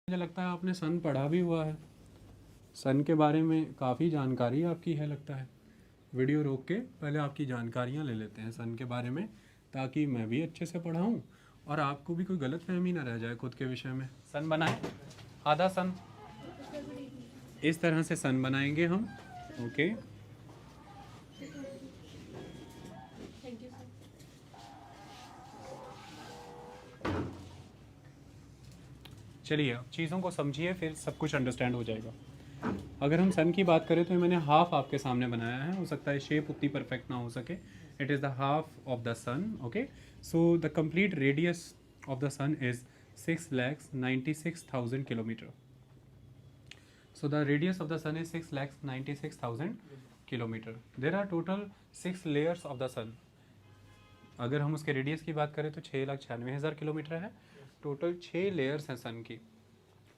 मुझे लगता है आपने सन पढ़ा भी हुआ है, सन के बारे में काफ़ी जानकारी आपकी है लगता है। वीडियो रोक के पहले आपकी जानकारियाँ ले लेते हैं सन के बारे में, ताकि मैं भी अच्छे से पढ़ाऊँ और आपको भी कोई गलत फहमी ना रह जाए खुद के विषय में। सन बनाए, आधा सन, इस तरह से सन बनाएंगे हम। ओके, चलिए अब चीज़ों को समझिए, फिर सब कुछ अंडरस्टैंड हो जाएगा। अगर हम सन की बात करें तो मैंने हाफ आपके सामने बनाया है, हो सकता है शेप उतनी परफेक्ट ना हो सके। It is the half of the sun. Okay, so the complete radius of the sun is 6,96,000 kilometres. So the radius of the sun is 6,96,000 kilometres. There are total 6 layers of the sun. अगर हम उसके radius की बात करें तो 6,96,000 kilometre है. Total 6 layers हैं सन की.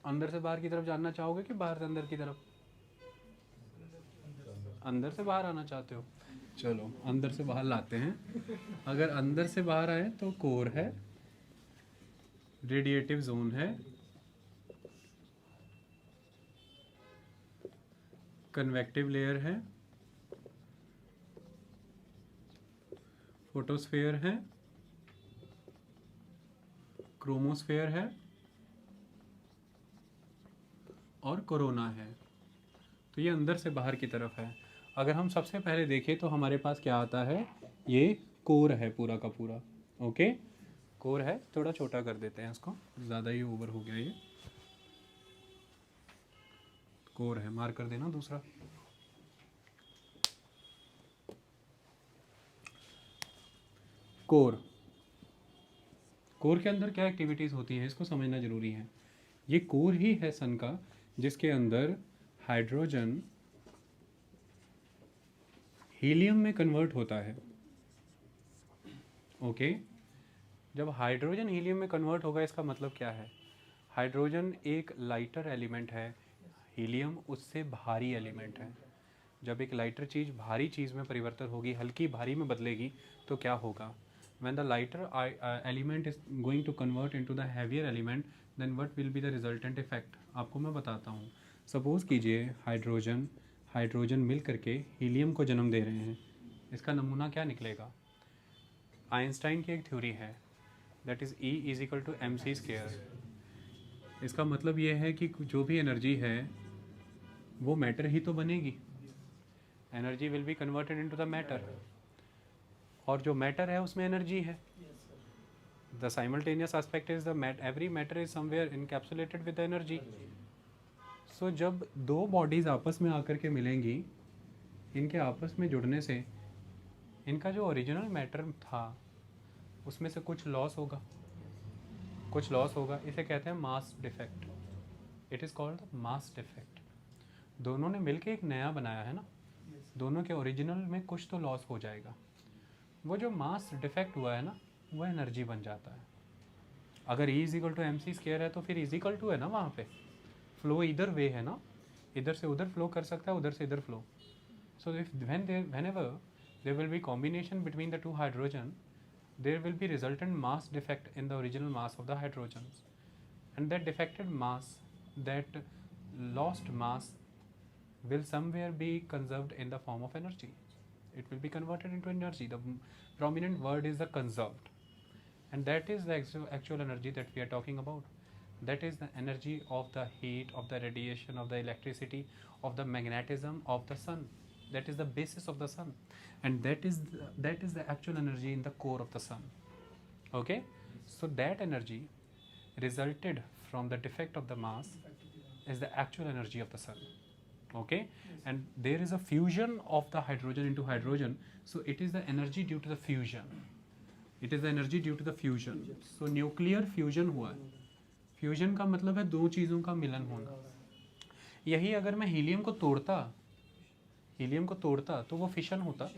अंदर से बाहर की तरफ जानना चाहोगे कि बाहर से अंदर की तरफ? अंदर से बाहर आना चाहते हो? चलो अंदर से बाहर लाते हैं. अगर अंदर से बाहर आए तो कोर है, रेडिएटिव जोन है, कन्वेक्टिव लेयर है, फोटोस्फेयर है, क्रोमोस्फेयर है और कोरोना है. तो ये अंदर से बाहर की तरफ है. अगर हम सबसे पहले देखें तो हमारे पास क्या आता है, ये कोर है पूरा का पूरा. ओके, कोर है. थोड़ा छोटा कर देते हैं इसको, ज़्यादा ही ओवर हो गया ये. कोर है, मार्क कर देना दूसरा. कोर, कोर के अंदर क्या एक्टिविटीज़ होती हैं इसको समझना ज़रूरी है. ये कोर ही है सन का, जिसके अंदर हाइड्रोजन हीलियम में कन्वर्ट होता है. ओके, जब हाइड्रोजन हीलियम में कन्वर्ट होगा इसका मतलब क्या है? हाइड्रोजन एक लाइटर एलिमेंट है, हीलियम उससे भारी एलिमेंट है. जब एक लाइटर चीज़ भारी चीज़ में परिवर्तन होगी, हल्की भारी में बदलेगी, तो क्या होगा? When the lighter element is going to convert into the heavier element, then what will be the resultant effect? आपको मैं बताता हूँ. सपोज़ कीजिए हाइड्रोजन मिल करके हीलियम को जन्म दे रहे हैं. इसका नमूना क्या निकलेगा? आइंस्टाइन की एक थ्योरी है, that is E is equal to mc². इसका मतलब ये है कि जो भी एनर्जी है वो मैटर ही तो बनेगी. Energy will be converted into the matter, और जो मैटर है उसमें एनर्जी है. The simultaneous aspect is the every matter is somewhere encapsulated with energy. So जब दो बॉडीज आपस में आकर के मिलेंगी, इनके आपस में जुड़ने से इनका जो ओरिजिनल मैटर था उसमें से कुछ लॉस होगा, इसे कहते हैं mass defect. It is called mass defect. दोनों ने मिलके एक नया बनाया है ना, दोनों के ओरिजिनल में कुछ तो लॉस हो जाएगा. वो जो मास डिफेक्ट हुआ है ना, वो एनर्जी बन जाता है. अगर E is equal to mc² है तो फिर इज इक्वल टू है ना, वहाँ पे फ्लो इधर वे है ना, इधर से उधर फ्लो कर सकता है, उधर से इधर flow. So if whenever there will be combination between the two hydrogen, there will be resultant mass defect in the original mass of the hydrogens, and that defected mass, that lost mass will somewhere be conserved in the form of energy. It will be converted into energy. The prominent word is the conserved, and that is the actual energy that we are talking about. That is the energy of the heat, of the radiation, of the electricity, of the magnetism of the sun. That is the basis of the sun, and that is the actual energy in the core of the sun. Okay, so that energy resulted from the defect of the mass is the actual energy of the sun. Okay, and there is a fusion of the hydrogen into hydrogen, so it is the energy due to the fusion. So nuclear fusion हुआ है. Fusion का मतलब है दो चीज़ों का मिलन होना. यही अगर मैं हीलियम को तोड़ता तो वो फिशन होता.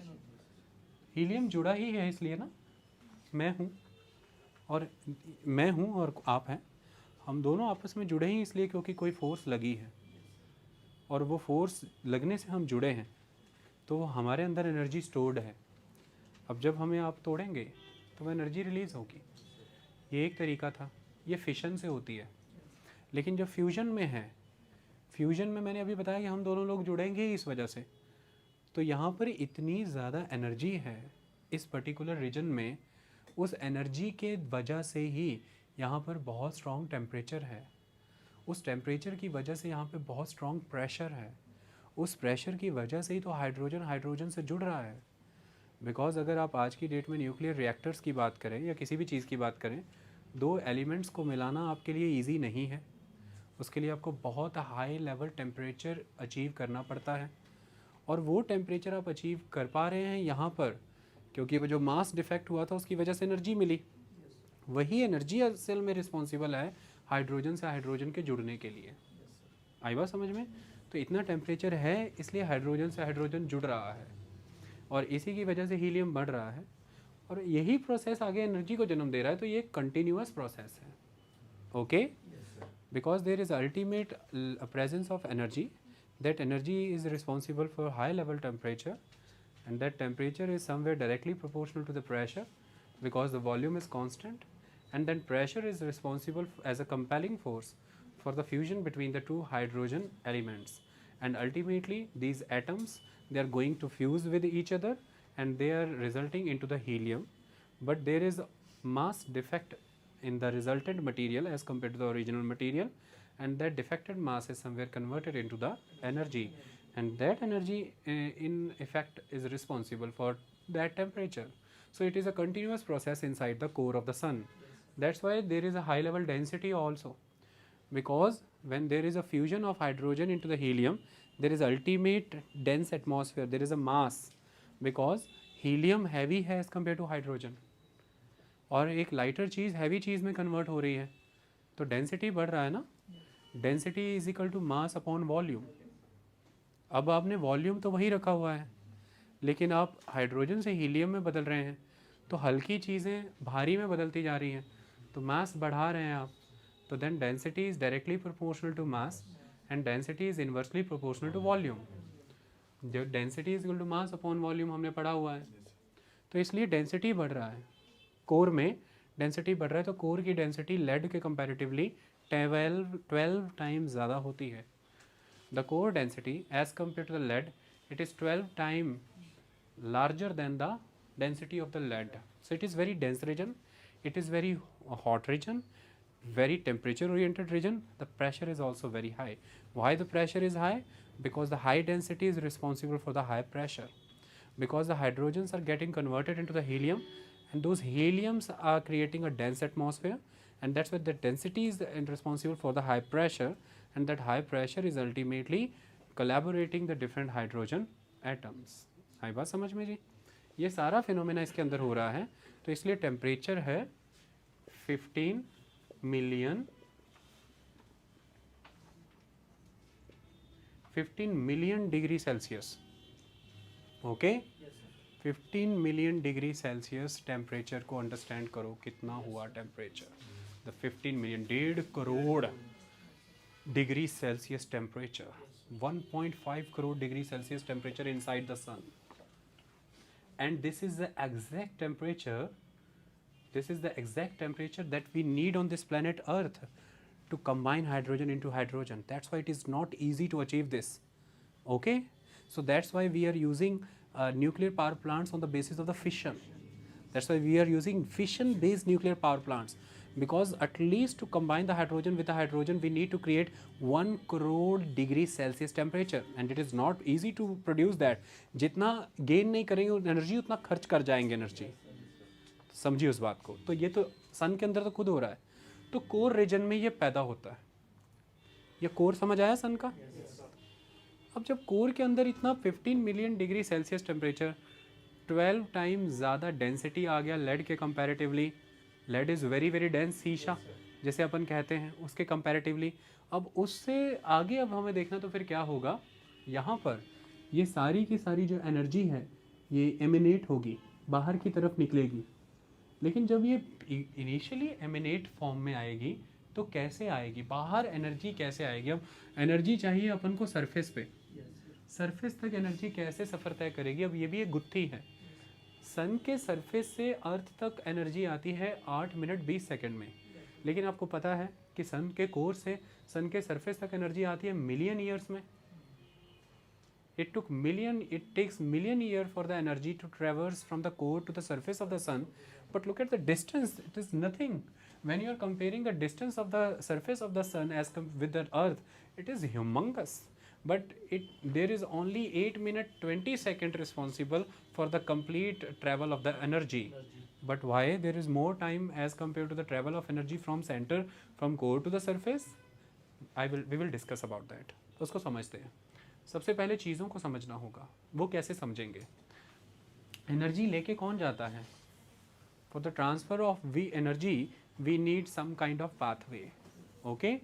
हीलियम जुड़ा ही है, इसलिए ना, मैं हूँ और आप हैं, हम दोनों आपस में जुड़े ही इसलिए क्योंकि कोई फोर्स लगी है, और वो फोर्स लगने से हम जुड़े हैं, तो हमारे अंदर एनर्जी स्टोर्ड है. अब जब हमें आप तोड़ेंगे तो वो एनर्जी रिलीज़ होगी. ये एक तरीका था, ये फिशन से होती है. लेकिन जब फ्यूजन में है, फ्यूजन में मैंने अभी बताया कि हम दोनों लोग जुड़ेंगे ही इस वजह से, तो यहाँ पर इतनी ज़्यादा एनर्जी है इस पर्टिकुलर रीजन में, उस एनर्जी के वजह से ही यहाँ पर बहुत स्ट्रॉन्ग टेम्परेचर है, उस टेम्परेचर की वजह से यहाँ पे बहुत स्ट्रॉन्ग प्रेशर है, उस प्रेशर की वजह से ही तो हाइड्रोजन हाइड्रोजन से जुड़ रहा है। बिकॉज अगर आप आज की डेट में न्यूक्लियर रिएक्टर्स की बात करें या किसी भी चीज़ की बात करें, दो एलिमेंट्स को मिलाना आपके लिए ईजी नहीं है, उसके लिए आपको बहुत हाई लेवल टेम्परेचर अचीव करना पड़ता है, और वो टेम्परेचर आप अचीव कर पा रहे हैं यहाँ पर क्योंकि वो जो मास डिफेक्ट हुआ था उसकी वजह से एनर्जी मिली, वही एनर्जी असल में रिस्पॉन्सिबल है हाइड्रोजन से हाइड्रोजन के जुड़ने के लिए। आई बात समझ में? तो इतना टेम्परेचर है इसलिए हाइड्रोजन से हाइड्रोजन जुड़ रहा है और इसी की वजह से हीलियम बढ़ रहा है, और यही प्रोसेस आगे एनर्जी को जन्म दे रहा है। तो ये कंटिन्यूअस प्रोसेस है, okay, because there is ultimate presence of energy, that energy is responsible for high level temperature, and that temperature is somewhere directly proportional to the pressure because the volume is constant, and then pressure is responsible as a compelling force for the fusion between the two hydrogen elements, and ultimately these atoms, they are going to fuse with each other and they are resulting into the helium, but there is mass defect in the resultant material as compared to the original material, and that defected mass is somewhere converted into the energy, and that energy in effect is responsible for that temperature. So it is a continuous process inside the core of the sun. That's why there is a high level density also, because when there is a fusion of hydrogen into the helium, there is ultimate dense atmosphere, there is a mass, because helium heavy है as compared to hydrogen, और एक lighter चीज़ heavy चीज़ में convert हो रही है, तो density बढ़ रहा है ना, density is equal to mass upon volume. अब आपने वॉल्यूम तो वही रखा हुआ है, लेकिन आप हाइड्रोजन से हीलियम में बदल रहे हैं, तो हल्की चीज़ें भारी में बदलती जा रही हैं, तो मास बढ़ा रहे हैं आप, तो then density is directly proportional to mass and density is inversely proportional to volume. जो density is equal to mass upon volume हमने पढ़ा हुआ है, तो इसलिए डेंसिटी बढ़ रहा है, कोर में डेंसिटी बढ़ रहा है, तो कोर की डेंसिटी लेड के कंपैरेटिवली 12 टाइम्स ज़्यादा होती है। The core density as compare to the lead, it is 12 time larger than the density of the lead. So it is very dense region, it is very hot region, very temperature oriented region. The pressure is also very high. Why the pressure is high? Because the high density is responsible for the high pressure, because the hydrogens are getting converted into the helium, and those heliums are creating a dense atmosphere, and that's why the density is responsible for the high pressure, and that high pressure is ultimately collaborating the different hydrogen atoms. आई बात समझ में जी? ये सारा phenomena इसके अंदर हो रहा है, तो इसलिए टेम्परेचर है 15 million degree Celsius, okay, 15 million degree Celsius temperature को अंडरस्टैंड करो कितना हुआ temperature. The 15 million, 1.5 crore degree Celsius temperature, 1.5 crore degree Celsius temperature inside the sun, and this is the exact temperature, this is the exact temperature that we need on this planet Earth to combine hydrogen into hydrogen. That's why it is not easy to achieve this, okay? So that's why we are using nuclear power plants on the basis of the fission. That's why we are using fission based nuclear power plants, because at least to combine the hydrogen with the hydrogen we need to create 1 crore degree Celsius temperature, and it is not easy to produce that. जितना gain नहीं करेंगे energy उतना खर्च कर जाएंगे energy, समझिए उस बात को। तो ये तो सन के अंदर तो खुद हो रहा है, तो कोर रीजन में ये पैदा होता है। ये कोर समझ आया सन का? अब जब कोर के अंदर इतना 15 million degree Celsius temperature, 12 time ज़्यादा डेंसिटी आ गया लेड के comparatively, lead is very very dense, शीशा जैसे अपन कहते हैं उसके कंपैरेटिवली। अब उससे आगे अब हमें देखना तो फिर क्या होगा, यहाँ पर ये सारी की सारी जो एनर्जी है ये एमिनेट होगी, बाहर की तरफ निकलेगी, लेकिन जब ये इनिशियली एमिनेट फॉर्म में आएगी तो कैसे आएगी, बाहर एनर्जी कैसे आएगी? अब एनर्जी चाहिए अपन को सरफेस पे, सरफेस तक एनर्जी कैसे सफ़र तय करेगी? अब ये भी एक गुत्थी है। सन के सरफेस से अर्थ तक एनर्जी आती है 8 मिनट 20 सेकंड में, लेकिन आपको पता है कि सन के कोर से सन के सरफेस तक एनर्जी आती है मिलियन ईयर्स में. It takes million years for the energy to traverse from the core to the surface of the sun. But look at the distance, it is nothing. When you are comparing the distance of the surface of the sun with the earth, it is humongous. But there is only 8 minutes 20 seconds responsible for the complete travel of the energy. But why there is more time as compared to the travel of energy from center, from core to the surface? We will discuss about that. उसको समझते हैं. सबसे पहले चीज़ों को समझना होगा. वो कैसे समझेंगे? एनर्जी लेके कौन जाता है? For the transfer of energy we need some kind of pathway. Okay,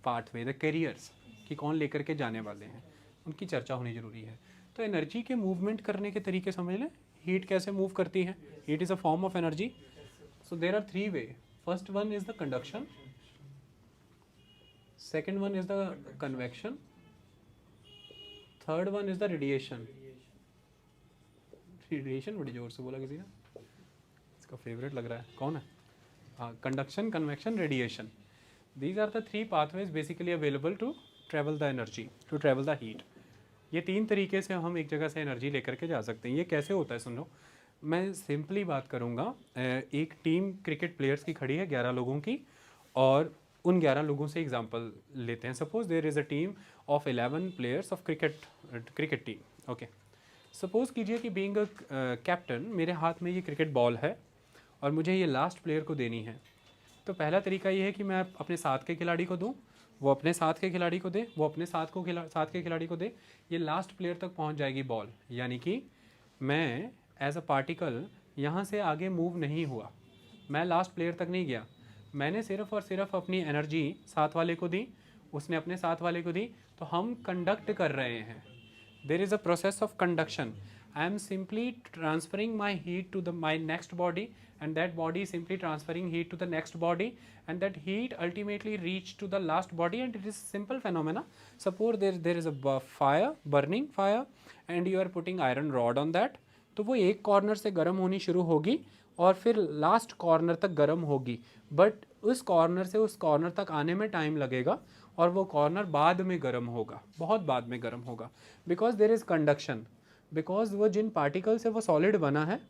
pathway, the carriers कि कौन लेकर के जाने वाले हैं, उनकी चर्चा होनी ज़रूरी है. तो एनर्जी के मूवमेंट करने के तरीके समझ लें. हीट कैसे मूव करती है? Heat is a form of energy. So there are 3 way. First one is the conduction, second one is the convection, third one is the radiation. Radiation बड़ी जोर से बोला किसी ने, इसका फेवरेट लग रहा है. कौन है? हाँ, conduction, convection, radiation. These are the 3 pathways basically available to travel the energy, to travel the heat. ये 3 तरीके से हम एक जगह से एनर्जी लेकर के जा सकते हैं. ये कैसे होता है सुन लो. मैं सिंपली बात करूँगा. एक टीम क्रिकेट प्लेयर्स की खड़ी है 11 लोगों की, और उन 11 लोगों से एग्जांपल लेते हैं. Suppose there is a team of 11 players of cricket team. Okay, suppose कीजिए कि बीइंग अ कैप्टन मेरे हाथ में ये क्रिकेट बॉल है और मुझे ये लास्ट प्लेयर को देनी है. तो पहला तरीका ये है कि मैं अपने साथ के खिलाड़ी को दूं, वो अपने साथ के खिलाड़ी को दे, वो अपने साथ के खिलाड़ी को दे. ये लास्ट प्लेयर तक पहुंच जाएगी बॉल. यानी कि मैं एज अ पार्टिकल यहाँ से आगे मूव नहीं हुआ, मैं लास्ट प्लेयर तक नहीं गया. मैंने सिर्फ और सिर्फ अपनी एनर्जी साथ वाले को दी, उसने अपने साथ वाले को दी. तो हम कंडक्ट कर रहे हैं. There is a process of conduction. I am simply transferring my heat to my next body, and that body is simply transferring heat to the next body, and that heat ultimately reach to the last body, and it is simple phenomena. Suppose there is a fire, burning fire, and you are putting iron rod on that. तो वो एक corner से गर्म होनी शुरू होगी और फिर लास्ट कॉर्नर तक गर्म होगी. बट उस कॉर्नर से उस कॉर्नर तक आने में टाइम लगेगा और वो कॉर्नर बाद में गर्म होगा, बहुत बाद में गर्म होगा. Because there is conduction. Because वो जिन पार्टिकल से वो सॉलिड बना है,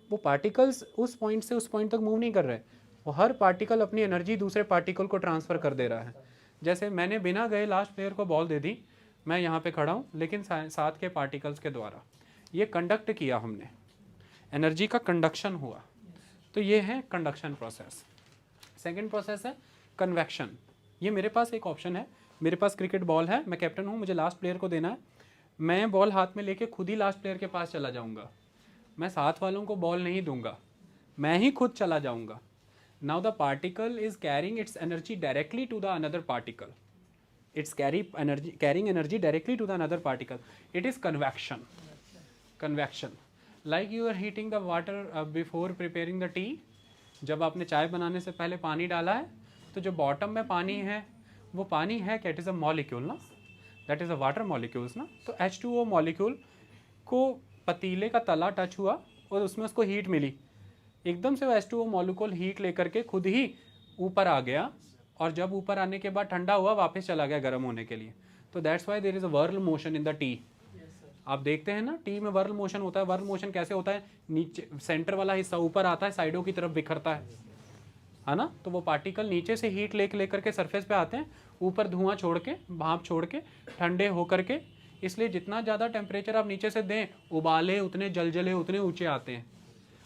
वो पार्टिकल्स उस पॉइंट से उस पॉइंट तक मूव नहीं कर रहे. वो हर पार्टिकल अपनी एनर्जी दूसरे पार्टिकल को ट्रांसफ़र कर दे रहा है. जैसे मैंने बिना गए लास्ट प्लेयर को बॉल दे दी, मैं यहाँ पे खड़ा हूँ, लेकिन साथ के पार्टिकल्स के द्वारा ये कंडक्ट किया हमने, एनर्जी का कंडक्शन हुआ. तो ये है कंडक्शन प्रोसेस. सेकेंड प्रोसेस है कन्वेक्शन. ये मेरे पास एक ऑप्शन है, मेरे पास क्रिकेट बॉल है, मैं कैप्टन हूँ, मुझे लास्ट प्लेयर को देना है. मैं बॉल हाथ में लेके खुद ही लास्ट प्लेयर के पास चला जाऊँगा. मैं साथ वालों को बॉल नहीं दूंगा, मैं ही खुद चला जाऊंगा. Now the particle is carrying its energy directly to the another particle. It's carrying energy directly to the another particle. It is convection. Convection like you are heating the water before preparing the tea. जब आपने चाय बनाने से पहले पानी डाला है, तो जो बॉटम में पानी है वो पानी है क्या? इट इज़ अ मॉलिक्यूल ना, that is a water molecules ना. तो H2O मॉलिक्यूल को पतीले का तला टच हुआ और उसमें उसको हीट मिली. एकदम से वो H2O मॉलिक्यूल हीट लेकर के खुद ही ऊपर आ गया, और जब ऊपर आने के बाद ठंडा हुआ वापस चला गया गर्म होने के लिए. तो that's why there is a whirl motion in the tea. आप देखते हैं ना, टी में वर्ल मोशन होता है. वर्ल मोशन कैसे होता है? नीचे सेंटर वाला हिस्सा ऊपर आता है, साइडों की तरफ बिखरता है ना. तो वो पार्टिकल नीचे से हीट लेकर के सरफेस पे आते हैं, ऊपर धुआं छोड़ के, भाप छोड़ के, ठंडे होकर के. इसलिए जितना ज़्यादा टेम्परेचर आप नीचे से दें, उबाले उतने जलजले उतने ऊंचे आते हैं.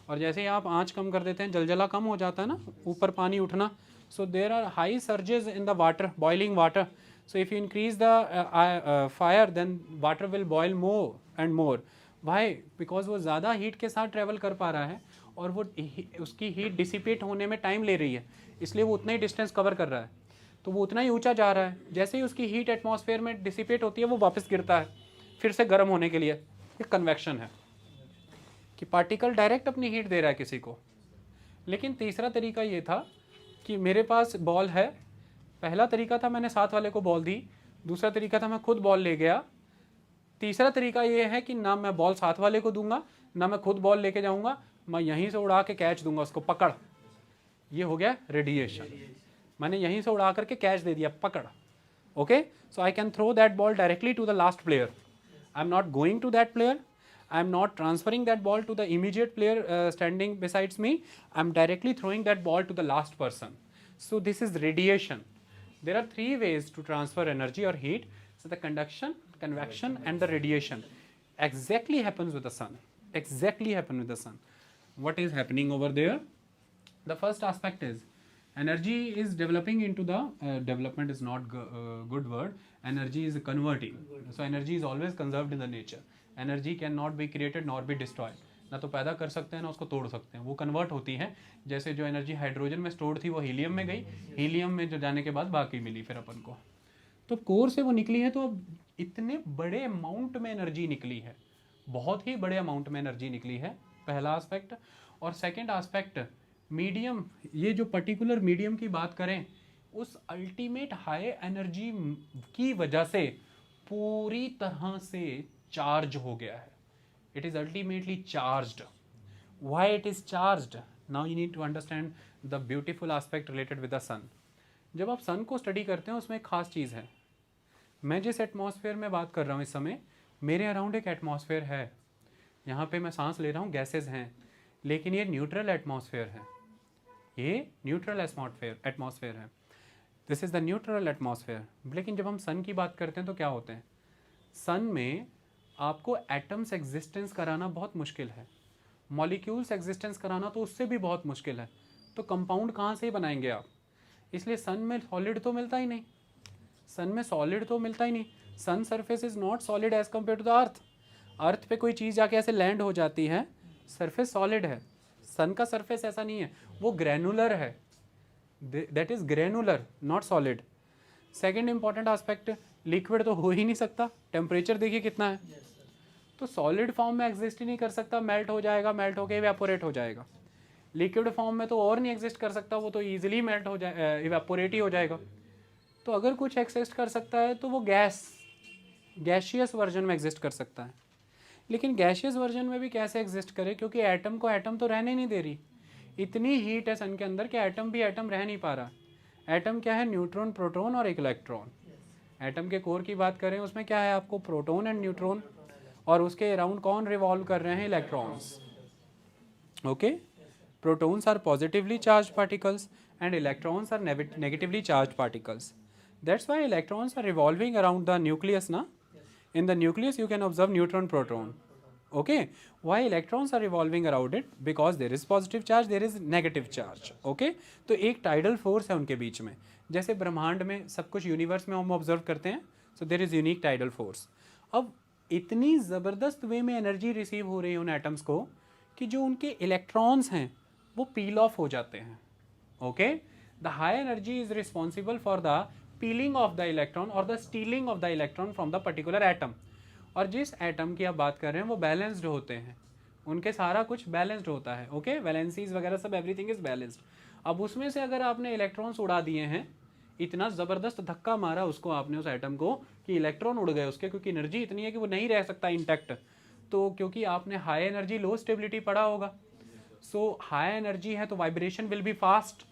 और जैसे ही आप आंच कम कर देते हैं, जलजला कम हो जाता है ना, ऊपर पानी उठना. So there are high surges in the water, boiling water. So if you increase the fire, then water will boil more and more. Why? Because वो ज़्यादा हीट के साथ ट्रेवल कर पा रहा है, और वो उसकी हीट डिसिपेट होने में टाइम ले रही है, इसलिए वो उतना ही डिस्टेंस कवर कर रहा है. तो वो उतना ही ऊंचा जा रहा है. जैसे ही उसकी हीट एटमॉस्फेयर में डिसिपेट होती है, वो वापस गिरता है फिर से गर्म होने के लिए. ये कन्वेक्शन है कि पार्टिकल डायरेक्ट अपनी हीट दे रहा है किसी को. लेकिन तीसरा तरीका ये था कि मेरे पास बॉल है. पहला तरीका था मैंने साथ वाले को बॉल दी, दूसरा तरीका था मैं खुद बॉल ले गया. तीसरा तरीका ये है कि ना मैं बॉल साथ वाले को दूंगा, ना मैं खुद बॉल लेके जाऊंगा, मैं यहीं से उड़ा के कैच दूंगा उसको, पकड़. ये हो गया रेडिएशन. मैंने यहीं से उड़ा करके कैच दे दिया, पकड़, okay. So I can throw that ball directly to the last player. I am not going to that player, I am not transferring that ball to the immediate player standing besides me. I am directly throwing that ball to the last person. So this is radiation. There are three ways to transfer energy or heat. So the conduction, convection, and the radiation exactly happens with the sun. Exactly happen with the sun. What is happening over there? The first aspect is energy is developing into the development is not good word. Energy is converting. So energy is always conserved in the nature. Energy can not be created not be destroyed. ना तो पैदा कर सकते हैं ना उसको तोड़ सकते हैं, वो कन्वर्ट होती है. जैसे जो एनर्जी हाइड्रोजन में स्टोर्ड थी वो हीलियम में गई, हीलियम में जो जाने के बाद बाकी मिली फिर अपन को. तो कोर से वो निकली है, तो अब इतने बड़े अमाउंट में एनर्जी निकली है, बहुत ही बड़े अमाउंट में एनर्जी निकली है, पहला आस्पेक्ट. और सेकेंड आस्पेक्ट मीडियम, ये जो पर्टिकुलर मीडियम की बात करें, उस अल्टीमेट हाई एनर्जी की वजह से पूरी तरह से चार्ज हो गया है. It is ultimately charged. Why it is charged? Now you need to understand the beautiful aspect related with the sun. जब आप सन को स्टडी करते हैं उसमें एक खास चीज़ है. मैं जिस एटमॉस्फेयर में बात कर रहा हूँ इस समय, मेरे अराउंड एक एटमॉस्फेयर है, यहाँ पे मैं सांस ले रहा हूँ, गैसेज हैं, लेकिन ये न्यूट्रल एटमॉस्फेयर है. ये न्यूट्रल एटमॉस्फेयर है. This is the neutral atmosphere. लेकिन जब हम सन की बात करते हैं तो क्या होते हैं, सन में आपको एटम्स एग्जिस्टेंस कराना बहुत मुश्किल है, मॉलिक्यूल्स एग्जिस्टेंस कराना तो उससे भी बहुत मुश्किल है. तो कंपाउंड कहाँ से ही बनाएंगे आप? इसलिए सन में सॉलिड तो मिलता ही नहीं, सन में सॉलिड तो मिलता ही नहीं. Sun surface is not solid as compare to the earth. Earth पे कोई चीज़ जाके ऐसे लैंड हो जाती है, सरफेस सॉलिड है. सन का सरफेस ऐसा नहीं है, वो ग्रैनुलर है. That is granular, not solid. Second important aspect, liquid तो हो ही नहीं सकता. टेम्परेचर देखिए कितना है, तो सॉलिड फॉर्म में एग्जिस्ट ही नहीं कर सकता. मेल्ट हो जाएगा, मेल्ट होकर इवेपोरेट हो जाएगा. लिक्विड फॉर्म में तो और नहीं एग्जिस्ट कर सकता, वो तो ईजिली मेल्ट हो जाए, इवेपोरेट ही हो जाएगा. तो अगर कुछ एग्जिस्ट कर सकता है तो वो गैशियस वर्जन में एग्जिस्ट कर सकता है. लेकिन गैशियस वर्जन में भी कैसे एग्जिस्ट करे, क्योंकि एटम को एटम तो रहने नहीं दे रही. इतनी हीट है सन के अंदर कि एटम भी एटम रह नहीं पा रहा. एटम क्या है? न्यूट्रॉन, प्रोटॉन और एक इलेक्ट्रॉन. एटम के कोर की बात करें, उसमें क्या है आपको? Proton and neutron. और उसके अराउंड कौन रिवॉल्व कर रहे हैं? Electrons. Okay. Protons are positively charge particles and electrons are negatively charge particles. That's why electrons are revolving around the nucleus ना. In the nucleus you can observe neutron proton. Okay, why electrons are revolving around it? Because there is positive charge, there is negative charge. Okay, तो एक tidal force है उनके बीच में. जैसे ब्रह्मांड में सब कुछ यूनिवर्स में हम ऑब्जर्व करते हैं, so there is unique tidal force. अब इतनी ज़बरदस्त वे में एनर्जी रिसीव हो रही है उन एटम्स को कि जो उनके इलेक्ट्रॉन्स हैं वो पील ऑफ हो जाते हैं. Okay, the high energy is responsible for the peeling off the electron और the stealing of the electron from the particular atom. और जिस एटम की आप बात कर रहे हैं वो बैलेंस्ड होते हैं, उनके सारा कुछ बैलेंस्ड होता है. ओके, वैलेंसीज वगैरह सब एवरीथिंग इज बैलेंस्ड. अब उसमें से अगर आपने इलेक्ट्रॉन्स उड़ा दिए हैं, इतना ज़बरदस्त धक्का मारा उसको आपने उस एटम को कि इलेक्ट्रॉन उड़ गए उसके, क्योंकि एनर्जी इतनी है कि वो नहीं रह सकता इंटैक्ट. तो क्योंकि आपने हाई एनर्जी लो स्टेबिलिटी पढ़ा होगा, सो हाई एनर्जी है तो vibration will be fast,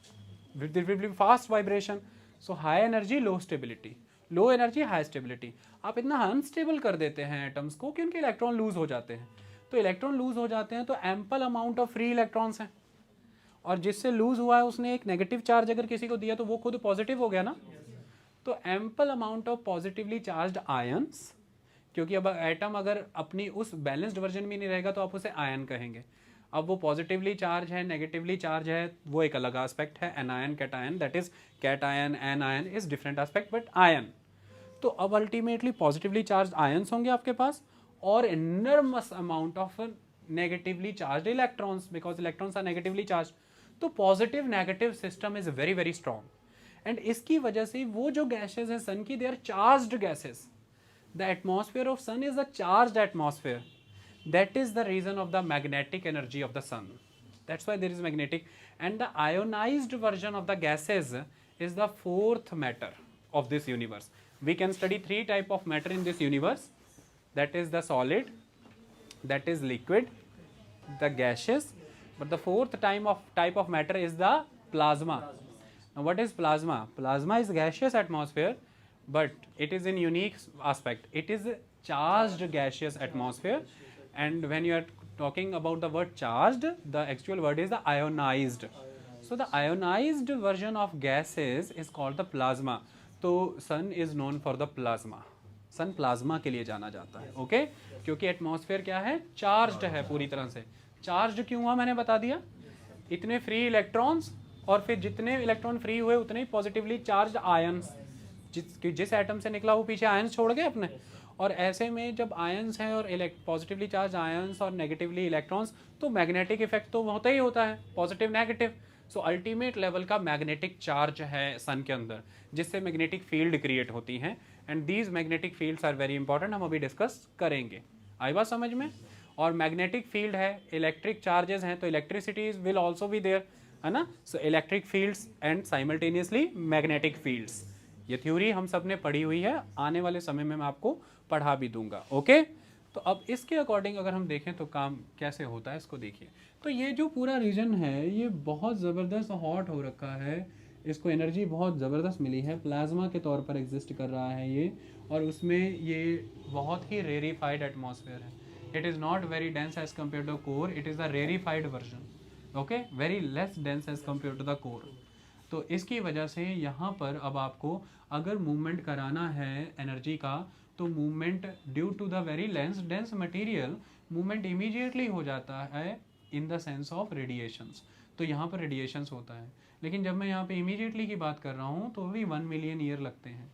will be fast vibration. So high energy low stability, low energy high stability. आप इतना अनस्टेबल कर देते हैं एटम्स को कि उनके इलेक्ट्रॉन लूज हो जाते हैं. तो इलेक्ट्रॉन लूज हो जाते हैं तो ample amount of free electrons हैं, और जिससे लूज हुआ है उसने एक नेगेटिव चार्ज अगर किसी को दिया तो वो खुद पॉजिटिव हो गया ना. तो ample amount of positively charged ions, क्योंकि अब एटम अगर अपनी उस बैलेंस्ड वर्जन में नहीं रहेगा तो आप उसे आयन कहेंगे. अब वो पॉजिटिवली चार्ज है, नेगेटिवली चार्ज है, वो एक अलग एस्पेक्ट है. Anion, cation, that is cation, anion is different aspect, but ion. तो अब अल्टीमेटली पॉजिटिवली चार्ज आयंस होंगे आपके पास और enormous amount of negatively charge electrons, because electrons are negatively charge. तो positive negative system is very very strong. And इसकी वजह से वो जो गैसेज है सन की, they are charged gases. The atmosphere of sun is a charged atmosphere. That is the reason of the magnetic energy of the sun. That's why there is magnetic. And the ionized version of the gases is the fourth matter of this universe. We can study three type of matter in this universe. That is the solid, that is liquid, the gaseous. But the fourth type of matter is the plasma. What is plasma? Plasma is gaseous atmosphere, but it is in unique aspect. It is charged gaseous atmosphere, and when you are talking about the word charged, the actual word is the ionized. So the ionized version of gases is called the plasma. तो sun is known for the plasma, sun plasma के लिए जाना जाता है, okay क्योंकि atmosphere क्या है, charged है पूरी तरह से। चार्ज्ड क्यों हुआ मैंने बता दिया, इतने फ्री इलेक्ट्रॉन्स और फिर जितने इलेक्ट्रॉन फ्री हुए उतने ही पॉजिटिवली चार्ज आयंस, जिस एटम से निकला वो पीछे आयंस छोड़ गए अपने, और ऐसे में जब आयंस हैं और पॉजिटिवली चार्ज आयंस और नेगेटिवली इलेक्ट्रॉन्स, तो मैग्नेटिक इफेक्ट तो होता ही होता है, पॉजिटिव नेगेटिव। सो अल्टीमेट लेवल का मैग्नेटिक चार्ज है सन के अंदर, जिससे मैग्नेटिक फील्ड क्रिएट होती हैं, and these magnetic fields are very important, हम अभी डिस्कस करेंगे। आई बात समझ में? और मैग्नेटिक फील्ड है, इलेक्ट्रिक चार्जेस हैं, तो electricity will also be there, है ना। So electric fields and simultaneously magnetic fields, ये थ्योरी हम सब ने पढ़ी हुई है, आने वाले समय में मैं आपको पढ़ा भी दूंगा, ओके। तो अब इसके अकॉर्डिंग अगर हम देखें तो काम कैसे होता है, इसको देखिए। तो ये जो पूरा रीजन है ये बहुत ज़बरदस्त हॉट हो रखा है, इसको एनर्जी बहुत ज़बरदस्त मिली है, प्लाज्मा के तौर पर एग्जिस्ट कर रहा है ये, और उसमें ये बहुत ही रेरीफाइड एटमॉस्फेयर है। It is not very dense as compare to core, it is the rarefied version, okay, very less dense as compare to the core. तो इसकी वजह से यहाँ पर अब आपको अगर मूवमेंट कराना है एनर्जी का, तो movement due to the very dense material, movement immediately हो जाता है in the sense of radiations. तो यहाँ पर रेडिएशंस होता है, लेकिन जब मैं यहाँ पे इमीडिएटली की बात कर रहा हूँ तो भी 1 मिलियन ईयर लगते हैं,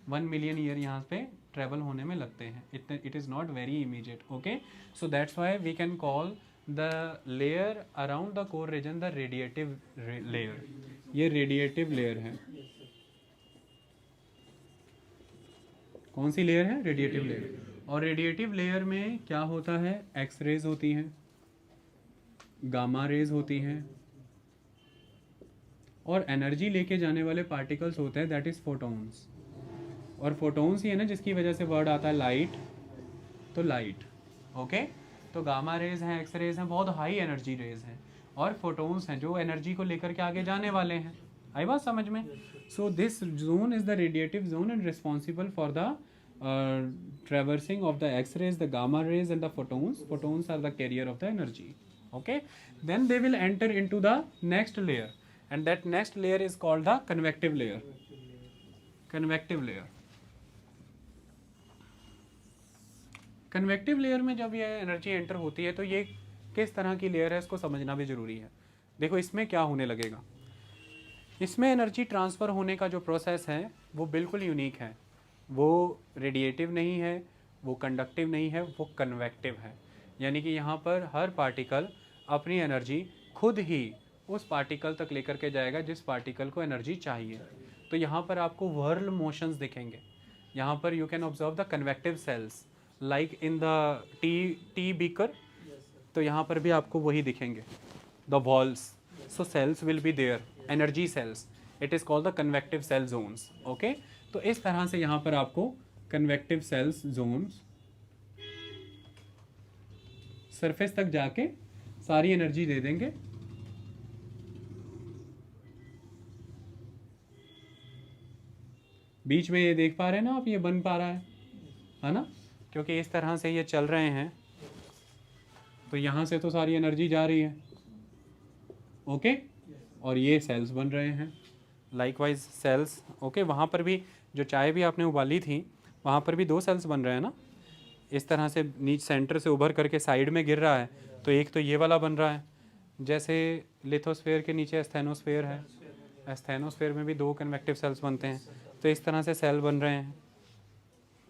1 मिलियन ईयर यहाँ पे ट्रेवल होने में लगते हैं, it is not very immediate, okay. So that's why we can call the layer around the core region the radiative layer, ये रेडिएटिव लेयर है। कौन सी लेयर है, रेडिएटिव लेयर। और रेडिएटिव लेयर में क्या होता है, एक्स रेज होती हैं, गामा रेज होती हैं, और एनर्जी लेके जाने वाले पार्टिकल्स होते हैं, दैट इज फोटॉन्स। और फोटॉन्स ही है ना जिसकी वजह से वर्ड आता है लाइट, तो लाइट, ओके। तो गामा रेज हैं, एक्स रेज हैं, बहुत हाई एनर्जी रेज हैं, और फोटॉन्स हैं जो एनर्जी को लेकर के आगे जाने वाले हैं। आई बात समझ में? So this zone is the radiative zone and responsible for the traversing of the X-rays, the gamma rays and the photons. Photons are the carrier of the energy, okay. Then they will enter into the next layer, and that next layer is called the convective layer. Convective layer. Convective layer में जब ये energy enter होती है तो ये किस तरह की लेयर है इसको समझना भी ज़रूरी है। देखो इसमें क्या होने लगेगा, इसमें एनर्जी ट्रांसफ़र होने का जो प्रोसेस है वो बिल्कुल यूनिक है, वो रेडिएटिव नहीं है, वो कंडक्टिव नहीं है, वो कन्वेक्टिव है। यानी कि यहाँ पर हर पार्टिकल अपनी एनर्जी खुद ही उस पार्टिकल तक लेकर के जाएगा जिस पार्टिकल को एनर्जी चाहिए। तो यहाँ पर आपको व्हर्ल मोशंस दिखेंगे, यहाँ पर you can observe the convective cells like in the tea beaker, तो यहाँ पर भी आपको वही दिखेंगे, the walls. So cells will be there, energy cells, it is called the convective cell zones, okay. तो इस तरह से यहाँ पर आपको कन्वेक्टिव सेल्स जोन्स सरफेस तक जाके सारी एनर्जी दे देंगे। बीच में ये देख पा रहे हैं ना आप, ये बन पा रहा है ना, क्योंकि इस तरह से ये चल रहे हैं, तो यहाँ से तो सारी एनर्जी जा रही है, ओके। और ये सेल्स बन रहे हैं, लाइकवाइज सेल्स, ओके। वहाँ पर भी जो चाय भी आपने उबाली थी वहाँ पर भी 2 सेल्स बन रहे हैं ना, इस तरह से नीचे सेंटर से उभर करके साइड में गिर रहा है, तो एक तो ये वाला बन रहा है, जैसे लिथोस्फेयर के नीचे एस्थेनोस्फेयर है, एस्थेनोस्फेयर में भी 2 कन्वेक्टिव सेल्स बनते हैं, तो इस तरह से सेल बन रहे हैं।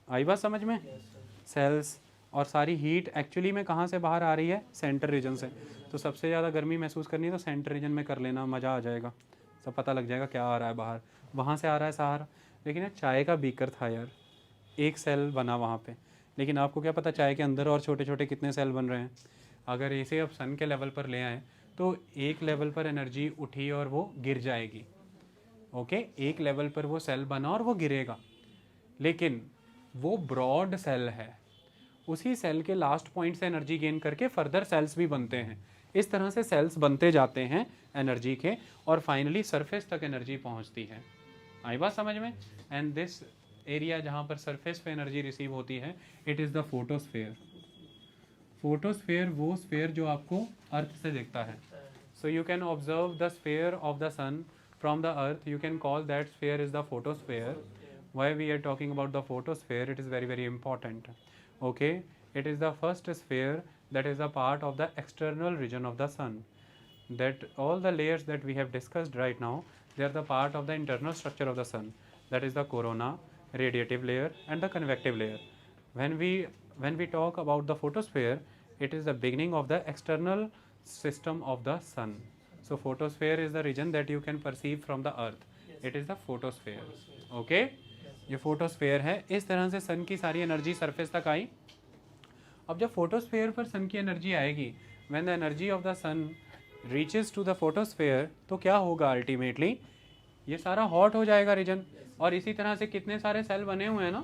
आई बात समझ में? सेल्स और सारी हीट एक्चुअली में कहाँ से बाहर आ रही है, सेंटर रीजन से। तो सबसे ज़्यादा गर्मी महसूस करनी है तो सेंटर रीजन में कर लेना, मज़ा आ जाएगा, सब पता लग जाएगा क्या आ रहा है बाहर। वहाँ से आ रहा है सहारा, लेकिन यार चाय का बीकर था यार, एक सेल बना वहाँ पे, लेकिन आपको क्या पता चाय के अंदर और छोटे छोटे कितने सेल बन रहे हैं। अगर इसे अब सन के लेवल पर ले आएँ तो एक लेवल पर एनर्जी उठी और वो गिर जाएगी, ओके। एक लेवल पर वो सेल बना और वो गिरेगा, लेकिन वो ब्रॉड सेल है, उसी सेल के लास्ट पॉइंट से एनर्जी गेन करके फर्दर सेल्स भी बनते हैं। इस तरह से सेल्स बनते जाते हैं एनर्जी के, और फाइनली सरफेस तक एनर्जी पहुंचती है। आई बात समझ में? एंड दिस एरिया जहाँ पर सरफेस पे एनर्जी रिसीव होती है, it is the photosphere. Photosphere वो स्फेयर जो आपको अर्थ से दिखता है। So you can observe the sphere of the sun from the earth, you can call that sphere is the photosphere. Why we are talking about the photosphere, it is very very important. Okay, it is the first sphere that is a part of the external region of the sun, that all the layers that we have discussed right now, they are the part of the internal structure of the sun, that is the corona, radiative layer and the convective layer. When we talk about the photosphere, it is the beginning of the external system of the sun. So photosphere is the region that you can perceive from the earth. It is the photosphere. Okay, ये photosphere है। इस तरह से सन की सारी energy surface तक आई। अब जब फोटोस्फेयर पर सन की एनर्जी आएगी, when the energy of the sun reaches to the photosphere, तो क्या होगा अल्टीमेटली, ये सारा हॉट हो जाएगा रीजन। और इसी तरह से कितने सारे सेल बने हुए हैं ना,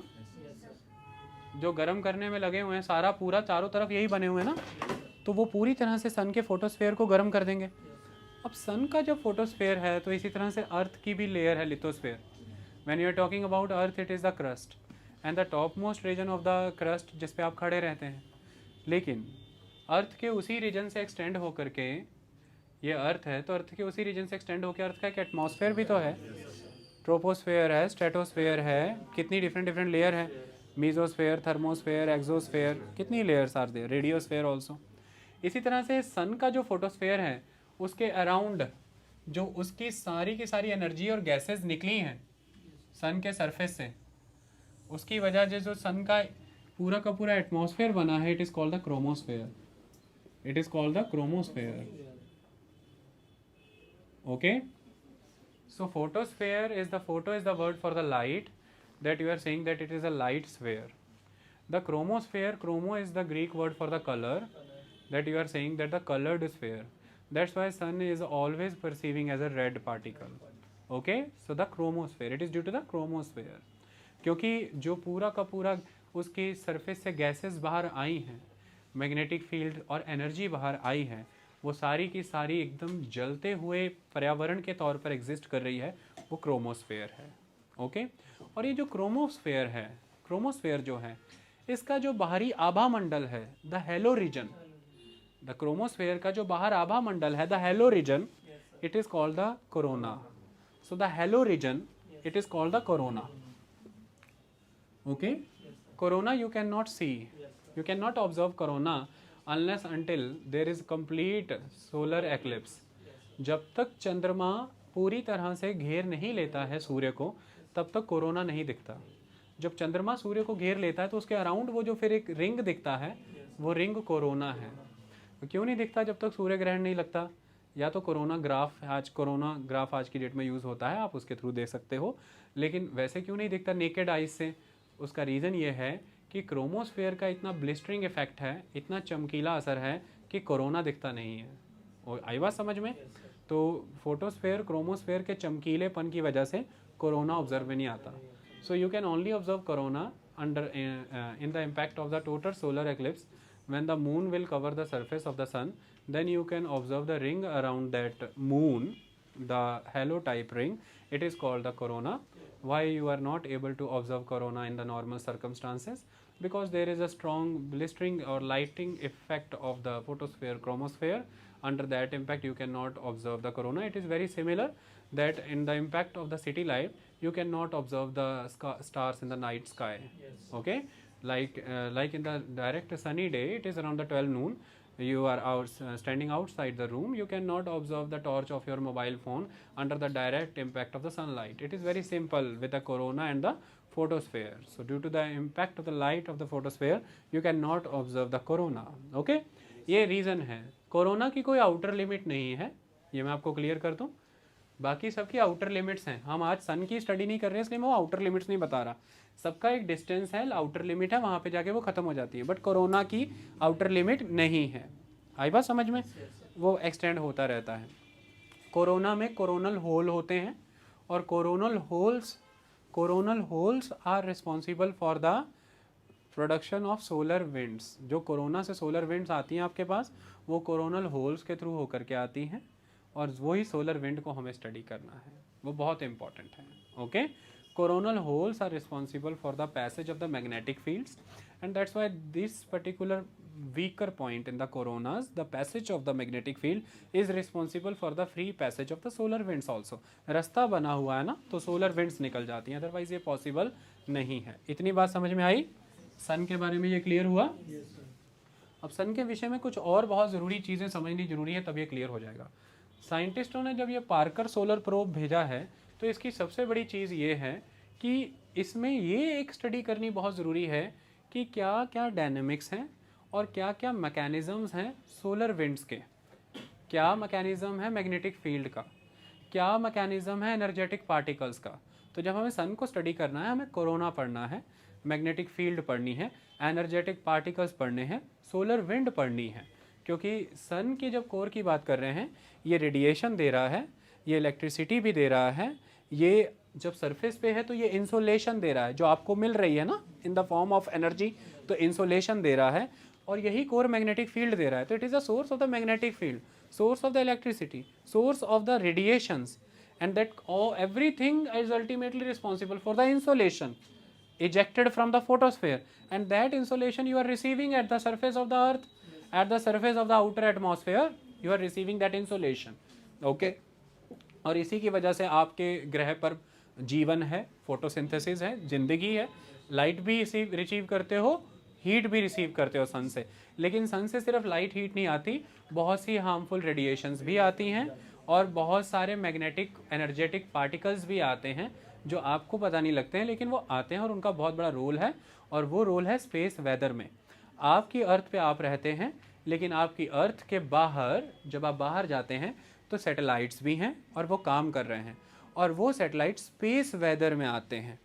जो गर्म करने में लगे हुए हैं, सारा पूरा चारों तरफ यही बने हुए हैं ना, तो वो पूरी तरह से सन के फोटोस्फेयर को गर्म कर देंगे। अब सन का जब फोटोस्फेयर है, तो इसी तरह से अर्थ की भी लेयर है, lithosphere. When you are talking about earth, it is the crust and the topmost region of the crust जिस पे आप खड़े रहते हैं। लेकिन अर्थ के उसी रीजन से एक्सटेंड होकर के, ये अर्थ है तो अर्थ के उसी रीजन से एक्सटेंड होकर अर्थ का एक एटमॉस्फेयर भी तो है, ट्रोपोस्फेयर है, स्ट्रेटोस्फेयर है, कितनी डिफरेंट डिफरेंट लेयर है, मीजोस्फेयर, थर्मोस्फेयर, एक्सोस्फेयर, कितनी लेयर्स आर देयर, रेडियोस्फेयर ऑल्सो। इसी तरह से सन का जो फोटोस्फेयर है, उसके अराउंड जो उसकी सारी की सारी एनर्जी और गैसेज निकली हैं सन के सरफेस से, उसकी वजह से जो सन का पूरा एटमॉस्फेयर बना है, it is called the chromosphere. It is called the chromosphere. Okay, so photosphere is the, photo is the word for the light, that you are saying that it is a light sphere. The chromosphere, chromo is the Greek word for the colour, that you are saying that the coloured sphere. That's why sun is always perceiving as a red particle. Okay, so the chromosphere, it is due to the chromosphere, क्योंकि जो पूरा का पूरा उसकी surface से gases बाहर आई हैं, magnetic field और एनर्जी बाहर आई है, वो सारी की सारी एकदम जलते हुए पर्यावरण के तौर पर एग्जिस्ट कर रही है, वो क्रोमोस्फेयर है। ओके, और ये जो क्रोमोस्फेयर है, क्रोमोस्फेयर जो है, इसका जो बाहरी आभा मंडल है, the halo region, the chromosphere का जो बाहर आभा मंडल है, the halo region, it is called the corona. So the halo region, it is called the corona. Okay, corona you cannot see, you cannot observe corona unless until there is complete solar eclipse. जब तक चंद्रमा पूरी तरह से घेर नहीं लेता है सूर्य को, तब तक कोरोना नहीं दिखता। जब चंद्रमा सूर्य को घेर लेता है, तो उसके अराउंड वो जो फिर एक रिंग दिखता है, वो रिंग कोरोना है। क्यों नहीं दिखता जब तक सूर्य ग्रहण नहीं लगता? या तो कोरोना ग्राफ आज की डेट में यूज़ होता है, आप उसके थ्रू देख सकते हो, लेकिन वैसे क्यों नहीं दिखता नेकेड आइज से? उसका रीज़न ये है कि क्रोमोस्फेयर का इतना ब्लिस्टरिंग इफेक्ट है, इतना चमकीला असर है कि कोरोना दिखता नहीं है। और आई बात समझ में? तो फोटोस्फेयर, क्रोमोस्फेयर के चमकीलेपन की वजह से कोरोना ऑब्जर्व में नहीं आता। सो you can only observe corona under in the impact of the total solar eclipse, when the moon will cover the surface of the sun, then you can observe the ring around that moon, the halo type ring, it is called the corona. Why you are not able to observe corona in the normal circumstances? Because there is a strong blistering or lighting effect of the photosphere, chromosphere. Under that impact you cannot observe the corona. It is very similar that in the impact of the city life you cannot observe the stars in the night sky. Yes. Okay, like in the direct sunny day, it is around the 12 noon, you are standing outside the room, you cannot observe the torch of your mobile phone under the direct impact of the sunlight. It is very simple with the corona and the photosphere. So due to the impact of the light of the photosphere, you cannot observe the corona. Okay, ये reason है। Corona की कोई outer limit नहीं है, ये मैं आपको clear कर दूँ। बाकी सबकी आउटर लिमिट्स हैं। हम आज सन की स्टडी नहीं कर रहे हैं, इसलिए मैं वो आउटर लिमिट्स नहीं बता रहा। सबका एक डिस्टेंस है, आउटर लिमिट है, वहाँ पे जाके वो ख़त्म हो जाती है। बट कोरोना की आउटर लिमिट नहीं है। आई बात समझ में? वो एक्सटेंड होता रहता है। कोरोना में कोरोनल होल होते हैं, और coronal holes are responsible for the production of solar winds, जो कोरोना से सोलर विंड्स आती हैं आपके पास, वो कोरोनल होल्स के थ्रू होकर के आती हैं, और वही सोलर विंड को हमें स्टडी करना है, वो बहुत इंपॉर्टेंट है. Okay, coronal holes are responsible for the passage of the magnetic fields, and that's why this particular weaker point in the coronas, the passage of the magnetic field is responsible for the free passage of the solar winds also. रास्ता बना हुआ है ना, तो solar winds निकल जाती हैं, otherwise ये पॉसिबल नहीं है. इतनी बात समझ में आई? सन के बारे में ये क्लियर हुआ? अब सन के विषय में कुछ और बहुत ज़रूरी चीज़ें समझनी जरूरी है, तब ये क्लियर हो जाएगा. साइंटिस्टों ने जब ये पार्कर सोलर प्रोब भेजा है, तो इसकी सबसे बड़ी चीज़ ये है कि इसमें ये एक स्टडी करनी बहुत ज़रूरी है कि क्या क्या डायनेमिक्स हैं और क्या क्या मैकेनिज़म्स हैं सोलर विंड्स के, क्या मैकेनिज़्म है मैग्नेटिक फील्ड का, क्या मैकेनिज़्म है एनर्जेटिक पार्टिकल्स का. तो जब हमें सन को स्टडी करना है, हमें कोरोना पढ़ना है, मैग्नेटिक फील्ड पढ़नी है, एनर्जेटिक पार्टिकल्स पढ़ने हैं, सोलर विंड पढ़नी है. क्योंकि सन की जब कोर की बात कर रहे हैं, ये रेडिएशन दे रहा है, ये इलेक्ट्रिसिटी भी दे रहा है, ये जब सरफेस पे है तो ये इंसोलेशन दे रहा है, जो आपको मिल रही है ना इन द फॉर्म ऑफ एनर्जी, तो इंसोलेशन दे रहा है, और यही कोर मैग्नेटिक फील्ड दे रहा है. तो it is the source of the magnetic field, source of the electricity, source of the radiations, and that everything is ultimately responsible for the insolation ejected from the photosphere, and that insolation you are receiving at the surface of the earth, at the surface of the outer atmosphere, you are receiving that insolation. Okay, और इसी की वजह से आपके ग्रह पर जीवन है, फोटोसिंथेसिस है, जिंदगी है, लाइट भी रिसीव करते हो, हीट भी रिसीव करते हो सन से. लेकिन सन से सिर्फ लाइट हीट नहीं आती, बहुत सी हार्मफुल रेडिएशंस भी आती हैं, और बहुत सारे मैग्नेटिक एनर्जेटिक पार्टिकल्स भी आते हैं जो आपको पता नहीं लगते हैं, लेकिन वो आते हैं और उनका बहुत बड़ा रोल है, और वो रोल है स्पेस वेदर में. आपकी अर्थ पे आप रहते हैं, लेकिन आपकी अर्थ के बाहर जब आप बाहर जाते हैं तो सैटेलाइट्स भी हैं और वो काम कर रहे हैं, और वो सैटेलाइट स्पेस वेदर में आते हैं.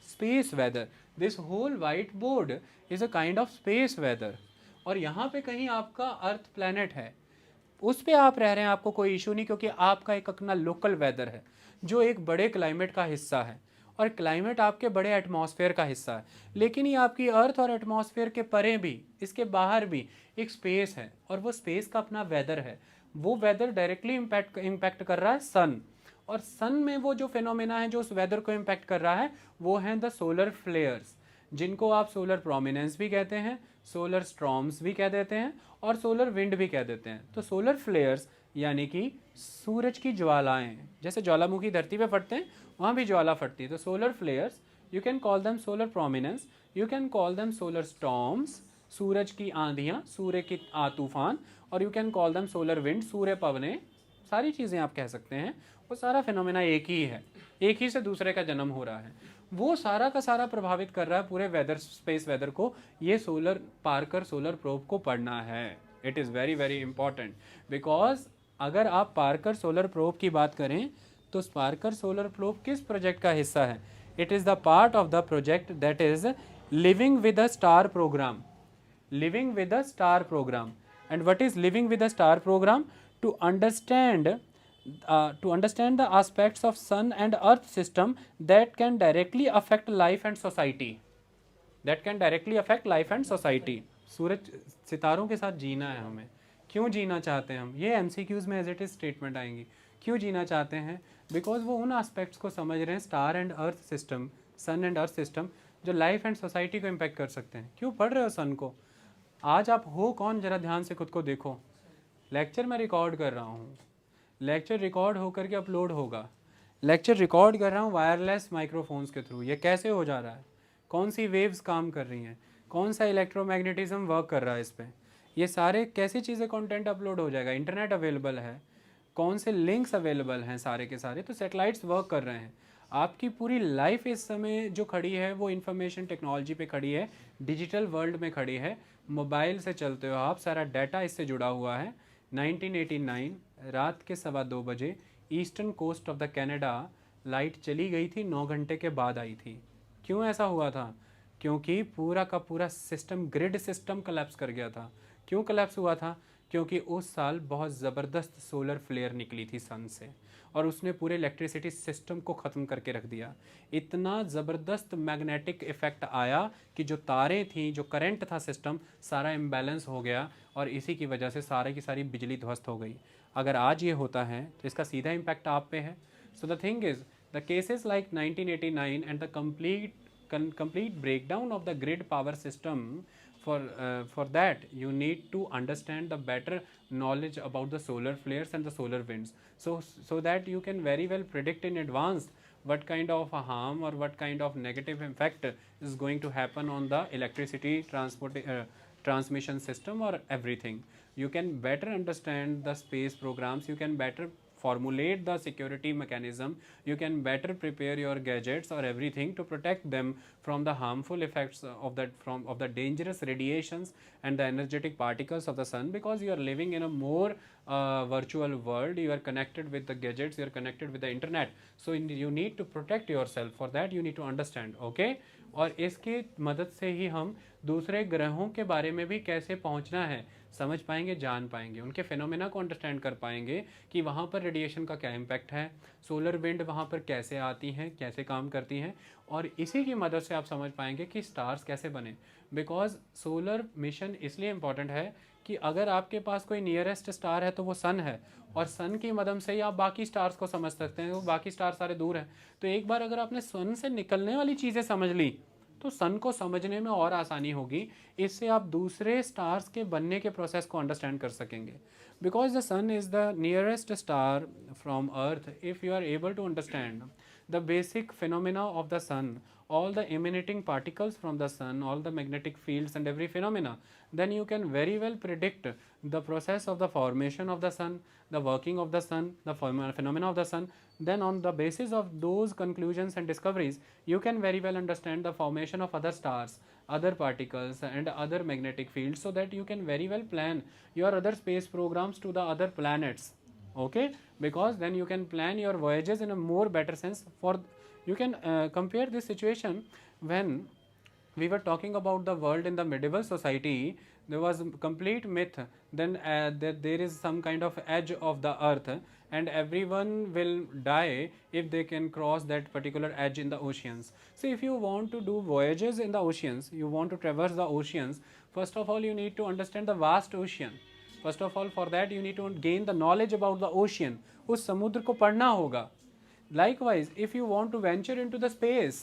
Space weather, this whole white board is a kind of space weather. और यहाँ पे कहीं आपका अर्थ प्लैनेट है, उस पे आप रह रहे हैं, आपको कोई इशू नहीं, क्योंकि आपका एक अपना लोकल वेदर है जो एक बड़े क्लाइमेट का हिस्सा है, और क्लाइमेट आपके बड़े एटमॉस्फेयर का हिस्सा है. लेकिन ये आपकी अर्थ और एटमॉस्फेयर के परे भी, इसके बाहर भी एक स्पेस है, और वो स्पेस का अपना वेदर है. वो वेदर डायरेक्टली इम्पैक्ट कर रहा है सन, और सन में वो जो फिनोमेना है जो उस वेदर को इम्पैक्ट कर रहा है, वो हैं द सोलर फ्लेयर्स, जिनको आप सोलर प्रोमिनेंस भी कहते हैं, सोलर स्ट्रॉम्स भी कह देते हैं, और सोलर विंड भी कह देते हैं. तो सोलर फ्लेयर्स यानी कि सूरज की ज्वालाएं, जैसे ज्वालामुखी धरती पे फटते हैं, वहाँ भी ज्वाला फटती है. तो solar flares, you can call them solar prominence, you can call them solar storms, सूरज की आंधियाँ, सूर्य की तूफान, और you can call them solar wind, सूर्य पवने, सारी चीज़ें आप कह सकते हैं. वो सारा फिनोमेना एक ही है, एक ही से दूसरे का जन्म हो रहा है, वो सारा का सारा प्रभावित कर रहा है पूरे वेदर, स्पेस वेदर को. ये सोलर पार्कर सोलर प्रोब को पढ़ना है. It is very very important, because अगर आप पार्कर सोलर प्रोब की बात करें तो पार्कर सोलर प्रोब किस प्रोजेक्ट का हिस्सा है? It is the part of the project that is living with a star program. Living with a star program. And what is living with a star program? To understand the aspects of sun and earth system that can directly affect life and society. सूरज सितारों के साथ जीना है हमें. क्यों जीना चाहते हैं हम? ये MCQs में एज इट इज स्टेटमेंट आएंगी. क्यों जीना चाहते हैं? बिकॉज वो उन एस्पेक्ट्स को समझ रहे हैं, star and earth system, sun and earth system, जो लाइफ एंड सोसाइटी को इम्पैक्ट कर सकते हैं. क्यों पढ़ रहे हो सन को? आज आप हो कौन, जरा ध्यान से खुद को देखो. लेक्चर मैं रिकॉर्ड कर रहा हूँ, लेक्चर रिकॉर्ड होकर के अपलोड होगा. लेक्चर रिकॉर्ड कर रहा हूँ वायरलेस माइक्रोफोन्स के थ्रू. ये कैसे हो जा रहा है? कौन सी वेव्स काम कर रही हैं? कौन सा इलेक्ट्रोमैग्नेटिज्म वर्क कर रहा है इस पर? ये सारे कैसी चीज़ें कंटेंट अपलोड हो जाएगा. इंटरनेट अवेलेबल है, कौन से लिंक्स अवेलेबल हैं, सारे के सारे. तो सैटेलाइट्स वर्क कर रहे हैं. आपकी पूरी लाइफ इस समय जो खड़ी है वो इंफॉर्मेशन टेक्नोलॉजी पे खड़ी है, डिजिटल वर्ल्ड में खड़ी है. मोबाइल से चलते हो आप, सारा डाटा इससे जुड़ा हुआ है. 1989 रात के 2:15 बजे eastern coast of the Canada light चली गई थी, 9 घंटे के बाद आई थी. क्यों ऐसा हुआ था? क्योंकि पूरा का पूरा सिस्टम, ग्रिड सिस्टम कोलैप्स कर गया था. क्यों कोलैप्स हुआ था? क्योंकि उस साल बहुत ज़बरदस्त सोलर फ्लेयर निकली थी सन से और उसने पूरे इलेक्ट्रिसिटी सिस्टम को ख़त्म करके रख दिया। इतना ज़बरदस्त मैग्नेटिक इफ़ेक्ट आया कि जो तारें थीं, जो करंट था सिस्टम, सारा इम्बैलेंस हो गया और इसी की वजह से सारे की सारी बिजली ध्वस्त हो गई। अगर आज ये होता है तो इसका सीधा इम्पैक्ट आप पे है। So the thing is the cases like 1989 and the complete breakdown of the grid power system, for that you need to understand the better knowledge about the solar flares and the solar winds, so that you can very well predict in advance what kind of harm or what kind of negative effect is going to happen on the electricity transmission system or everything. You can better understand the space programs, you can better formulate the security mechanism, you can better prepare your gadgets or everything to protect them from the harmful effects of the dangerous radiations and the energetic particles of the sun, because you are living in a more virtual world, you are connected with the gadgets, you are connected with the internet, so you need to protect yourself. For that you need to understand, okay? और इसकी मदद से ही हम दूसरे ग्रहों के बारे में भी कैसे पहुंचना है समझ पाएंगे, जान पाएंगे, उनके फिनोमेना को अंडरस्टैंड कर पाएंगे कि वहाँ पर रेडिएशन का क्या इम्पैक्ट है, सोलर विंड वहाँ पर कैसे आती हैं, कैसे काम करती हैं, और इसी की मदद से आप समझ पाएंगे कि स्टार्स कैसे बने। बिकॉज सोलर मिशन इसलिए इम्पॉर्टेंट है कि अगर आपके पास कोई नियरेस्ट स्टार है तो वो सन है, और सन की मदद से ही आप बाकी स्टार्स को समझ सकते हैं, वो बाकी स्टार सारे दूर हैं। तो एक बार अगर आपने सन से निकलने वाली चीज़ें समझ ली तो सन को समझने में और आसानी होगी, इससे आप दूसरे स्टार्स के बनने के प्रोसेस को अंडरस्टैंड कर सकेंगे। Because the sun is the nearest star from earth. If you are able to understand the basic phenomena of the sun, all the emanating particles from the sun, all the magnetic fields and every phenomena, then you can very well predict the process of the formation of the sun, the working of the sun, the phenomena of the sun. Then on the basis of those conclusions and discoveries, you can very well understand the formation of other stars, other particles and other magnetic fields, so that you can very well plan your other space programs to the other planets. Okay, because then you can plan your voyages in a more better sense. For you can compare this situation when we were talking about the world in the medieval society. There was a complete myth then that there is some kind of edge of the earth and everyone will die if they can cross that particular edge in the oceans. So if you want to do voyages in the oceans, you want to traverse the oceans, first of all you need to understand the vast ocean. First of all, for that you need to gain the knowledge about the ocean. उस समुद्र को पढ़ना होगा. Likewise, if you want to venture into the space,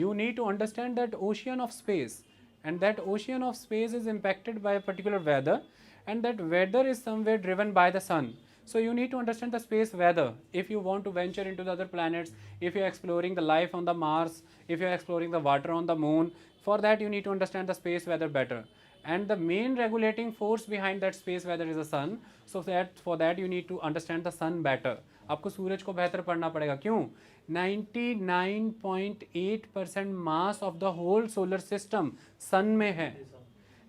you need to understand that ocean of space, and that ocean of space is impacted by a particular weather, and that weather is somewhere driven by the sun. So you need to understand the space weather if you want to venture into the other planets, if you are exploring the life on the Mars, if you are exploring the water on the moon. For that you need to understand the space weather better. And the main regulating force behind that space weather is the sun. So that for that you need to understand the sun better. आपको सूरज को बेहतर पढ़ना पड़ेगा। क्यों? 99.8% mass of the whole solar system sun में है।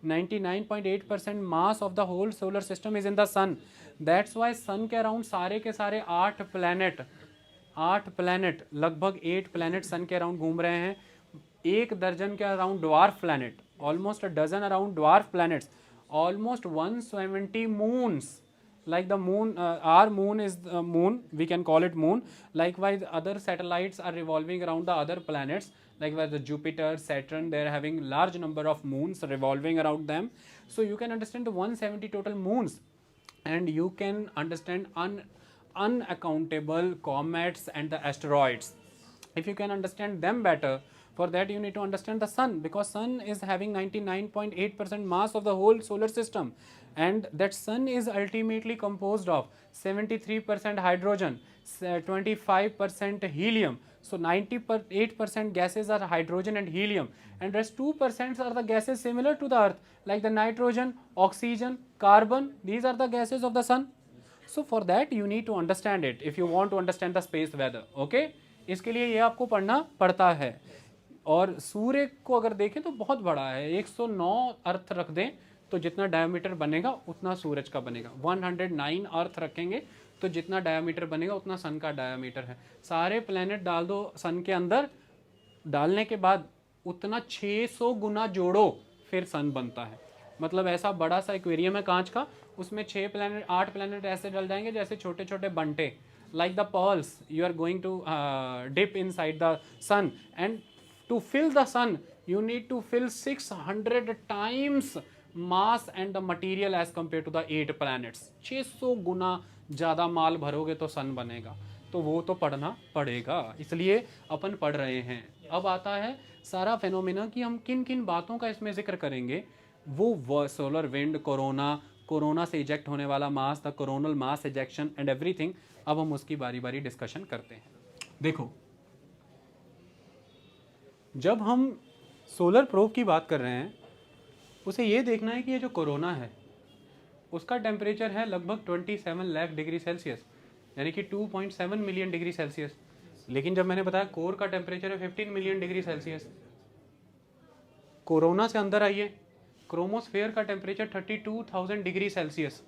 99.8% mass of the whole solar system is in the sun. That's why sun के around सारे के सारे 8 प्लैनेट लगभग 8 प्लैनेट सन के अराउंड घूम रहे हैं। 1 दर्जन के around dwarf planet, almost a dozen around dwarf planets, almost 170 moons. Like the moon, our moon is the moon, we can call it moon. Likewise, other satellites are revolving around the other planets. Likewise, the Jupiter, Saturn, they are having large number of moons revolving around them. So you can understand the 170 total moons, and you can understand unaccountable comets and the asteroids. If you can understand them better, for that you need to understand the sun, because sun is having 99.8% mass of the whole solar system, and that sun is ultimately composed of 73% hydrogen, 25% helium. So 98% gases are hydrogen and helium, and rest 2% are the gases similar to the earth, like the nitrogen, oxygen, carbon. These are the gases of the sun. So for that you need to understand it if you want to understand the space weather. Okay, इसके लिए ये आपको पढ़ना पड़ता है। और सूर्य को अगर देखें तो बहुत बड़ा है। 109 अर्थ रख दें तो जितना डायमीटर बनेगा उतना सूरज का बनेगा। 109 अर्थ रखेंगे तो जितना डायमीटर बनेगा उतना सन का डायमीटर है। सारे प्लैनेट डाल दो सन के अंदर, डालने के बाद उतना 600 गुना जोड़ो, फिर सन बनता है। मतलब ऐसा बड़ा सा एक्वेरियम है कांच का, उसमें 8 प्लैनेट ऐसे डल जाएंगे जैसे छोटे छोटे बंटे, like the pearls you are going to dip inside the sun, and to fill the sun you need to fill 600 times mass and the material as compared to the 8 planets. 600 गुना ज़्यादा माल भरोगे तो सन बनेगा, तो वो तो पढ़ना पड़ेगा, इसलिए अपन पढ़ रहे हैं. अब आता है सारा फेनोमेना कि हम किन किन बातों का इसमें जिक्र करेंगे. वो सोलर विंड, कोरोना से इजेक्ट होने वाला mass, the coronal mass ejection and everything. अब हम उसकी बारी बारी डिस्कशन करते हैं. देखो, जब हम सोलर प्रोब की बात कर रहे हैं, उसे ये देखना है कि ये जो कोरोना है उसका टेम्परेचर है लगभग 27 लाख डिग्री सेल्सियस, यानी कि 2.7 मिलियन डिग्री सेल्सियस. लेकिन जब मैंने बताया कोर का टेम्परेचर है 15 मिलियन डिग्री सेल्सियस. कोरोना से अंदर आइए, क्रोमोस्फेयर का टेम्परेचर 32,000 डिग्री सेल्सियस.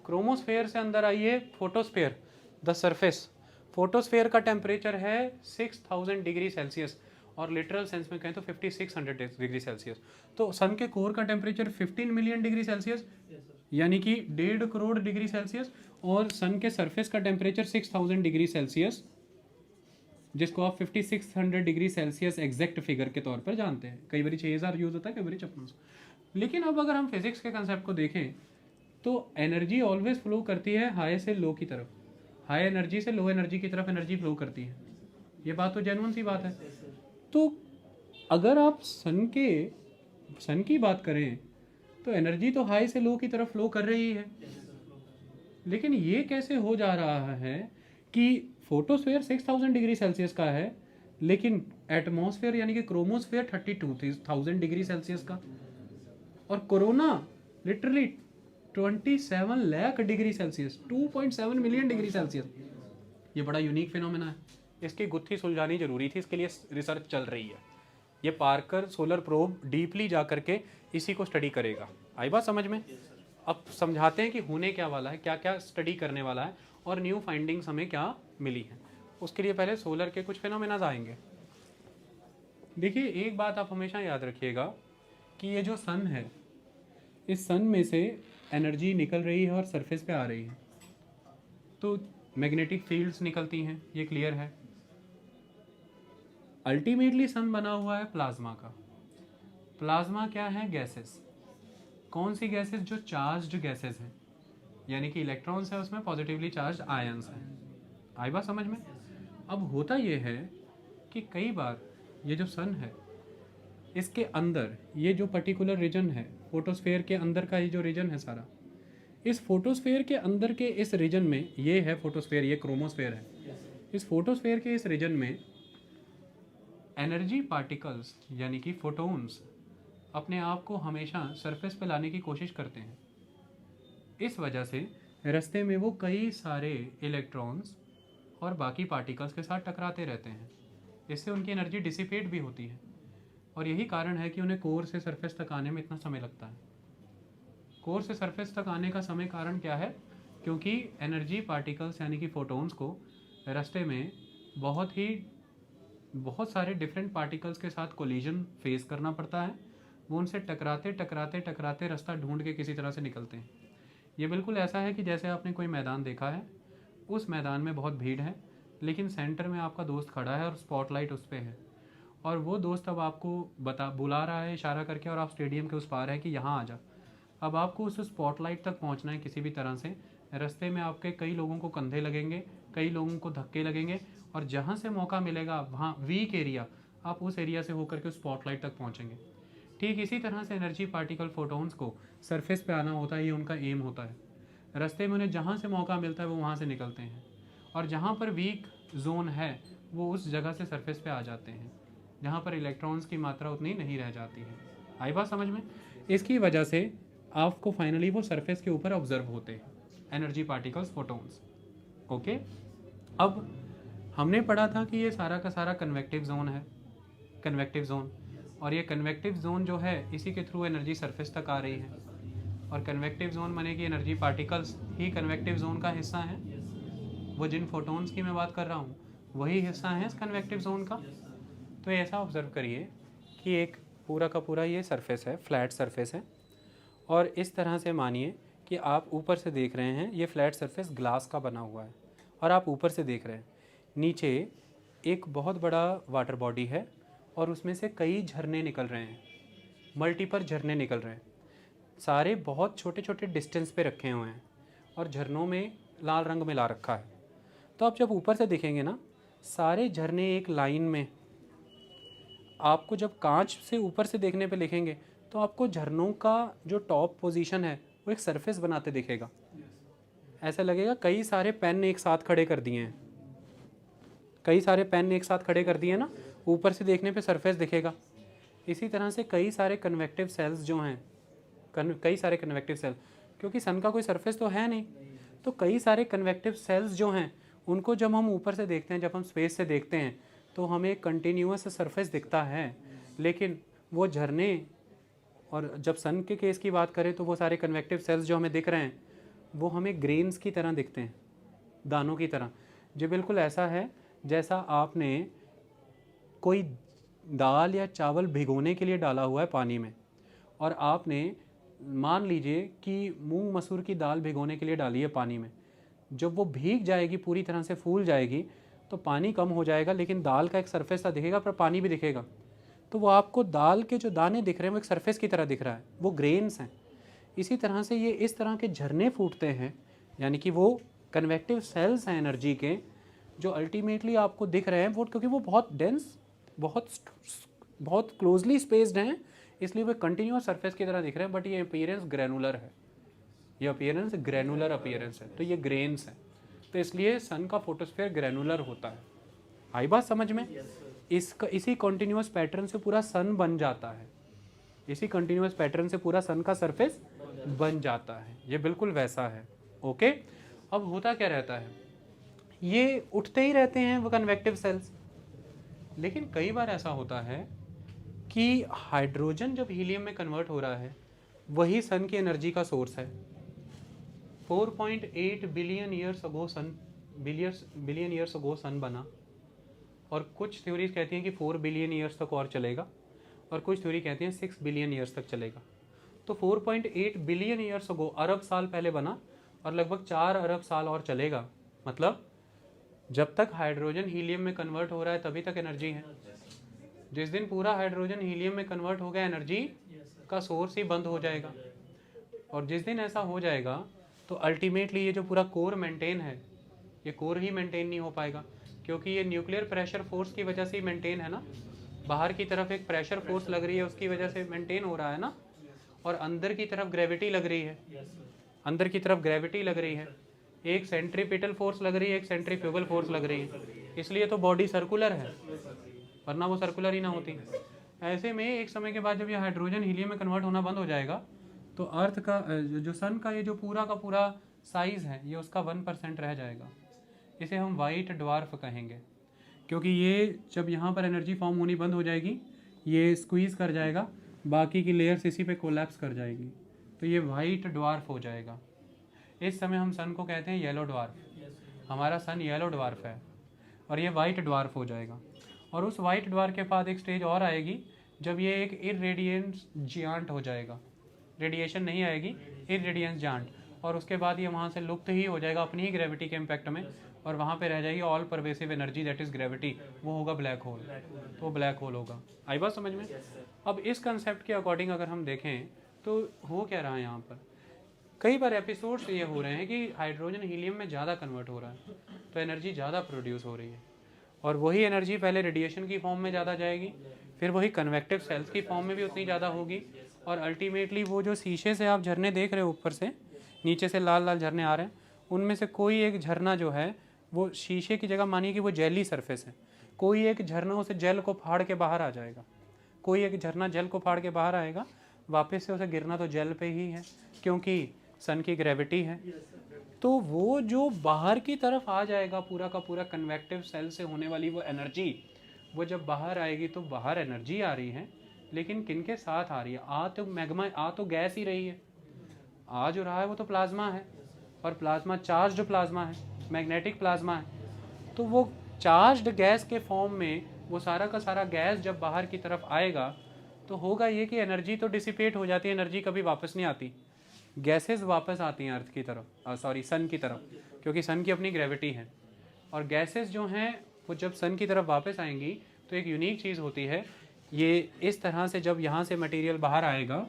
क्रोमोस्फेयर से अंदर आइए, फोटोस्फेयर, द सरफेस, फोटोस्फेयर का टेम्परेचर है 6,000 डिग्री सेल्सियस, और लिटरल सेंस में कहें तो 5600 डिग्री सेल्सियस. तो सन के कोर का टेम्परेचर 15 मिलियन डिग्री सेल्सियस, यानी कि 1.5 करोड़ डिग्री सेल्सियस, और सन के सरफेस का टेम्परेचर 6,000 डिग्री सेल्सियस, जिसको आप 5600 डिग्री सेल्सियस एग्जैक्ट फिगर के तौर पर जानते हैं. कई बार 6000 यूज होता है, कई बार 5600. लेकिन अब अगर हम फिजिक्स के कंसेप्ट को देखें तो एनर्जी ऑलवेज फ्लो करती है हाई से लो की तरफ, हाई एनर्जी से लो एनर्जी की तरफ एनर्जी फ्लो करती है. ये बात तो जेन्युइन सी बात है. तो अगर आप सन की बात करें तो एनर्जी तो हाई से लो की तरफ फ्लो कर रही है. लेकिन ये कैसे हो जा रहा है कि फोटोस्फेयर 6000 डिग्री सेल्सियस का है, लेकिन एटमॉस्फेयर यानी कि क्रोमोस्फेयर 32,000 डिग्री सेल्सियस का, और corona literally 27 lakh degree Celsius, 2.7 million degree Celsius. ये बड़ा यूनिक फिनोमेना है, इसकी गुत्थी सुलझानी जरूरी थी, इसके लिए रिसर्च चल रही है. ये पार्कर सोलर प्रोब डीपली जा करके इसी को स्टडी करेगा. आई बात समझ में? अब समझाते हैं कि होने क्या वाला है, क्या क्या स्टडी करने वाला है, और न्यू फाइंडिंग्स हमें क्या मिली है. उसके लिए पहले सोलर के कुछ फिनोमेना आएंगे. देखिए, एक बात आप हमेशा याद रखिएगा कि ये जो सन है, इस सन में से एनर्जी निकल रही है और सरफेस पे आ रही है, तो मैग्नेटिक फील्ड्स निकलती हैं, ये क्लियर है. अल्टीमेटली सन बना हुआ है प्लाज्मा का. प्लाज्मा क्या है? गैसेस. कौन सी गैसेस? जो चार्ज्ड गैसेस हैं, यानी कि इलेक्ट्रॉन्स है उसमें, पॉजिटिवली चार्ज आयंस हैं. आई बात समझ में? अब होता ये है कि कई बार ये जो सन है, इसके अंदर ये जो पर्टिकुलर रीजन है, फोटोस्फेयर के अंदर का ये जो रीजन है सारा, इस फोटोस्फेयर के अंदर के इस रीजन में, ये है फोटोस्फेयर, ये क्रोमोस्फेयर है. इस फोटोस्फेयर के इस रीजन में एनर्जी पार्टिकल्स यानी कि फोटोन्स अपने आप को हमेशा सरफेस पे लाने की कोशिश करते हैं. इस वजह से रास्ते में वो कई सारे इलेक्ट्रॉन्स और बाकी पार्टिकल्स के साथ टकराते रहते हैं. इससे उनकी एनर्जी डिसिपेट भी होती है, और यही कारण है कि उन्हें कोर से सरफेस तक आने में इतना समय लगता है. कोर से सरफेस तक आने का समय कारण क्या है? क्योंकि एनर्जी पार्टिकल्स यानी कि फोटोन्स को रास्ते में बहुत सारे डिफरेंट पार्टिकल्स के साथ कोलिजन फेस करना पड़ता है. वो उनसे टकराते रास्ता ढूंढ के किसी तरह से निकलते हैं. ये बिल्कुल ऐसा है कि जैसे आपने कोई मैदान देखा है, उस मैदान में बहुत भीड़ है, लेकिन सेंटर में आपका दोस्त खड़ा है और स्पॉटलाइट उस पर है, और वो दोस्त अब आपको बुला रहा है इशारा करके, और आप स्टेडियम के उस पार है कि यहाँ आ जा. अब आपको उस स्पॉटलाइट तक पहुँचना है किसी भी तरह से. रास्ते में आपके कई लोगों को कंधे लगेंगे, कई लोगों को धक्के लगेंगे, और जहाँ से मौका मिलेगा वहाँ वीक एरिया, आप उस एरिया से होकर के स्पॉटलाइट तक पहुँचेंगे. ठीक इसी तरह से एनर्जी पार्टिकल फोटोन्स को सरफेस पे आना होता है, ये उनका एम होता है. रास्ते में उन्हें जहाँ से मौका मिलता है वो वहाँ से निकलते हैं, और जहाँ पर वीक जोन है वो उस जगह से सरफेस पे आ जाते हैं जहाँ पर इलेक्ट्रॉन्स की मात्रा उतनी नहीं रह जाती है. आई बात समझ में? इसकी वजह से आपको फाइनली वो सरफेस के ऊपर ऑब्जर्व होते हैं, एनर्जी पार्टिकल्स फोटोन्स. ओके, अब हमने पढ़ा था कि ये सारा का सारा कन्वेक्टिव जोन है, कन्वेक्टिव जोन, और ये कन्वेक्टिव जोन जो है इसी के थ्रू एनर्जी सरफेस तक आ रही है. और कन्वेक्टिव जोन माने कि एनर्जी पार्टिकल्स ही कन्वेक्टिव जोन का हिस्सा हैं. वो जिन फोटोन्स की मैं बात कर रहा हूँ वही हिस्सा है इस कन्वेक्टिव जोन का. तो ऐसा ऑब्जर्व करिए कि एक पूरा का पूरा ये सरफेस है, फ्लैट सरफेस है। और इस तरह से मानिए कि आप ऊपर से देख रहे हैं, ये फ्लैट सरफेस ग्लास का बना हुआ है और आप ऊपर से देख रहे हैं। नीचे एक बहुत बड़ा वाटर बॉडी है और उसमें से कई झरने निकल रहे हैं, मल्टीपल झरने निकल रहे हैं, सारे बहुत छोटे छोटे डिस्टेंस पे रखे हुए हैं और झरनों में लाल रंग मिला रखा है। तो आप जब ऊपर से देखेंगे ना, सारे झरने एक लाइन में, आपको जब कांच से ऊपर से देखने पे देखेंगे तो आपको झरनों का जो टॉप पोजीशन है वो एक सरफेस बनाते दिखेगा। ऐसा लगेगा कई सारे पेन एक साथ खड़े कर दिए हैं, कई सारे पेन एक साथ खड़े कर दिए ना, ऊपर से देखने पे सरफेस दिखेगा। इसी तरह से कई सारे कन्वेक्टिव सेल्स जो हैं, कई सारे कन्वेक्टिव सेल, क्योंकि सन का कोई सरफेस तो है नहीं, तो कई सारे कन्वेक्टिव सेल्स जो हैं उनको जब हम ऊपर से देखते हैं, जब हम स्पेस से देखते हैं तो हमें एक कंटिन्यूअस सरफेस दिखता है। लेकिन वो झरने, और जब सन के केस की बात करें तो वो सारे कन्वेक्टिव सेल्स जो हमें दिख रहे हैं वो हमें ग्रेन्स की तरह दिखते हैं, दानों की तरह। जो बिल्कुल ऐसा है जैसा आपने कोई दाल या चावल भिगोने के लिए डाला हुआ है पानी में, और आपने मान लीजिए कि मूंग मसूर की दाल भिगोने के लिए डाली है पानी में। जब वो भीग जाएगी, पूरी तरह से फूल जाएगी, तो पानी कम हो जाएगा लेकिन दाल का एक सरफेस सा दिखेगा, पर पानी भी दिखेगा। तो वो आपको दाल के जो दाने दिख रहे हैं वो एक सरफेस की तरह दिख रहा है, वो ग्रेन्स हैं। इसी तरह से ये इस तरह के झरने फूटते हैं, यानी कि वो कन्वेक्टिव सेल्स हैं एनर्जी के, जो अल्टीमेटली आपको दिख रहे हैं वो, क्योंकि वो बहुत डेंस, बहुत क्लोजली स्पेस्ड हैं, इसलिए वो कंटिन्यूअस सरफेस की तरह दिख रहे हैं। बट ये अपीयरेंस ग्रैनुलर है, ये अपीयरेंस ग्रैनुलर अपीयरेंस है, तो ये ग्रेन्स है। तो इसलिए सन का फोटोस्फीयर ग्रैनुलर होता है। आई बात समझ में? इसी कंटिन्यूअस पैटर्न से पूरा सन बन जाता है, इसी कंटिन्यूअस पैटर्न से पूरा सन का सरफेस बन जाता है। ये बिल्कुल वैसा है। ओके, अब होता क्या रहता है, ये उठते ही रहते हैं वो कन्वेक्टिव सेल्स। लेकिन कई बार ऐसा होता है कि हाइड्रोजन जब हीलियम में कन्वर्ट हो रहा है, वही सन की एनर्जी का सोर्स है। 4.8 बिलियन ईयर्स अगो सन बना, और कुछ थ्योरीज कहती हैं कि 4 बिलियन ईयर्स तक और चलेगा, और कुछ थ्योरी कहती हैं 6 बिलियन ईयर्स तक चलेगा। तो 4.8 बिलियन ईयर्स अगो, अरब साल पहले बना, और लगभग 4 अरब साल और चलेगा। मतलब जब तक हाइड्रोजन हीलियम में कन्वर्ट हो रहा है तभी तक एनर्जी है। जिस दिन पूरा हाइड्रोजन हीलियम में कन्वर्ट हो गया, एनर्जी का सोर्स ही बंद हो जाएगा। और जिस दिन ऐसा हो जाएगा तो अल्टीमेटली ये जो पूरा कोर मेंटेन है, ये कोर ही मेंटेन नहीं हो पाएगा, क्योंकि ये न्यूक्लियर प्रेशर फोर्स की वजह से ही मेंटेन है ना। बाहर की तरफ एक प्रेशर फोर्स लग रही है, उसकी वजह से मेंटेन हो रहा है ना, और अंदर की तरफ ग्रेविटी लग रही है, अंदर की तरफ ग्रेविटी लग रही है, एक सेंट्रीपिटल फोर्स लग रही है, एक सेंट्रीफ्यूगल फोर्स लग रही है, इसलिए तो बॉडी सर्कुलर है, वरना वो सर्कुलर ही ना होती। ऐसे में एक समय के बाद जब ये हाइड्रोजन हीलियम में कन्वर्ट होना बंद हो जाएगा, तो अर्थ का जो सन का ये जो पूरा का पूरा साइज़ है, ये उसका 1% रह जाएगा। इसे हम वाइट ड्वार्फ कहेंगे, क्योंकि ये जब यहाँ पर एनर्जी फॉर्म होनी बंद हो जाएगी, ये स्क्वीज़ कर जाएगा, बाकी की लेयर्स इसी पे कोलैप्स कर जाएगी, तो ये वाइट ड्वार्फ हो जाएगा। इस समय हम सन को कहते हैं येलो ड्वार्फ। हमारा सन येलो ड्वार्फ है और ये वाइट ड्वार्फ हो जाएगा। और उस वाइट ड्वार्फ के बाद एक स्टेज और आएगी जब ये एक इरेडियंस जियांट हो जाएगा, रेडिएशन नहीं आएगी, इरेडियंस जाइंट, और उसके बाद ये वहाँ से लुप्त ही हो जाएगा अपनी ही ग्रेविटी के इम्पैक्ट में, और वहाँ पे रह जाएगी all pervasive energy, that is gravity, वो होगा ब्लैक होल। तो ब्लैक होल होगा। आई बात समझ में? अब इस कंसेप्ट के अकॉर्डिंग अगर हम देखें तो हो क्या रहा है यहाँ पर, कई बार एपिसोड्स ये हो रहे हैं कि हाइड्रोजन हीलियम में ज़्यादा कन्वर्ट हो रहा है, तो एनर्जी ज़्यादा प्रोड्यूस हो रही है, और वही एनर्जी पहले रेडिएशन की फॉर्म में ज़्यादा जाएगी, फिर वही कन्वेक्टिव सेल्स की फॉर्म में भी उतनी ज़्यादा होगी, और अल्टीमेटली वो जो शीशे से आप झरने देख रहे हो, ऊपर से नीचे से लाल लाल झरने आ रहे हैं, उनमें से कोई एक झरना जो है वो शीशे की जगह, मानिए कि वो जेली सरफेस है, कोई एक झरना उसे जेल को फाड़ के बाहर आ जाएगा, कोई एक झरना जेल को फाड़ के बाहर आएगा, वापस से उसे गिरना तो जेल पे ही है, क्योंकि सन की ग्रेविटी है। तो वो जो बाहर की तरफ आ जाएगा, पूरा का पूरा कन्वेक्टिव सेल से होने वाली वो एनर्जी, वो जब बाहर आएगी तो बाहर एनर्जी आ रही है, लेकिन किन के साथ आ रही है? आ तो मैग्मा, आ तो गैस ही रही है, आ जो रहा है वो तो प्लाज्मा है, और प्लाज्मा चार्ज्ड प्लाज्मा है, मैग्नेटिक प्लाज्मा है। तो वो चार्ज्ड गैस के फॉर्म में वो सारा का सारा गैस जब बाहर की तरफ आएगा तो होगा ये कि एनर्जी तो डिसिपेट हो जाती है, एनर्जी कभी वापस नहीं आती, गैसेस वापस आती हैं अर्थ की तरफ, सॉरी सन की तरफ, क्योंकि सन की अपनी ग्रेविटी है। और गैसेस जो हैं वो जब सन की तरफ वापस आएंगी तो एक यूनिक चीज़ होती है, ये इस तरह से जब यहाँ से मटेरियल बाहर आएगा,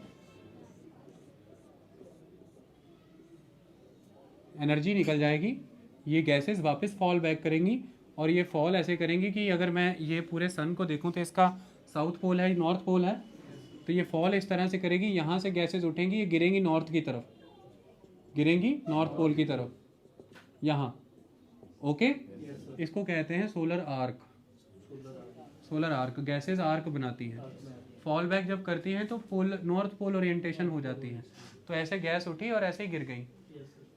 एनर्जी निकल जाएगी, ये गैसेस वापस फॉल बैक करेंगी, और ये फॉल ऐसे करेंगी कि अगर मैं ये पूरे सन को देखूं तो इसका साउथ पोल है, नॉर्थ पोल है, तो ये फॉल इस तरह से करेगी, यहाँ से गैसेस उठेंगी, ये गिरेंगी नॉर्थ की तरफ, गिरेंगी नॉर्थ पोल की तरफ, यहाँ। ओके, इसको कहते हैं solar arc. Solar arc, gases arc बनाती है, फॉल बैक जब करती हैं तो पोल, नॉर्थ पोल ओरिएंटेशन हो जाती है, तो ऐसे गैस उठी और ऐसे ही गिर गई,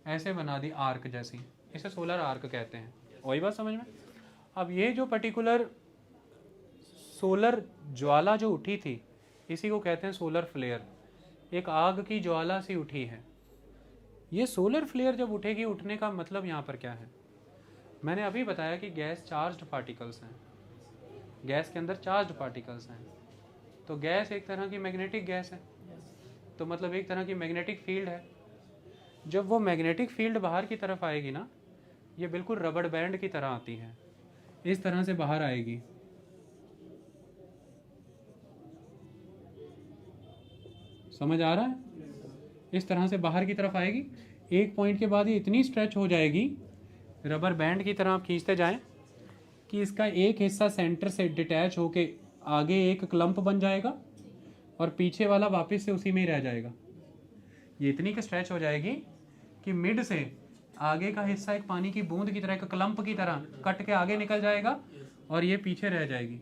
ऐसे बना दी आर्क जैसी, इसे सोलर आर्क कहते हैं। वही बात समझ में। अब ये जो पर्टिकुलर सोलर ज्वाला जो उठी थी, इसी को कहते हैं सोलर फ्लेयर, एक आग की ज्वाला सी उठी है। ये सोलर फ्लेयर जब उठेगी, उठने का मतलब यहाँ पर क्या है, मैंने अभी बताया कि गैस चार्ज्ड पार्टिकल्स हैं, गैस के अंदर चार्ज्ड पार्टिकल्स हैं, तो गैस एक तरह की मैग्नेटिक गैस है, तो मतलब एक तरह की मैग्नेटिक फील्ड है। जब वो मैग्नेटिक फील्ड बाहर की तरफ आएगी ना, ये बिल्कुल रबड़ बैंड की तरह आती है, इस तरह से बाहर आएगी, समझ आ रहा है, इस तरह से बाहर की तरफ आएगी, एक पॉइंट के बाद ये इतनी स्ट्रेच हो जाएगी, रबर बैंड की तरह आप खींचते जाएं कि इसका एक हिस्सा सेंटर से डिटैच होके आगे एक क्लम्प बन जाएगा और पीछे वाला वापस से उसी में ही रह जाएगा। ये इतनी की स्ट्रेच हो जाएगी कि मिड से आगे का हिस्सा एक पानी की बूंद की तरह, एक क्लम्प की तरह कट के आगे निकल जाएगा और ये पीछे रह जाएगी।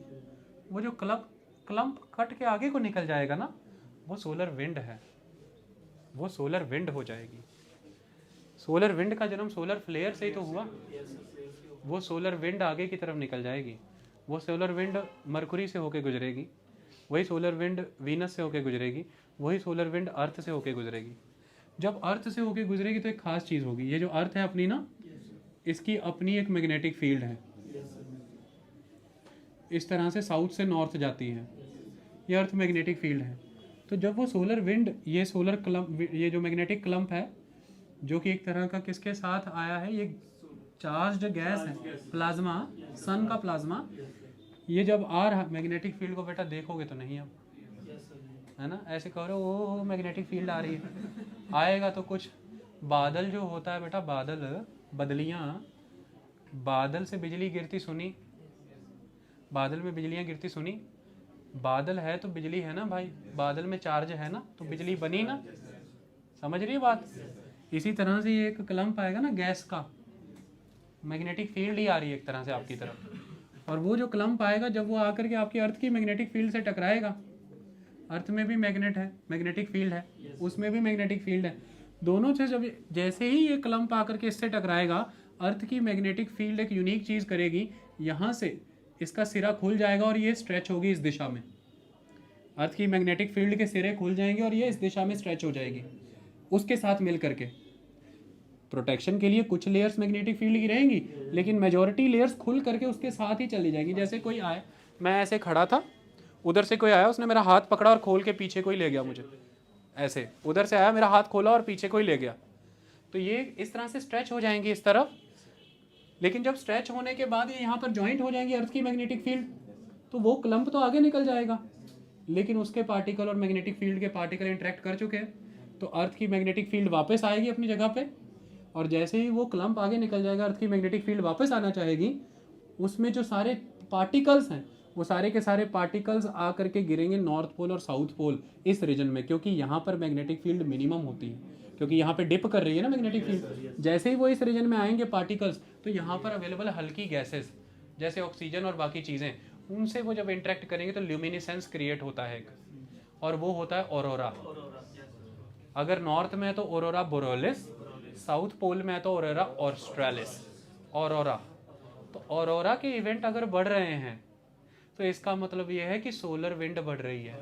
वो जो क्लम्प कट के आगे को निकल जाएगा ना, वो सोलर विंड है, वो सोलर विंड हो जाएगी। सोलर विंड का जन्म सोलर फ्लेयर से ही तो हुआ। वो सोलर विंड आगे की तरफ निकल जाएगी, वो सोलर विंड मरकुरी से होके गुजरेगी, वही सोलर विंड वीनस से होके गुजरेगी, वही सोलर विंड अर्थ से होके गुजरेगी। जब अर्थ से होके गुजरेगी तो एक खास चीज़ होगी, ये जो अर्थ है अपनी ना, इसकी अपनी एक मैग्नेटिक फील्ड है, इस तरह से साउथ से नॉर्थ जाती है, ये अर्थ मैग्नेटिक फील्ड है। तो जब वो सोलर विंड, ये सोलर क्लम्प, ये जो मैग्नेटिक क्लम्प है जो कि एक तरह का किसके साथ आया है, ये चार्ज्ड गैस है, प्लाज्मा, सन का प्लाज्मा, ये जब आ रहा मैग्नेटिक फील्ड को, बेटा देखोगे तो नहीं अब, है ना, ऐसे कह रहे हो ओ मैग्नेटिक फील्ड आ रही है, आएगा तो कुछ बादल जो होता है बेटा, बादल, बदलियाँ, बादल से बिजली गिरती सुनी, बादल में बिजलियाँ गिरती सुनी, बादल है तो बिजली है ना भाई, बादल में चार्ज है ना, तो बिजली बनी ना, समझ रही है बात। इसी तरह से ये एक क्लम्प आएगा ना गैस का, मैग्नेटिक फील्ड ही आ रही है एक तरह से आपकी तरफ, और वो जो क्लम्प आएगा जब वो आकर के आपकी अर्थ की मैग्नेटिक फील्ड से टकराएगा, अर्थ में भी मैग्नेट है, मैग्नेटिक फील्ड है, उसमें भी मैग्नेटिक फील्ड है, दोनों से जब जैसे ही ये क्लम्प आकर के इससे टकराएगा, अर्थ की मैग्नेटिक फील्ड एक यूनिक चीज़ करेगी, यहाँ से इसका सिरा खुल जाएगा और ये स्ट्रेच होगी इस दिशा में, अर्थ की मैग्नेटिक फील्ड के सिरे खुल जाएंगे और ये इस दिशा में स्ट्रेच हो जाएगी, उसके साथ मिल करके। प्रोटेक्शन के लिए कुछ लेयर्स मैग्नेटिक फील्ड की रहेंगी, लेकिन मेजॉरिटी लेयर्स खुल करके उसके साथ ही चली जाएंगी। जैसे कोई आए, मैं ऐसे खड़ा था, उधर से कोई आया, उसने मेरा हाथ पकड़ा और खोल के पीछे कोई ले गया मुझे, ऐसे उधर से आया, मेरा हाथ खोला और पीछे कोई ले गया, तो ये इस तरह से स्ट्रेच हो जाएंगी इस तरफ। लेकिन जब स्ट्रेच होने के बाद ये यहाँ पर जॉइंट हो जाएंगी अर्थ की मैग्नेटिक फील्ड, तो वो क्लम्प तो आगे निकल जाएगा, लेकिन उसके पार्टिकल और मैग्नेटिक फील्ड के पार्टिकल इंटरेक्ट कर चुके हैं, तो अर्थ की मैग्नेटिक फील्ड वापस आएगी अपनी जगह पे, और जैसे ही वो क्लम्प आगे निकल जाएगा, अर्थ की मैग्नेटिक फील्ड वापस आना चाहेगी, उसमें जो सारे पार्टिकल्स हैं वो सारे के सारे पार्टिकल्स आ करके गिरेंगे नॉर्थ पोल और साउथ पोल इस रीजन में, क्योंकि यहाँ पर मैग्नेटिक फील्ड मिनिमम होती है, क्योंकि यहाँ पे डिप कर रही है ना मैग्नेटिक फील्ड। जैसे ही वो इस रीजन में आएंगे पार्टिकल्स, तो यहाँ पर अवेलेबल हल्की गैसेस जैसे ऑक्सीजन और बाकी चीज़ें, उनसे वो जब इंटरेक्ट करेंगे तो ल्यूमिनेसेंस क्रिएट होता है एक, और वो होता है ऑरोरा। अगर नॉर्थ में है तो ऑरोरा बोरेलिस, साउथ पोल में है तो ऑरोरा ऑस्ट्रेलिस, ऑरोरा। तो ऑरोरा के इवेंट अगर बढ़ रहे हैं तो इसका मतलब ये है कि सोलर विंड बढ़ रही है,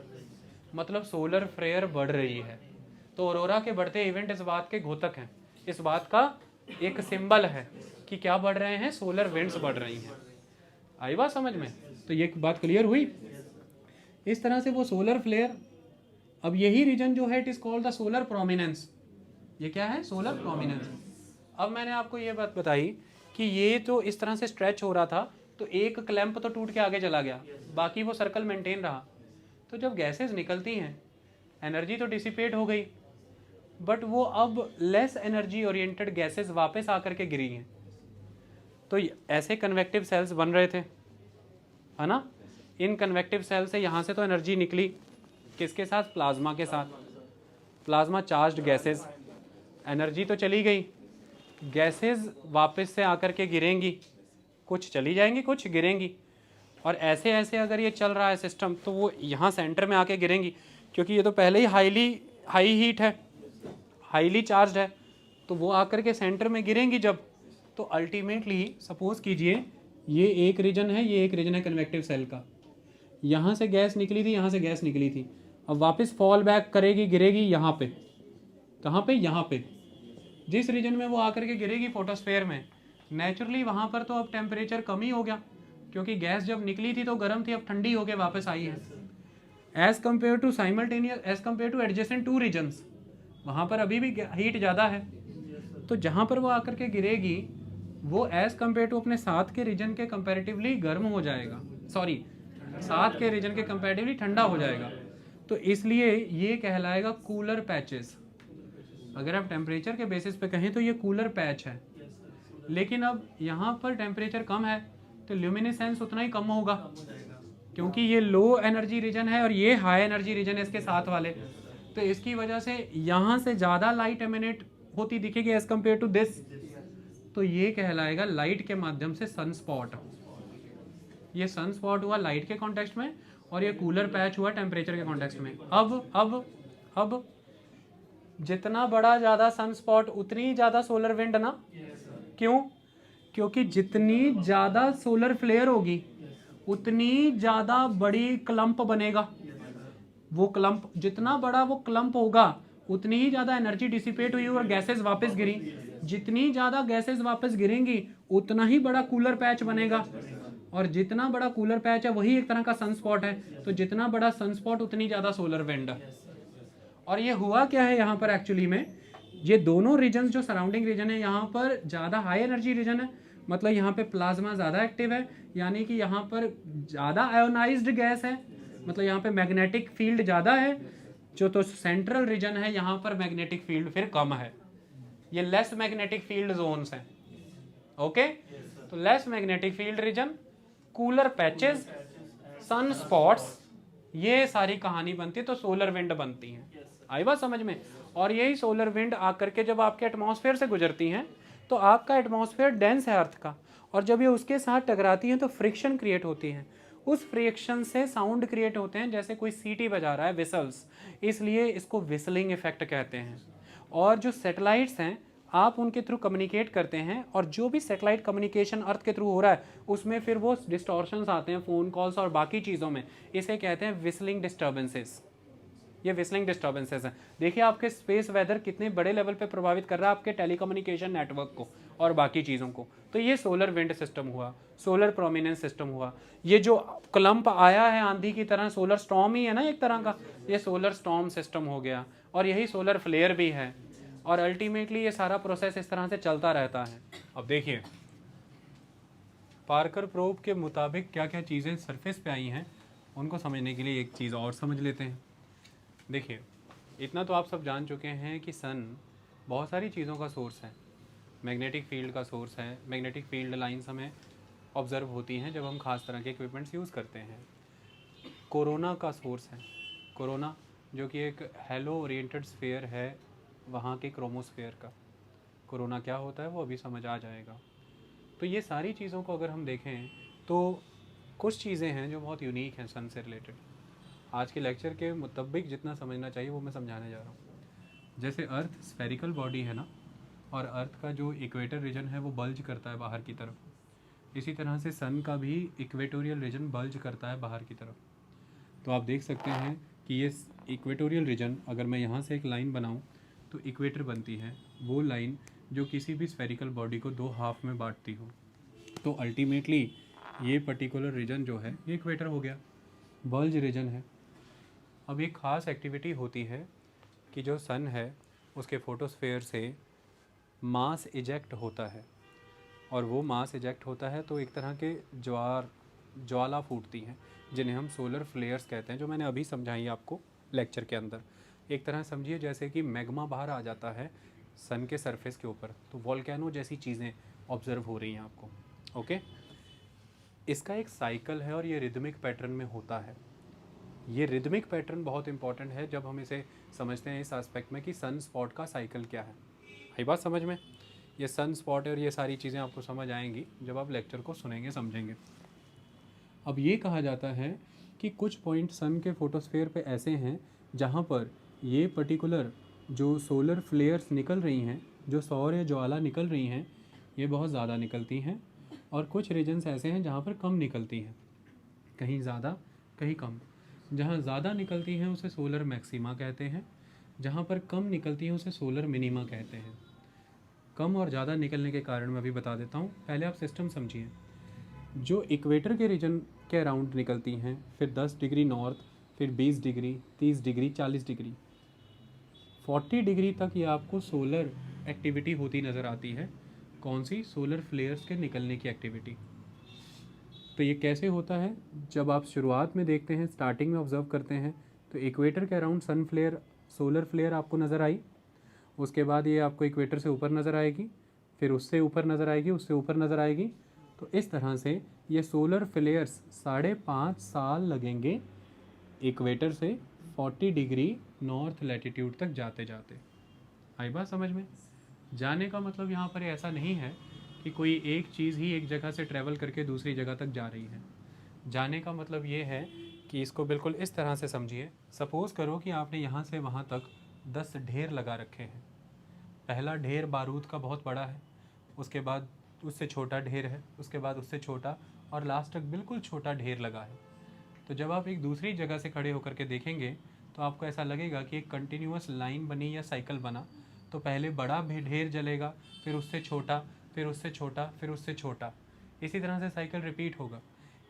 मतलब सोलर फ्लेयर बढ़ रही है। तो ऑरोरा के बढ़ते इवेंट इस बात के घोतक हैं, इस बात का एक सिंबल है कि क्या बढ़ रहे हैं, सोलर विंड्स बढ़ रही हैं। आई बात समझ में? तो ये बात क्लियर हुई। इस तरह से वो सोलर फ्लेयर, अब यही रीजन जो है it is called the solar prominence. ये क्या है? Solar prominence. अब मैंने आपको ये बात बताई कि ये तो इस तरह से स्ट्रेच हो रहा था, तो एक क्लैंप तो टूट के आगे चला गया, बाकी वो सर्कल मेंटेन रहा। तो जब गैसेस निकलती हैं, एनर्जी तो डिसिपेट हो गई, बट वो अब लेस एनर्जी ओरिएंटेड गैसेस वापस आकर के गिरी हैं। तो ऐसे कन्वेक्टिव सेल्स बन रहे थे, है ना। इन कन्वेक्टिव सेल से यहाँ से तो एनर्जी निकली, किसके साथ? प्लाज्मा के साथ। प्लाज्मा चार्ज्ड गैसेस, एनर्जी तो चली गई, गैसेस वापस से आकर के गिरेंगी, कुछ चली जाएंगी कुछ गिरेंगी, और ऐसे ऐसे अगर ये चल रहा है सिस्टम तो वो यहाँ सेंटर में आके गिरेंगी, क्योंकि ये तो पहले ही हाई हीट है, हाईली चार्ज है, तो वो आकर के सेंटर में गिरेंगी जब, तो अल्टीमेटली सपोज कीजिए ये एक रीजन है, ये एक रीजन है कन्वेक्टिव सेल का, यहाँ से गैस निकली थी, यहाँ से गैस निकली थी, अब वापस फॉल बैक करेगी, गिरेगी यहाँ पे, कहाँ पे? यहाँ पे। जिस रीजन में वो आकर के गिरेगी फोटोस्फेयर में, नेचुरली वहाँ पर तो अब टेम्परेचर कम ही हो गया, क्योंकि गैस जब निकली थी तो गर्म थी, अब ठंडी होके वापस आई है। As compare to simultaneous, as compare to adjacent to regions, वहाँ पर अभी भी हीट ज़्यादा है, तो जहाँ पर वो आकर के गिरेगी वो एज कम्पेयर टू अपने साथ के रीजन के कंपैरेटिवली गर्म हो जाएगा, सॉरी साथ के रीजन के कंपैरेटिवली ठंडा हो जाएगा, तो इसलिए ये कहलाएगा कूलर पैचेस। अगर आप टेम्परेचर के बेसिस पे कहें तो ये कूलर पैच है, लेकिन अब यहाँ पर टेम्परेचर कम है तो ल्यूमिनेसेंस उतना ही कम होगा, क्योंकि ये लो एनर्जी रीजन है और ये हाई एनर्जी रीजन है इसके साथ वाले, तो इसकी वजह से यहाँ से ज़्यादा लाइट एमिनेट होती दिखेगी एज कम्पेयर टू दिस, तो ये कहलाएगा लाइट के माध्यम से सन स्पॉट। ये सन स्पॉट हुआ लाइट के कॉन्टेक्स्ट में, और ये कूलर पैच हुआ टेम्परेचर के कॉन्टेक्स्ट में। अब जितना बड़ा ज़्यादा सन स्पॉट उतनी ज़्यादा सोलर विंड ना, क्यों? क्योंकि जितनी ज़्यादा सोलर फ्लेयर होगी उतनी ज़्यादा बड़ी क्लम्प बनेगा, वो क्लम्प जितना बड़ा वो क्लम्प होगा उतनी ही ज़्यादा एनर्जी डिसिपेट हुई और गैसेस वापस गिरी, जितनी ज़्यादा गैसेस वापस गिरेंगी उतना ही बड़ा कूलर पैच बनेगा, और जितना बड़ा कूलर पैच है वही एक तरह का सनस्पॉट है, तो जितना बड़ा सनस्पॉट उतनी ज़्यादा सोलर विंड। और ये हुआ क्या है यहाँ पर एक्चुअली में, ये दोनों रीजन जो सराउंडिंग रीजन है यहाँ पर ज़्यादा हाई एनर्जी रीजन है, मतलब यहाँ पे प्लाज्मा ज़्यादा एक्टिव है, यानी कि यहाँ पर ज़्यादा आयोनाइज्ड गैस है, मतलब यहाँ पे मैग्नेटिक फील्ड ज़्यादा है, जो तो सेंट्रल रीजन है यहाँ पर मैग्नेटिक फील्ड फिर कम है, ये लेस मैग्नेटिक फील्ड जोन्स हैं। ओके, तो less magnetic field region, cooler patches, sun spots, ये सारी कहानी बनती है, तो सोलर विंड बनती हैं। आई बात समझ में? और यही सोलर विंड आकर के जब आपके एटमॉस्फेयर से गुजरती हैं, तो आपका एटमॉस्फेयर डेंस है अर्थ का, और जब ये उसके साथ टकराती हैं तो फ्रिक्शन क्रिएट होती है, उस फ्रिक्शन से साउंड क्रिएट होते हैं, जैसे कोई सीटी बजा रहा है, विसल्स, इसलिए इसको विसलिंग इफेक्ट कहते हैं। और जो सैटेलाइट्स हैं आप उनके थ्रू कम्युनिकेट करते हैं, और जो भी सैटेलाइट कम्युनिकेशन अर्थ के थ्रू हो रहा है उसमें फिर वो डिस्टॉर्शंस आते हैं फ़ोन कॉल्स और बाकी चीज़ों में, इसे कहते हैं विसलिंग डिस्टर्बेंसेस। ये विसलिंग डिस्टर्बेंसेस हैं। देखिए आपके स्पेस वेदर कितने बड़े लेवल पे प्रभावित कर रहा है आपके टेलीकम्युनिकेशन नेटवर्क को और बाकी चीज़ों को, तो ये सोलर विंड सिस्टम हुआ, सोलर प्रोमिनेंस सिस्टम हुआ। ये जो क्लम्प आया है आंधी की तरह, सोलर स्टॉर्म ही है ना एक तरह का, ये सोलर स्टॉर्म सिस्टम हो गया, और यही सोलर फ्लेयर भी है, और अल्टीमेटली ये सारा प्रोसेस इस तरह से चलता रहता है। अब देखिए पार्कर प्रोब के मुताबिक क्या क्या चीज़ें सरफेस पे आई हैं, उनको समझने के लिए एक चीज़ और समझ लेते हैं। देखिए इतना तो आप सब जान चुके हैं कि सन बहुत सारी चीज़ों का सोर्स है, मैग्नेटिक फील्ड का सोर्स है, मैग्नेटिक फील्ड लाइंस हमें ऑब्जर्व होती हैं जब हम खास तरह के इक्विपमेंट्स यूज़ करते हैं। कोरोना का सोर्स है, कोरोना जो कि एक हेलो ओरिएंटेड स्फीयर है वहाँ के क्रोमोस्फीयर का। कोरोना क्या होता है वो अभी समझ आ जाएगा। तो ये सारी चीज़ों को अगर हम देखें तो कुछ चीज़ें हैं जो बहुत यूनिक हैं सन से रिलेटेड। आज के लेक्चर के मुताबिक जितना समझना चाहिए वो मैं समझाने जा रहा हूँ। जैसे अर्थ स्फेरिकल बॉडी है ना, और अर्थ का जो इक्वेटर रीजन है वो बल्ज करता है बाहर की तरफ, इसी तरह से सन का भी इक्वेटोरियल रीजन बल्ज करता है बाहर की तरफ। तो आप देख सकते हैं कि ये इक्वेटोरियल रीजन, अगर मैं यहाँ से एक लाइन बनाऊँ तो इक्वेटर बनती है, वो लाइन जो किसी भी स्फेरिकल बॉडी को दो हाफ में बांटती हो। तो अल्टीमेटली ये पर्टिकुलर रीजन जो है ये इक्वेटर हो गया, बल्ज रीजन है। अब एक ख़ास एक्टिविटी होती है कि जो सन है उसके फोटोस्फेयर से मास इजेक्ट होता है, और वो मास इजेक्ट होता है तो एक तरह के ज्वाला फूटती हैं जिन्हें हम सोलर फ्लेयर्स कहते हैं, जो मैंने अभी समझाई आपको लेक्चर के अंदर। एक तरह समझिए जैसे कि मैग्मा बाहर आ जाता है सन के सरफेस के ऊपर, तो वॉल्केनो जैसी चीज़ें ऑब्जर्व हो रही हैं आपको। ओके, इसका एक साइकिल है और ये रिदमिक पैटर्न में होता है। ये रिदमिक पैटर्न बहुत इंपॉर्टेंट है जब हम इसे समझते हैं इस एस्पेक्ट में कि सन स्पॉट का साइकिल क्या है। आई बात समझ में? ये सन स्पॉट और ये सारी चीज़ें आपको समझ आएंगी जब आप लेक्चर को सुनेंगे समझेंगे। अब ये कहा जाता है कि कुछ पॉइंट सन के फोटोस्फेयर पे ऐसे हैं जहाँ पर ये पर्टिकुलर जो सोलर फ्लेयर्स निकल रही हैं, जो सौर या ज्वाला निकल रही हैं, ये बहुत ज़्यादा निकलती हैं, और कुछ रीजन्स ऐसे हैं जहाँ पर कम निकलती हैं, कहीं ज़्यादा कहीं कम। जहाँ ज़्यादा निकलती हैं उसे सोलर मैक्सिमा कहते हैं, जहाँ पर कम निकलती हैं उसे सोलर मिनिमा कहते हैं। कम और ज़्यादा निकलने के कारण मैं अभी बता देता हूँ, पहले आप सिस्टम समझिए। जो इक्वेटर के रीजन के अराउंड निकलती हैं, फिर 10 डिग्री नॉर्थ, फिर 20 डिग्री, 30 डिग्री, 40 डिग्री, 40 डिग्री तक ये आपको सोलर एक्टिविटी होती नज़र आती है। कौन सी? सोलर फ्लेयर्स के निकलने की एक्टिविटी। तो ये कैसे होता है? जब आप शुरुआत में देखते हैं, स्टार्टिंग में ऑब्जर्व करते हैं, तो इक्वेटर के around sun flare, solar flare आपको नज़र आई। उसके बाद ये आपको इक्वेटर से ऊपर नज़र आएगी, फिर उससे ऊपर नज़र आएगी, उससे ऊपर नज़र आएगी। तो इस तरह से ये सोलर फ्लेयर्स 5.5 साल लगेंगे इक्वेटर से 40 डिग्री नॉर्थ लैटिट्यूड तक जाते जाते। आई बात समझ में? जाने का मतलब यहाँ पर ऐसा नहीं है कि कोई एक चीज़ ही एक जगह से ट्रैवल करके दूसरी जगह तक जा रही है। जाने का मतलब ये है कि इसको बिल्कुल इस तरह से समझिए। सपोज़ करो कि आपने यहाँ से वहाँ तक 10 ढेर लगा रखे हैं। पहला ढेर बारूद का बहुत बड़ा है, उसके बाद उससे छोटा ढेर है, उसके बाद उससे छोटा, और लास्ट तक बिल्कुल छोटा ढेर लगा है। तो जब आप एक दूसरी जगह से खड़े होकर के देखेंगे तो आपको ऐसा लगेगा कि एक कंटिन्यूअस लाइन बनी या साइकिल बना। तो पहले बड़ा ढेर जलेगा, फिर उससे छोटा, फिर उससे छोटा, फिर उससे छोटा, इसी तरह से साइकिल रिपीट होगा।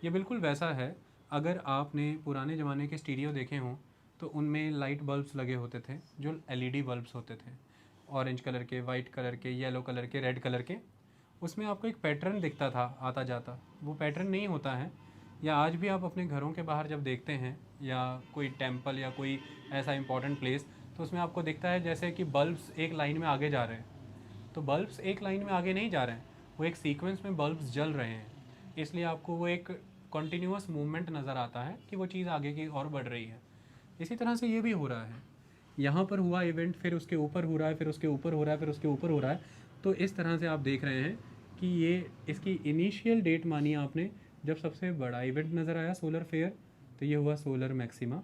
ये बिल्कुल वैसा है, अगर आपने पुराने ज़माने के स्टीरियो देखे हों तो उनमें लाइट बल्ब्स लगे होते थे, जो एलईडी बल्ब्स होते थे, ऑरेंज कलर के, वाइट कलर के, येलो कलर के, रेड कलर के। उसमें आपको एक पैटर्न दिखता था आता जाता। वो पैटर्न नहीं होता है, या आज भी आप अपने घरों के बाहर जब देखते हैं या कोई टेंपल या कोई ऐसा इंपॉर्टेंट प्लेस, तो उसमें आपको दिखता है जैसे कि बल्ब्स एक लाइन में आगे जा रहे हैं। तो बल्ब्स एक लाइन में आगे नहीं जा रहे हैं, वो एक सीक्वेंस में बल्ब्स जल रहे हैं, इसलिए आपको वो एक कंटिन्यूअस मूवमेंट नज़र आता है कि वो चीज़ आगे की और बढ़ रही है। इसी तरह से ये भी हो रहा है। यहाँ पर हुआ इवेंट, फिर उसके ऊपर हो रहा है, फिर उसके ऊपर हो रहा है, फिर उसके ऊपर हो रहा है। तो इस तरह से आप देख रहे हैं कि ये इसकी इनिशियल डेट मानी आपने जब सबसे बड़ा इवेंट नज़र आया सोलर फेयर, तो ये हुआ सोलर मैक्सिमा।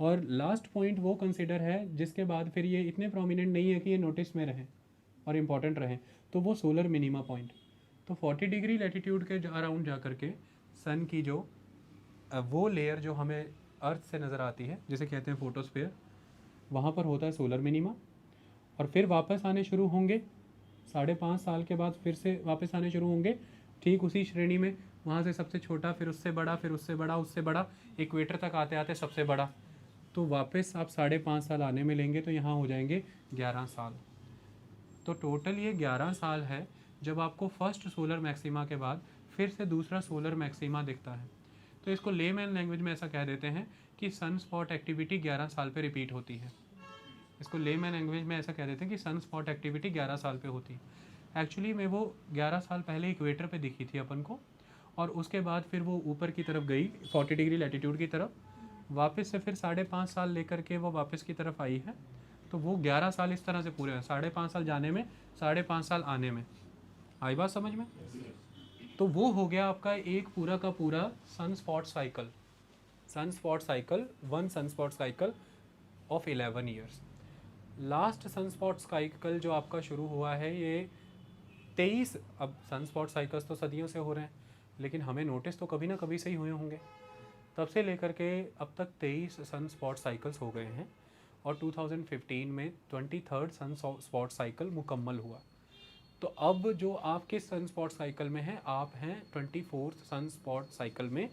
और लास्ट पॉइंट वो कंसिडर है जिसके बाद फिर ये इतने प्रोमिनेंट नहीं है कि ये नोटिस में रहें और इम्पॉर्टेंट रहें, तो वो सोलर मिनिमा पॉइंट। तो 40 डिग्री लैटिट्यूड के अराउंड जा करके सन की जो वो लेयर जो हमें अर्थ से नज़र आती है, जिसे कहते हैं फोटोस्फेयर, वहाँ पर होता है सोलर मिनिमा। और फिर वापस आने शुरू होंगे 5.5 साल के बाद, फिर से वापस आने शुरू होंगे ठीक उसी श्रेणी में, वहाँ से सबसे छोटा, फिर उससे बड़ा, फिर उससे बड़ा, उससे बड़ा, इक्वेटर तक आते आते सबसे बड़ा। तो वापस आप 5.5 साल आने में लेंगे तो यहाँ हो जाएंगे 11 साल। तो टोटल ये 11 साल है जब आपको फर्स्ट सोलर मैक्सिमा के बाद फिर से दूसरा सोलर मैक्सिमा दिखता है। तो इसको लेमैन लैंग्वेज में ऐसा कह देते हैं कि सन स्पॉट एक्टिविटी 11 साल पे रिपीट होती है। इसको लेमैन लैंग्वेज में ऐसा कह देते हैं कि सन स्पॉट एक्टिविटी 11 साल पे होती है। एक्चुअली में वो 11 साल पहले इक्वेटर पे दिखी थी अपन को, और उसके बाद फिर वो ऊपर की तरफ गई 40 डिग्री लैटिट्यूड की तरफ, वापस से फिर 5.5 साल लेकर के वो वापस की तरफ आई है। तो वो 11 साल इस तरह से पूरे हैं, 5.5 साल जाने में, 5.5 साल आने में। आई बात समझ में? तो वो हो गया आपका एक पूरा का पूरा sun spot cycle. Sun spot cycle, one sun spot cycle of 11 years. Last sun spot cycle जो आपका शुरू हुआ है ये 23, अब सन स्पॉट साइकिल्स तो सदियों से हो रहे हैं, लेकिन हमें नोटिस तो कभी ना कभी से ही हुए होंगे। तब से लेकर के अब तक 23 सन स्पॉट साइकिल्स हो गए हैं, और 2015 में 23rd सन स्पॉट साइकिल मुकम्मल हुआ। तो अब जो आप किस सन स्पॉट साइकिल में हैं? आप हैं 24th सन स्पॉट साइकिल में,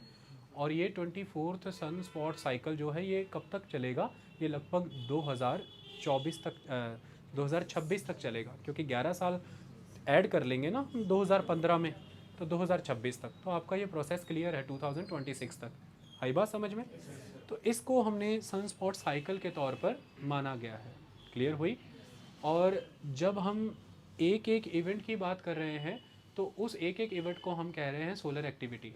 और ये 24th सन स्पॉट साइकिल जो है ये कब तक चलेगा, ये लगभग 2024 तक 2026 तक चलेगा, क्योंकि 11 साल ऐड कर लेंगे ना 2015 में, तो 2026 तक, तो आपका ये प्रोसेस क्लियर है 2026 तक। आई बात समझ में? तो इसको हमने सन स्पॉट साइकिल के तौर पर माना गया है। क्लियर हुई? और जब हम एक एक इवेंट की बात कर रहे हैं तो उस एक एक इवेंट को हम कह रहे हैं सोलर एक्टिविटी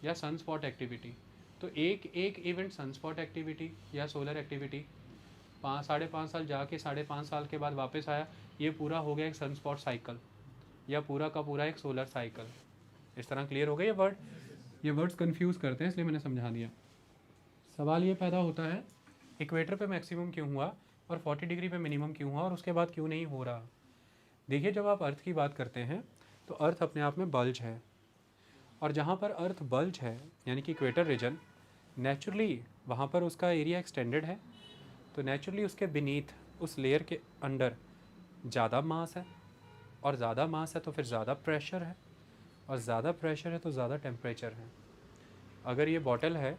या सन स्पॉट एक्टिविटी। तो एक एक इवेंट सन स्पॉट एक्टिविटी या सोलर एक्टिविटी, 5.5 साल जाके 5.5 साल के बाद वापस आया, ये पूरा हो गया एक सन स्पॉट साइकिल या पूरा का पूरा एक सोलर साइकिल। इस तरह क्लियर हो गया ये वर्ड? ये वर्ड्स कंफ्यूज करते हैं इसलिए मैंने समझा दिया। सवाल ये पैदा होता है इक्वेटर पे मैक्सिमम क्यों हुआ और 40 डिग्री पे मिनिमम क्यों हुआ और उसके बाद क्यों नहीं हो रहा। देखिए, जब आप अर्थ की बात करते हैं तो अर्थ अपने आप में बल्ज है, और जहाँ पर अर्थ बल्ज है यानी कि इक्वेटर रीजन, नेचुरली वहाँ पर उसका एरिया एक्सटेंडेड है, तो नेचुरली उसके बीनीथ उस लेयर के अंडर ज़्यादा मास है, और ज़्यादा मास है तो फिर ज़्यादा प्रेशर है, और ज़्यादा प्रेशर है तो ज़्यादा टेम्परेचर है। अगर ये बॉटल है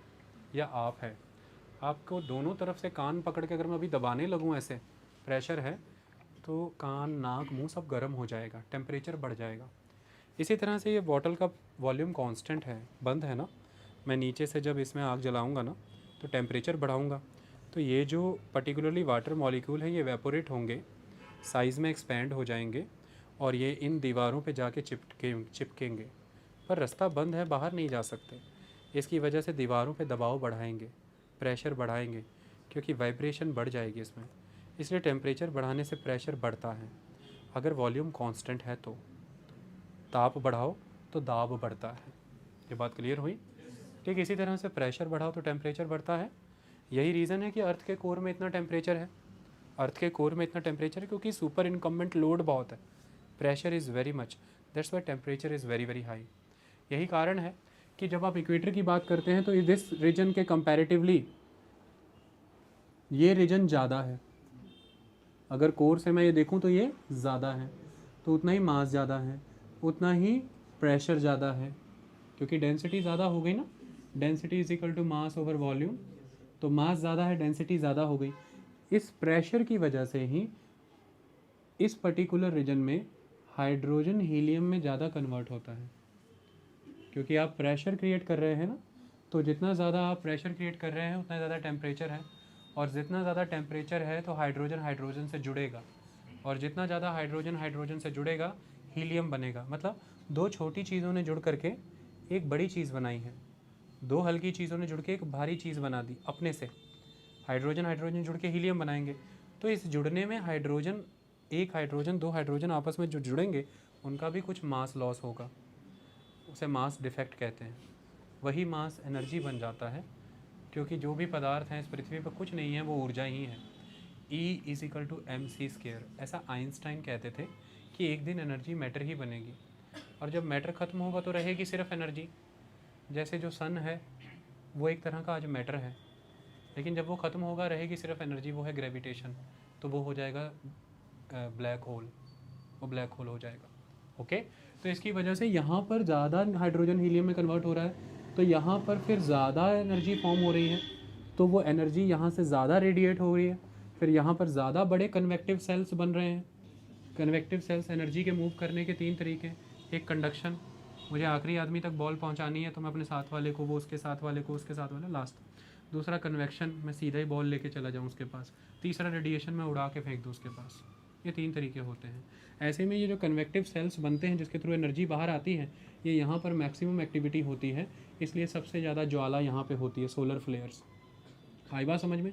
या आप है, आपको दोनों तरफ से कान पकड़ के अगर मैं अभी दबाने लगूँ ऐसे, प्रेशर है तो कान नाक मुंह सब गर्म हो जाएगा, टेम्परेचर बढ़ जाएगा। इसी तरह से ये बॉटल का वॉल्यूम कांस्टेंट है, बंद है ना, मैं नीचे से जब इसमें आग जलाऊंगा ना तो टेम्परेचर बढ़ाऊंगा, तो ये जो पर्टिकुलरली वाटर मॉलिक्यूल है ये वेपोरेट होंगे, साइज़ में एक्सपैंड हो जाएंगे, और ये इन दीवारों पे जाके चिपकेंगे, पर रास्ता बंद है, बाहर नहीं जा सकते। इसकी वजह से दीवारों पे दबाव बढ़ाएंगे, प्रेशर बढ़ाएंगे, क्योंकि वाइब्रेशन बढ़ जाएगी इसमें, इसलिए टेम्परेचर बढ़ाने से प्रेशर बढ़ता है। अगर वॉल्यूम कांस्टेंट है तो ताप बढ़ाओ तो दाब बढ़ता है। ये बात क्लियर हुई? ठीक इसी तरह से प्रेशर बढ़ाओ तो टेम्परेचर बढ़ता है। यही रीज़न है कि अर्थ के कोर में इतना टेम्परेचर है, अर्थ के कोर में इतना टेम्परेचर है क्योंकि सुपर इनकम्बेंट लोड बहुत है, pressure is very much, that's why temperature is very very high. यही कारण है कि जब आप इक्वेटर की बात करते हैं तो दिस रीजन के कंपैरेटिवली ये रीजन ज़्यादा है। अगर कोर से मैं ये देखूं तो ये ज़्यादा है, तो उतना ही मास ज़्यादा है, उतना ही प्रेशर ज़्यादा है, क्योंकि डेंसिटी ज़्यादा हो गई ना, density is equal to mass over volume, तो मास ज़्यादा है, डेंसिटी ज़्यादा हो गई। इस प्रेशर की वजह से ही इस पर्टिकुलर रीजन में हाइड्रोजन हीलियम में ज़्यादा कन्वर्ट होता है, क्योंकि आप प्रेशर क्रिएट कर रहे हैं ना, तो जितना ज़्यादा आप प्रेशर क्रिएट कर रहे हैं उतना ज़्यादा टेम्परेचर है, और जितना ज़्यादा टेम्परेचर है तो हाइड्रोजन हाइड्रोजन से जुड़ेगा, और जितना ज़्यादा हाइड्रोजन हाइड्रोजन से जुड़ेगा हीलियम बनेगा। मतलब दो छोटी चीज़ों ने जुड़ करके एक बड़ी चीज़ बनाई है, दो हल्की चीज़ों ने जुड़ के एक भारी चीज़ बना दी अपने से। हाइड्रोजन हाइड्रोजन जुड़ के हीलियम बनाएंगे, तो इस जुड़ने में हाइड्रोजन, एक हाइड्रोजन दो हाइड्रोजन आपस में जो जुड़ेंगे उनका भी कुछ मास लॉस होगा, उसे मास डिफेक्ट कहते हैं। वही मास एनर्जी बन जाता है, क्योंकि जो भी पदार्थ हैं इस पृथ्वी पर कुछ नहीं है, वो ऊर्जा ही है। E is equal to mc², ऐसा आइंस्टाइन कहते थे कि एक दिन एनर्जी मैटर ही बनेगी, और जब मैटर ख़त्म होगा तो रहेगी सिर्फ एनर्जी। जैसे जो सन है वो एक तरह का आज मैटर है, लेकिन जब वो ख़त्म होगा रहेगी सिर्फ एनर्जी, वो है ग्रेविटेशन, तो वो हो जाएगा ब्लैक होल, वो ब्लैक होल हो जाएगा। ओके, तो इसकी वजह से यहाँ पर ज़्यादा हाइड्रोजन हीलियम में कन्वर्ट हो रहा है, तो यहाँ पर फिर ज़्यादा एनर्जी फॉर्म हो रही है, तो वो एनर्जी यहाँ से ज़्यादा रेडिएट हो रही है, फिर यहाँ पर ज़्यादा बड़े कन्वेक्टिव सेल्स बन रहे हैं। कन्वेक्टिव सेल्स एनर्जी के मूव करने के 3 तरीके, एक कंडक्शन, मुझे आखिरी आदमी तक बॉल पहुँचानी है तो मैं अपने साथ वाले को, वो उसके साथ वाले को, उसके साथ वाले लास्ट। दूसरा कन्वेक्शन, मैं सीधा ही बॉल लेके चला जाऊँ उसके पास। तीसरा रेडिएशन, मैं उड़ा के फेंक दूँ उसके पास। ये 3 तरीके होते हैं। ऐसे में ये जो कन्वेक्टिव सेल्स बनते हैं जिसके थ्रू एनर्जी बाहर आती है, ये यहाँ पर मैक्सिमम एक्टिविटी होती है, इसलिए सबसे ज़्यादा ज्वाला यहाँ पे होती है, सोलर फ्लेयर्स। आई बात समझ में?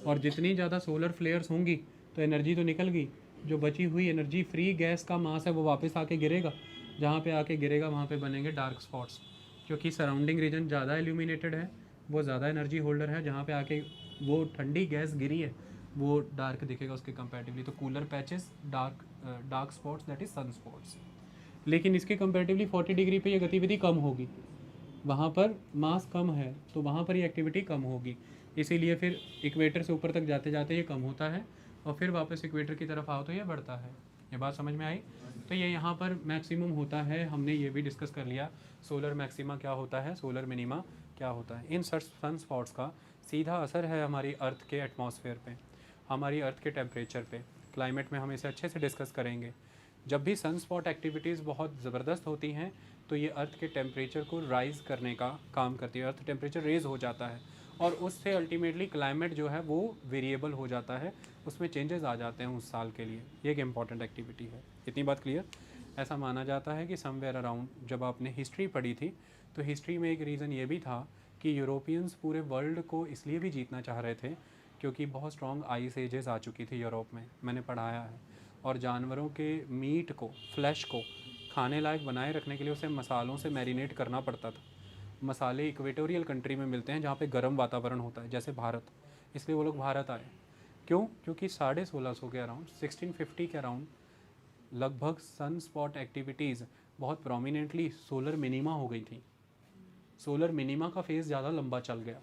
और जितनी ज़्यादा सोलर फ्लेयर्स होंगी तो एनर्जी तो निकल गई, जो बची हुई एनर्जी, फ्री गैस का मास है, वो वापस आके गिरेगा, जहाँ पे आके गिरेगा वहाँ पे बनेंगे डार्क स्पॉट्स, क्योंकि सराउंडिंग रीजन ज़्यादा इल्यूमिनेटेड है, वो ज़्यादा एनर्जी होल्डर है, जहाँ पे आके वो ठंडी गैस गिरी है वो डार्क दिखेगा उसके कंपैरेटिवली, तो cooler patches, dark spots, that is sun spots. लेकिन इसके कंपैरेटिवली 40 डिग्री पे ये गतिविधि कम होगी, वहाँ पर मास कम है तो वहाँ पर ये एक्टिविटी कम होगी, इसीलिए फिर इक्वेटर से ऊपर तक जाते जाते ये कम होता है, और फिर वापस इक्वेटर की तरफ आओ तो ये बढ़ता है। ये बात समझ में आई? तो ये यहाँ पर मैक्सिमम होता है, हमने ये भी डिस्कस कर लिया सोलर मैक्सिमा क्या होता है, सोलर मिनिमा क्या होता है। इन सन स्पॉट्स का सीधा असर है हमारी अर्थ के एटमॉस्फेयर पे, हमारी अर्थ के टेम्परेचर पे, क्लाइमेट में हम इसे अच्छे से डिस्कस करेंगे। जब भी सन स्पॉट एक्टिविटीज़ बहुत ज़बरदस्त होती हैं तो ये अर्थ के टेम्परेचर को राइज़ करने का काम करती है, अर्थ टेम्परेचर रेज़ हो जाता है और उससे अल्टीमेटली क्लाइमेट जो है वो वेरिएबल हो जाता है, उसमें चेंजेस आ जाते हैं उस साल के लिए। ये एक इम्पॉर्टेंट एक्टिविटी है। इतनी बात क्लियर। ऐसा माना जाता है कि समवेयर अराउंड जब आपने हिस्ट्री पढ़ी थी तो हिस्ट्री में एक रीज़न ये भी था कि यूरोपियंस पूरे वर्ल्ड को इसलिए भी जीतना चाह रहे थे क्योंकि बहुत स्ट्रॉन्ग आइस एजेस आ चुकी थी यूरोप में, मैंने पढ़ाया है। और जानवरों के मीट को, फ्लैश को खाने लायक बनाए रखने के लिए उसे मसालों से मैरिनेट करना पड़ता था। मसाले इक्वेटोरियल कंट्री में मिलते हैं जहाँ पे गर्म वातावरण होता है, जैसे भारत, इसलिए वो लोग भारत आए। क्यों? क्योंकि 1650 के अराउंड, 1650 के अराउंड लगभग सन स्पॉट एक्टिविटीज़ बहुत प्रोमिनेंटली सोलर मिनीमा हो गई थी। सोलर मिनीमा का फेज़ ज़्यादा लंबा चल गया,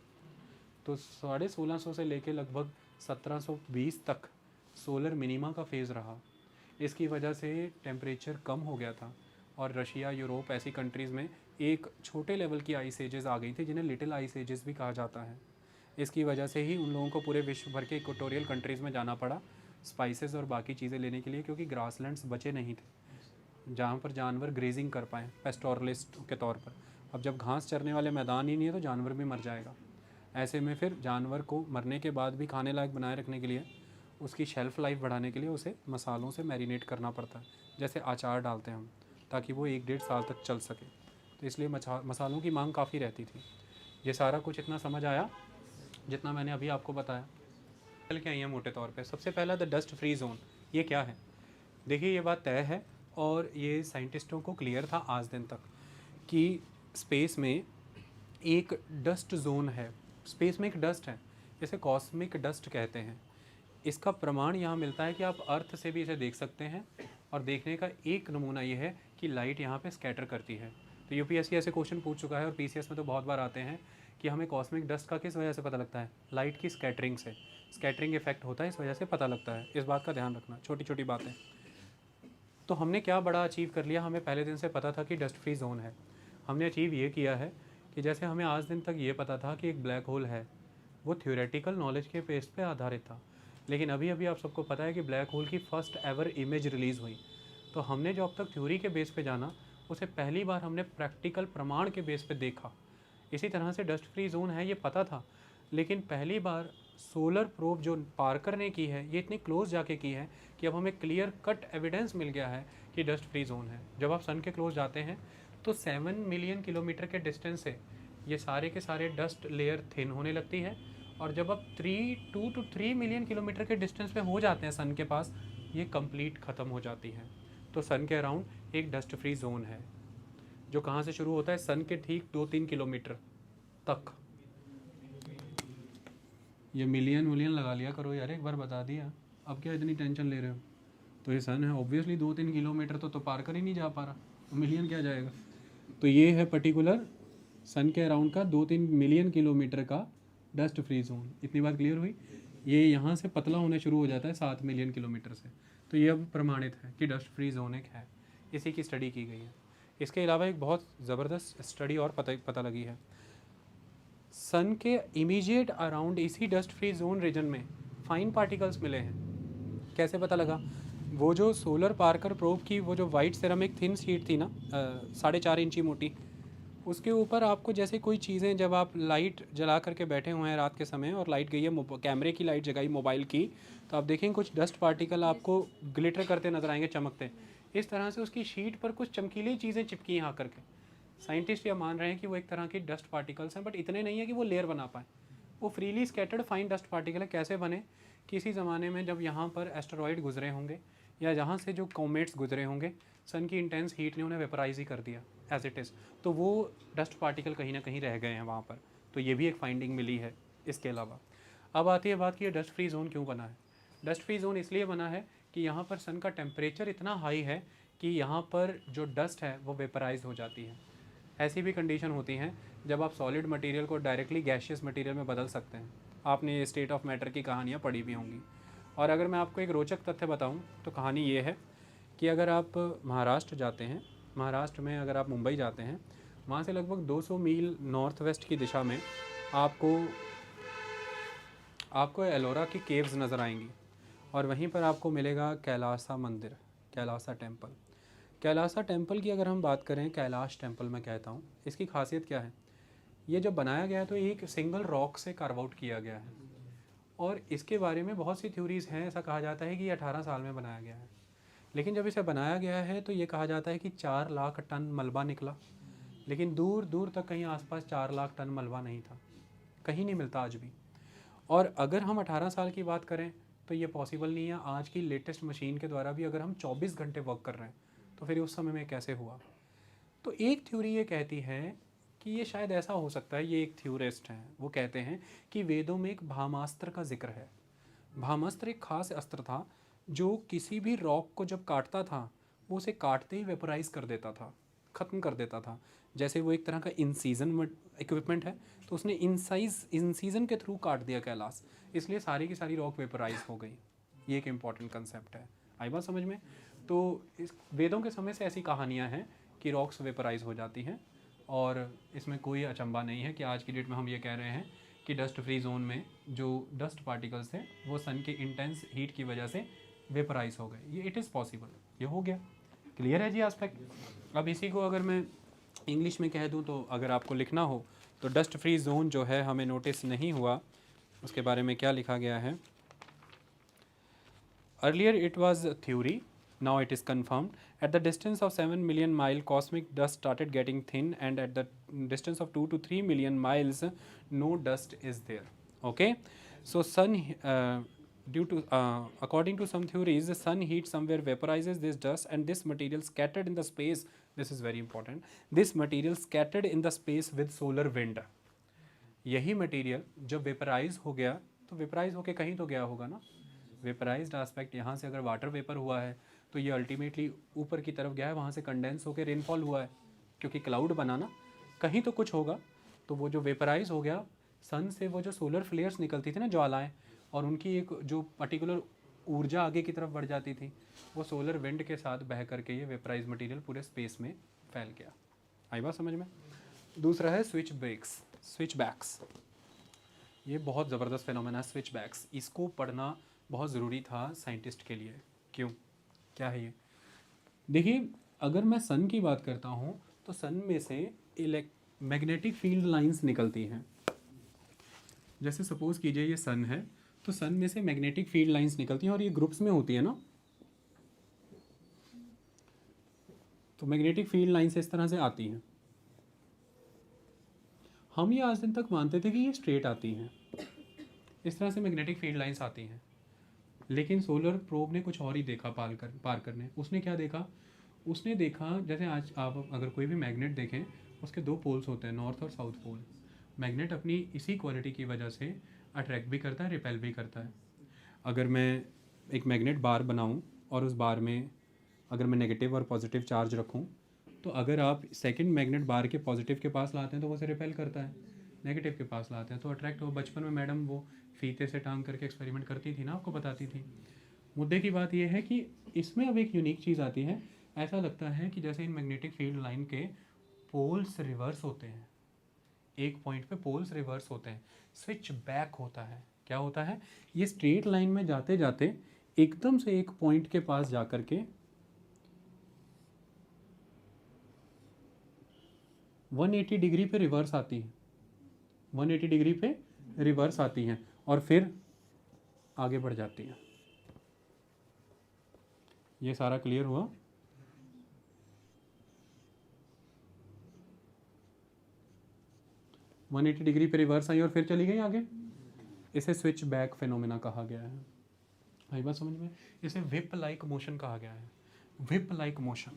तो 1650 से लेके लगभग 1720 तक सोलर मिनीमा का फेज़ रहा। इसकी वजह से टेम्परेचर कम हो गया था और रशिया, यूरोप ऐसी कंट्रीज़ में एक छोटे लेवल की आइस एजेस आ गई थी जिन्हें लिटिल आइस एजेस भी कहा जाता है। इसकी वजह से ही उन लोगों को पूरे विश्व भर के इक्वेटोरियल कंट्रीज़ में जाना पड़ा स्पाइसेस और बाकी चीज़ें लेने के लिए, क्योंकि ग्रासलैंड्स बचे नहीं थे जहाँ पर जानवर ग्रेजिंग कर पाएँ पेस्टोरलिस्ट के तौर पर। अब जब घास चरने वाले मैदान ही नहीं है तो जानवर भी मर जाएगा। ऐसे में फिर जानवर को मरने के बाद भी खाने लायक बनाए रखने के लिए, उसकी शेल्फ़ लाइफ बढ़ाने के लिए उसे मसालों से मैरिनेट करना पड़ता है, जैसे अचार डालते हैं हम, ताकि वो 1-1.5 साल तक चल सके। तो इसलिए मसालों की मांग काफ़ी रहती थी। ये सारा कुछ इतना समझ आया जितना मैंने अभी आपको बताया। चल के आई है मोटे तौर पे। सबसे पहला द डस्ट फ्री जोन, ये क्या है? देखिए ये बात तय है और ये साइंटिस्टों को क्लियर था आज दिन तक कि स्पेस में एक डस्ट जोन है। स्पेस में एक डस्ट है, इसे कॉस्मिक डस्ट कहते हैं। इसका प्रमाण यहाँ मिलता है कि आप अर्थ से भी इसे देख सकते हैं और देखने का एक नमूना ये है कि लाइट यहाँ पे स्कैटर करती है। तो यूपीएससी ऐसे क्वेश्चन पूछ चुका है और पीसीएस में तो बहुत बार आते हैं कि हमें कॉस्मिक डस्ट का किस वजह से पता लगता है? लाइट की स्कैटरिंग से, स्कैटरिंग इफेक्ट होता है, इस वजह से पता लगता है। इस बात का ध्यान रखना, छोटी छोटी बातें। तो हमने क्या बड़ा अचीव कर लिया? हमें पहले दिन से पता था कि डस्ट फ्री जोन है। हमने अचीव ये किया है कि जैसे हमें आज दिन तक ये पता था कि एक ब्लैक होल है, वो थ्योरेटिकल नॉलेज के बेस पे आधारित था, लेकिन अभी अभी आप सबको पता है कि ब्लैक होल की फर्स्ट एवर इमेज रिलीज़ हुई। तो हमने जो अब तक थ्योरी के बेस पे जाना, उसे पहली बार हमने प्रैक्टिकल प्रमाण के बेस पे देखा। इसी तरह से डस्ट फ्री जोन है ये पता था, लेकिन पहली बार सोलर प्रोब जो पार्कर ने की है, ये इतनी क्लोज जाके की है कि अब हमें क्लियर कट एविडेंस मिल गया है कि डस्ट फ्री जोन है। जब आप सन के क्लोज जाते हैं तो 7 मिलियन किलोमीटर के डिस्टेंस से ये सारे के सारे डस्ट लेयर थिन होने लगती है, और जब आप 2 to 3 मिलियन किलोमीटर के डिस्टेंस पे हो जाते हैं सन के पास, ये कंप्लीट ख़त्म हो जाती है। तो सन के अराउंड एक डस्ट फ्री जोन है जो कहाँ से शुरू होता है? सन के ठीक 2-3 किलोमीटर तक। ये मिलियन लगा लिया करो यार, एक बार बता दिया, अब क्या इतनी टेंशन ले रहे हो? तो ये सन है, ऑब्वियसली 2-3 किलोमीटर तो पार कर ही नहीं जा पा रहा, तो मिलियन क्या जाएगा? तो ये है पर्टिकुलर सन के अराउंड का 2-3 मिलियन किलोमीटर का डस्ट फ्री जोन। इतनी बात क्लियर हुई? ये यहाँ से पतला होने शुरू हो जाता है 7 मिलियन किलोमीटर से। तो ये अब प्रमाणित है कि डस्ट फ्री जोन एक है, इसी की स्टडी की गई है। इसके अलावा एक बहुत ज़बरदस्त स्टडी और पता लगी है। सन के इमीडिएट अराउंड इसी डस्ट फ्री जोन रीजन में फाइन पार्टिकल्स मिले हैं। कैसे पता लगा? वो जो सोलर पार्कर प्रोब की वो जो वाइट सेरामिक थिन शीट थी ना, 4.5 इंची मोटी, उसके ऊपर आपको जैसे कोई चीज़ें, जब आप लाइट जला करके बैठे हुए हैं रात के समय और लाइट गई है, कैमरे की लाइट जगाई मोबाइल की, तो आप देखेंगे कुछ डस्ट पार्टिकल आपको ग्लिटर करते नजर आएंगे, चमकते। इस तरह से उसकी शीट पर कुछ चमकीली चीज़ें चिपकी हैं आकर के। साइंटिस्ट ये मान रहे हैं कि वो एक तरह की डस्ट पार्टिकल्स हैं, बट इतने नहीं है कि वो लेयर बना पाए। वो freely scattered fine dust particle है। कैसे बने? किसी ज़माने में जब यहाँ पर एस्टेरॉयड गुजरे होंगे या जहाँ से जो कॉमेट्स गुजरे होंगे, सन की इंटेंस हीट ने उन्हें वेपराइज ही कर दिया एज इट इज़, तो वो डस्ट पार्टिकल कहीं ना कहीं रह गए हैं वहाँ पर। तो ये भी एक फाइंडिंग मिली है। इसके अलावा अब आती है बात कि ये डस्ट फ्री जोन क्यों बना है। डस्ट फ्री जोन इसलिए बना है कि यहाँ पर सन का टेम्परेचर इतना हाई है कि यहाँ पर जो डस्ट है वो वेपराइज हो जाती है। ऐसी भी कंडीशन होती हैं जब आप सॉलिड मटेरियल को डायरेक्टली गैशियस मटेरियल में बदल सकते हैं। आपने ये स्टेट ऑफ मैटर की कहानियाँ पढ़ी भी होंगी। और अगर मैं आपको एक रोचक तथ्य बताऊं तो कहानी ये है कि अगर आप महाराष्ट्र जाते हैं, महाराष्ट्र में अगर आप मुंबई जाते हैं वहाँ से लगभग 200 मील नॉर्थ वेस्ट की दिशा में आपको एलोरा की केव्स नज़र आएंगी और वहीं पर आपको मिलेगा कैलासा मंदिर, कैलासा टेम्पल। कैलासा टेम्पल की अगर हम बात करें, कैलाश टेम्पल मैं कहता हूँ, इसकी खासियत क्या है? ये जब बनाया गया तो एक सिंगल रॉक से कार्व आउट किया गया है और इसके बारे में बहुत सी थ्योरीज हैं। ऐसा कहा जाता है कि ये 18 साल में बनाया गया है, लेकिन जब इसे बनाया गया है तो ये कहा जाता है कि 4 लाख टन मलबा निकला, लेकिन दूर दूर तक कहीं आसपास 4 लाख टन मलबा नहीं था, कहीं नहीं मिलता आज भी। और अगर हम 18 साल की बात करें तो ये पॉसिबल नहीं है। आज की लेटेस्ट मशीन के द्वारा भी अगर हम 24 घंटे वर्क कर रहे हैं तो फिर उस समय में कैसे हुआ? तो एक थ्योरी ये कहती है कि ये शायद ऐसा हो सकता है, ये एक थ्योरिस्ट हैं, वो कहते हैं कि वेदों में एक भामास्त्र का जिक्र है। भामास्त्र एक खास अस्त्र था जो किसी भी रॉक को जब काटता था वो उसे काटते ही वेपोराइज कर देता था, ख़त्म कर देता था। जैसे वो एक तरह का इन सीजन इक्विपमेंट है, तो उसने इन सीजन के थ्रू काट दिया कैलाश, इसलिए सारी की सारी रॉक वेपोराइज हो गई। ये एक इम्पॉर्टेंट कंसेप्ट है। आई बात समझ में? तो इस वेदों के समय से ऐसी कहानियाँ हैं कि रॉक्स वेपोराइज हो जाती हैं और इसमें कोई अचंभा नहीं है कि आज की डेट में हम ये कह रहे हैं कि डस्ट फ्री जोन में जो डस्ट पार्टिकल्स थे वो सन के इंटेंस हीट की वजह से वेपराइज हो गए। ये इट इज़ पॉसिबल, ये हो गया। क्लियर है जी एस्पेक्ट? अब इसी को अगर मैं इंग्लिश में कह दूं तो अगर आपको लिखना हो तो डस्ट फ्री जोन जो है हमें नोटिस नहीं हुआ, उसके बारे में क्या लिखा गया है? Earlier it was theory, now it is confirmed. At the distance of 7 million mile, cosmic dust started getting thin, and at the distance of 2 to 3 million miles, no dust is there. Okay, so sun due to according to some theories, the sun heat somewhere vaporizes this dust, and this material scattered in the space. This is very important. This material scattered in the space with solar wind. यही material जब vaporise हो गया तो vaporise होके कहीं तो गया होगा ना। वेपराइज्ड एस्पेक्ट यहाँ से अगर वाटर वेपर हुआ है तो ये अल्टीमेटली ऊपर की तरफ गया है, वहाँ से कंडेंस होकर रेनफॉल हुआ है, क्योंकि क्लाउड बना ना, कहीं तो कुछ होगा। तो वो जो वेपराइज हो गया, सन से वो जो सोलर फ्लेयर्स निकलती थी ना, ज्वालाएँ, और उनकी एक जो पर्टिकुलर ऊर्जा आगे की तरफ बढ़ जाती थी, वो सोलर विंड के साथ बह करके ये वेपराइज मटेरियल पूरे स्पेस में फैल गया। आई बात समझ में? दूसरा है स्विच बैक्स। ये बहुत ज़बरदस्त फिनोमेना है स्विच बैक्स। इसको पढ़ना बहुत ज़रूरी था साइंटिस्ट के लिए। क्यों? क्या है ये? देखिए, अगर मैं सन की बात करता हूँ तो सन में से मैग्नेटिक फील्ड लाइंस निकलती हैं। जैसे सपोज़ कीजिए ये सन है, तो सन में से मैग्नेटिक फील्ड लाइंस निकलती हैं और ये ग्रुप्स में होती है ना। तो मैग्नेटिक फील्ड लाइंस इस तरह से आती हैं। हम ये आज दिन तक मानते थे कि ये स्ट्रेट आती हैं, इस तरह से मैग्नेटिक फील्ड लाइंस आती हैं। लेकिन सोलर प्रोब ने कुछ और ही देखा पार करने। उसने क्या देखा? उसने देखा, जैसे आज आप अगर कोई भी मैग्नेट देखें, उसके 2 पोल्स होते हैं, नॉर्थ और साउथ पोल। मैग्नेट अपनी इसी क्वालिटी की वजह से अट्रैक्ट भी करता है, रिपेल भी करता है। अगर मैं एक मैग्नेट बार बनाऊं और उस बार में अगर मैं नेगेटिव और पॉजिटिव चार्ज रखूं, तो अगर आप सेकंड मैग्नेट बार के पॉजिटिव के पास लाते हैं तो वो उसे रिपेल करता है, नेगेटिव के पास लाते हैं तो अट्रैक्ट हो। बचपन में मैडम वो फीते से टांग करके एक्सपेरिमेंट करती थी ना, आपको बताती थी। मुद्दे की बात यह है कि इसमें अब एक यूनिक चीज़ आती है। ऐसा लगता है कि जैसे इन मैग्नेटिक फील्ड लाइन के पोल्स रिवर्स होते हैं, एक पॉइंट पे पोल्स रिवर्स होते हैं, स्विच बैक होता है। क्या होता है? ये स्ट्रेट लाइन में जाते जाते एकदम से एक पॉइंट के पास जाकर के 180 डिग्री पे रिवर्स आती है, 180 डिग्री पे रिवर्स आती हैं और फिर आगे बढ़ जाती हैं। ये सारा क्लियर हुआ? वन 180 डिग्री पे रिवर्स आई और फिर चली गई आगे। इसे स्विच बैक फिनोमेना कहा गया है। आई बात समझ में? इसे विप लाइक मोशन कहा गया है। Whip like motion,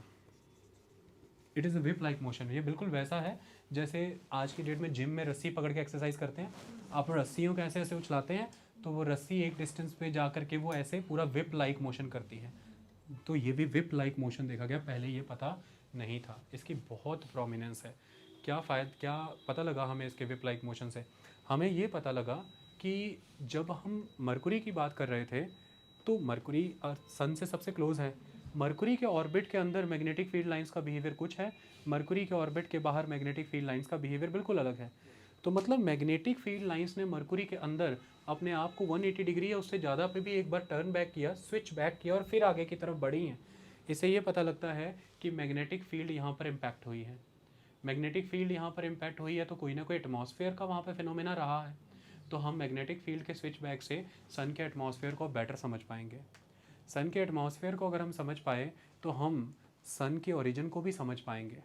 it is a whip like motion. ये बिल्कुल वैसा है जैसे आज की डेट में जिम में रस्सी पकड़ के एक्सरसाइज करते हैं। आप रस्सियों को ऐसे ऐसे उछलाते हैं तो वो रस्सी एक डिस्टेंस पे जा करके वो ऐसे पूरा विप लाइक मोशन करती है। तो ये भी विप लाइक मोशन देखा गया, पहले ये पता नहीं था। इसकी बहुत प्रोमिनेंस है। क्या पता लगा हमें इसके विप लाइक मोशन से? हमें ये पता लगा कि जब हम मरकुरी की बात कर रहे थे तो मरकुरी सन से सबसे क्लोज है, मरकुरी के ऑर्बिट के अंदर मैग्नेटिक फील्ड लाइंस का बिहेवियर कुछ है, मरकुरी के ऑर्बिट के बाहर मैग्नेटिक फील्ड लाइंस का बिहेवियर बिल्कुल अलग है। तो मतलब मैग्नेटिक फील्ड लाइंस ने मरकुरी के अंदर अपने आप को 180 डिग्री या उससे ज़्यादा पे भी एक बार टर्न बैक किया, स्विच बैक किया और फिर आगे की तरफ बढ़ी हैं। इससे ये पता लगता है कि मैग्नेटिक फील्ड यहाँ पर इम्पैक्ट हुई है। मैग्नेटिक फील्ड यहाँ पर इम्पैक्ट हुई है तो कोई ना कोई एटमॉस्फेयर का वहाँ पर फिनोमेना रहा है। तो हम मैग्नेटिक फील्ड के स्विच बैक से सन के एटमॉस्फेयर को बेटर समझ पाएंगे। सन के एटमॉस्फेयर को अगर हम समझ पाए तो हम सन के ओरिजिन को भी समझ पाएंगे।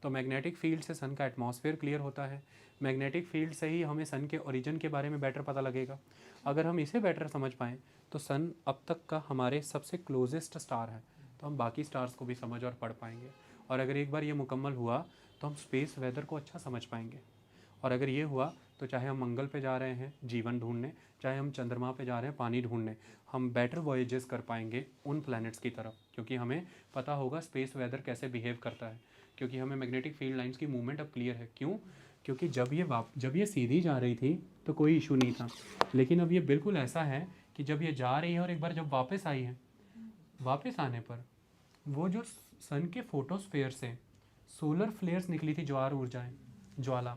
तो मैग्नेटिक फील्ड से सन का एटमॉस्फेयर क्लियर होता है, मैग्नेटिक फील्ड से ही हमें सन के ओरिजिन के बारे में बेटर पता लगेगा। अगर हम इसे बेटर समझ पाएँ तो सन अब तक का हमारे सबसे क्लोजेस्ट स्टार है, तो हम बाकी स्टार्स को भी समझ और पढ़ पाएंगे। और अगर एक बार ये मुकम्मल हुआ तो हम स्पेस वेदर को अच्छा समझ पाएंगे। और अगर ये हुआ तो चाहे हम मंगल पे जा रहे हैं जीवन ढूंढने, चाहे हम चंद्रमा पे जा रहे हैं पानी ढूंढने, हम बेटर वॉयजेस कर पाएंगे उन प्लैनेट्स की तरफ, क्योंकि हमें पता होगा स्पेस वेदर कैसे बिहेव करता है। क्योंकि हमें मैग्नेटिक फील्ड लाइंस की मूवमेंट अब क्लियर है। क्यों? क्योंकि जब ये सीधी जा रही थी तो कोई इशू नहीं था, लेकिन अब ये बिल्कुल ऐसा है कि जब ये जा रही है और एक बार जब वापस आई है, वापस आने पर वो जो सन के फोटोस्फेयर से सोलर फ्लेयर्स निकली थी, ज्वार ऊर्जाएं, ज्वाला,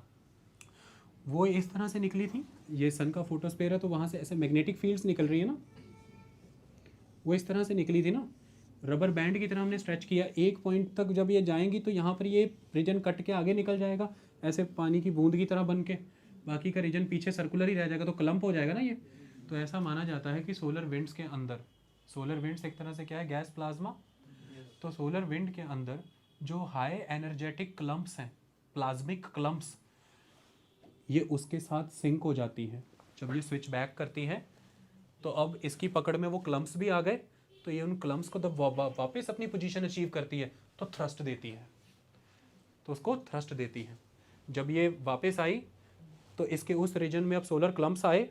वो इस तरह से निकली थी। ये सन का फोटोस्फेयर है तो वहाँ से ऐसे मैग्नेटिक फील्ड्स निकल रही है ना, वो इस तरह से निकली थी ना, रबर बैंड की तरह हमने स्ट्रेच किया। एक पॉइंट तक जब ये जाएंगी तो यहाँ पर ये रीजन कट के आगे निकल जाएगा ऐसे पानी की बूंद की तरह बन के, बाकी का रीजन पीछे सर्कुलर ही रह जाएगा, तो क्लम्प हो जाएगा ना ये। तो ऐसा माना जाता है कि सोलर विंड्स के अंदर, सोलर विंड्स एक तरह से क्या है, गैस प्लाज्मा। तो सोलर विंड के अंदर जो हाई एनर्जेटिक क्लम्प्स हैं, प्लाज्मिक क्लम्प्स, ये उसके साथ सिंक हो जाती है। जब ये स्विच बैक करती है तो अब इसकी पकड़ में वो क्लम्प्स भी आ गए, तो ये उन क्लम्प्स को जब वापस अपनी पोजीशन अचीव करती है तो थ्रस्ट देती है, तो उसको थ्रस्ट देती है। जब ये वापस आई तो इसके उस रीजन में अब सोलर क्लम्प्स आए,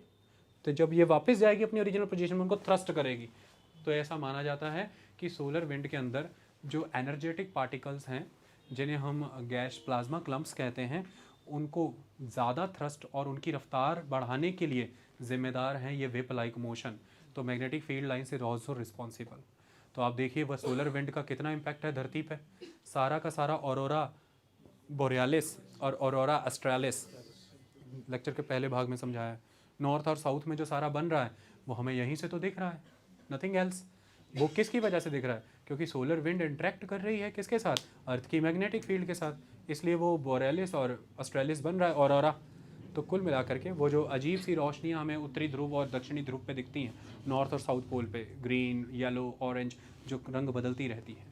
तो जब ये वापस जाएगी अपनी ओरिजिनल पोजीशन में उनको थ्रस्ट करेगी। तो ऐसा माना जाता है कि सोलर विंड के अंदर जो एनर्जेटिक पार्टिकल्स हैं, जिन्हें हम गैस प्लाज्मा क्लम्प्स कहते हैं, उनको ज़्यादा थ्रस्ट और उनकी रफ्तार बढ़ाने के लिए जिम्मेदार हैं ये विप लाइक मोशन। तो मैग्नेटिक फील्ड लाइन से ऑल्सो रिस्पॉन्सिबल। तो आप देखिए वह सोलर विंड का कितना इम्पैक्ट है धरती पे। सारा का सारा ऑरोरा बोरियालिस और ऑरोरा ऑस्ट्रेलिस लेक्चर के पहले भाग में समझाया है। नॉर्थ और साउथ में जो सारा बन रहा है वो हमें यहीं से तो दिख रहा है, नथिंग एल्स। वो किसकी वजह से दिख रहा है? क्योंकि सोलर विंड इंटरेक्ट कर रही है किसके साथ? अर्थ की मैग्नेटिक फील्ड के साथ, इसलिए वो बोरेलिस और ऑस्ट्रेलिस बन रहा है, ऑरोरा। तो कुल मिलाकर के वो जो अजीब सी रोशनियाँ हमें उत्तरी ध्रुव और दक्षिणी ध्रुव पे दिखती हैं, नॉर्थ और साउथ पोल पे, ग्रीन, येलो, ऑरेंज, जो रंग बदलती रहती है,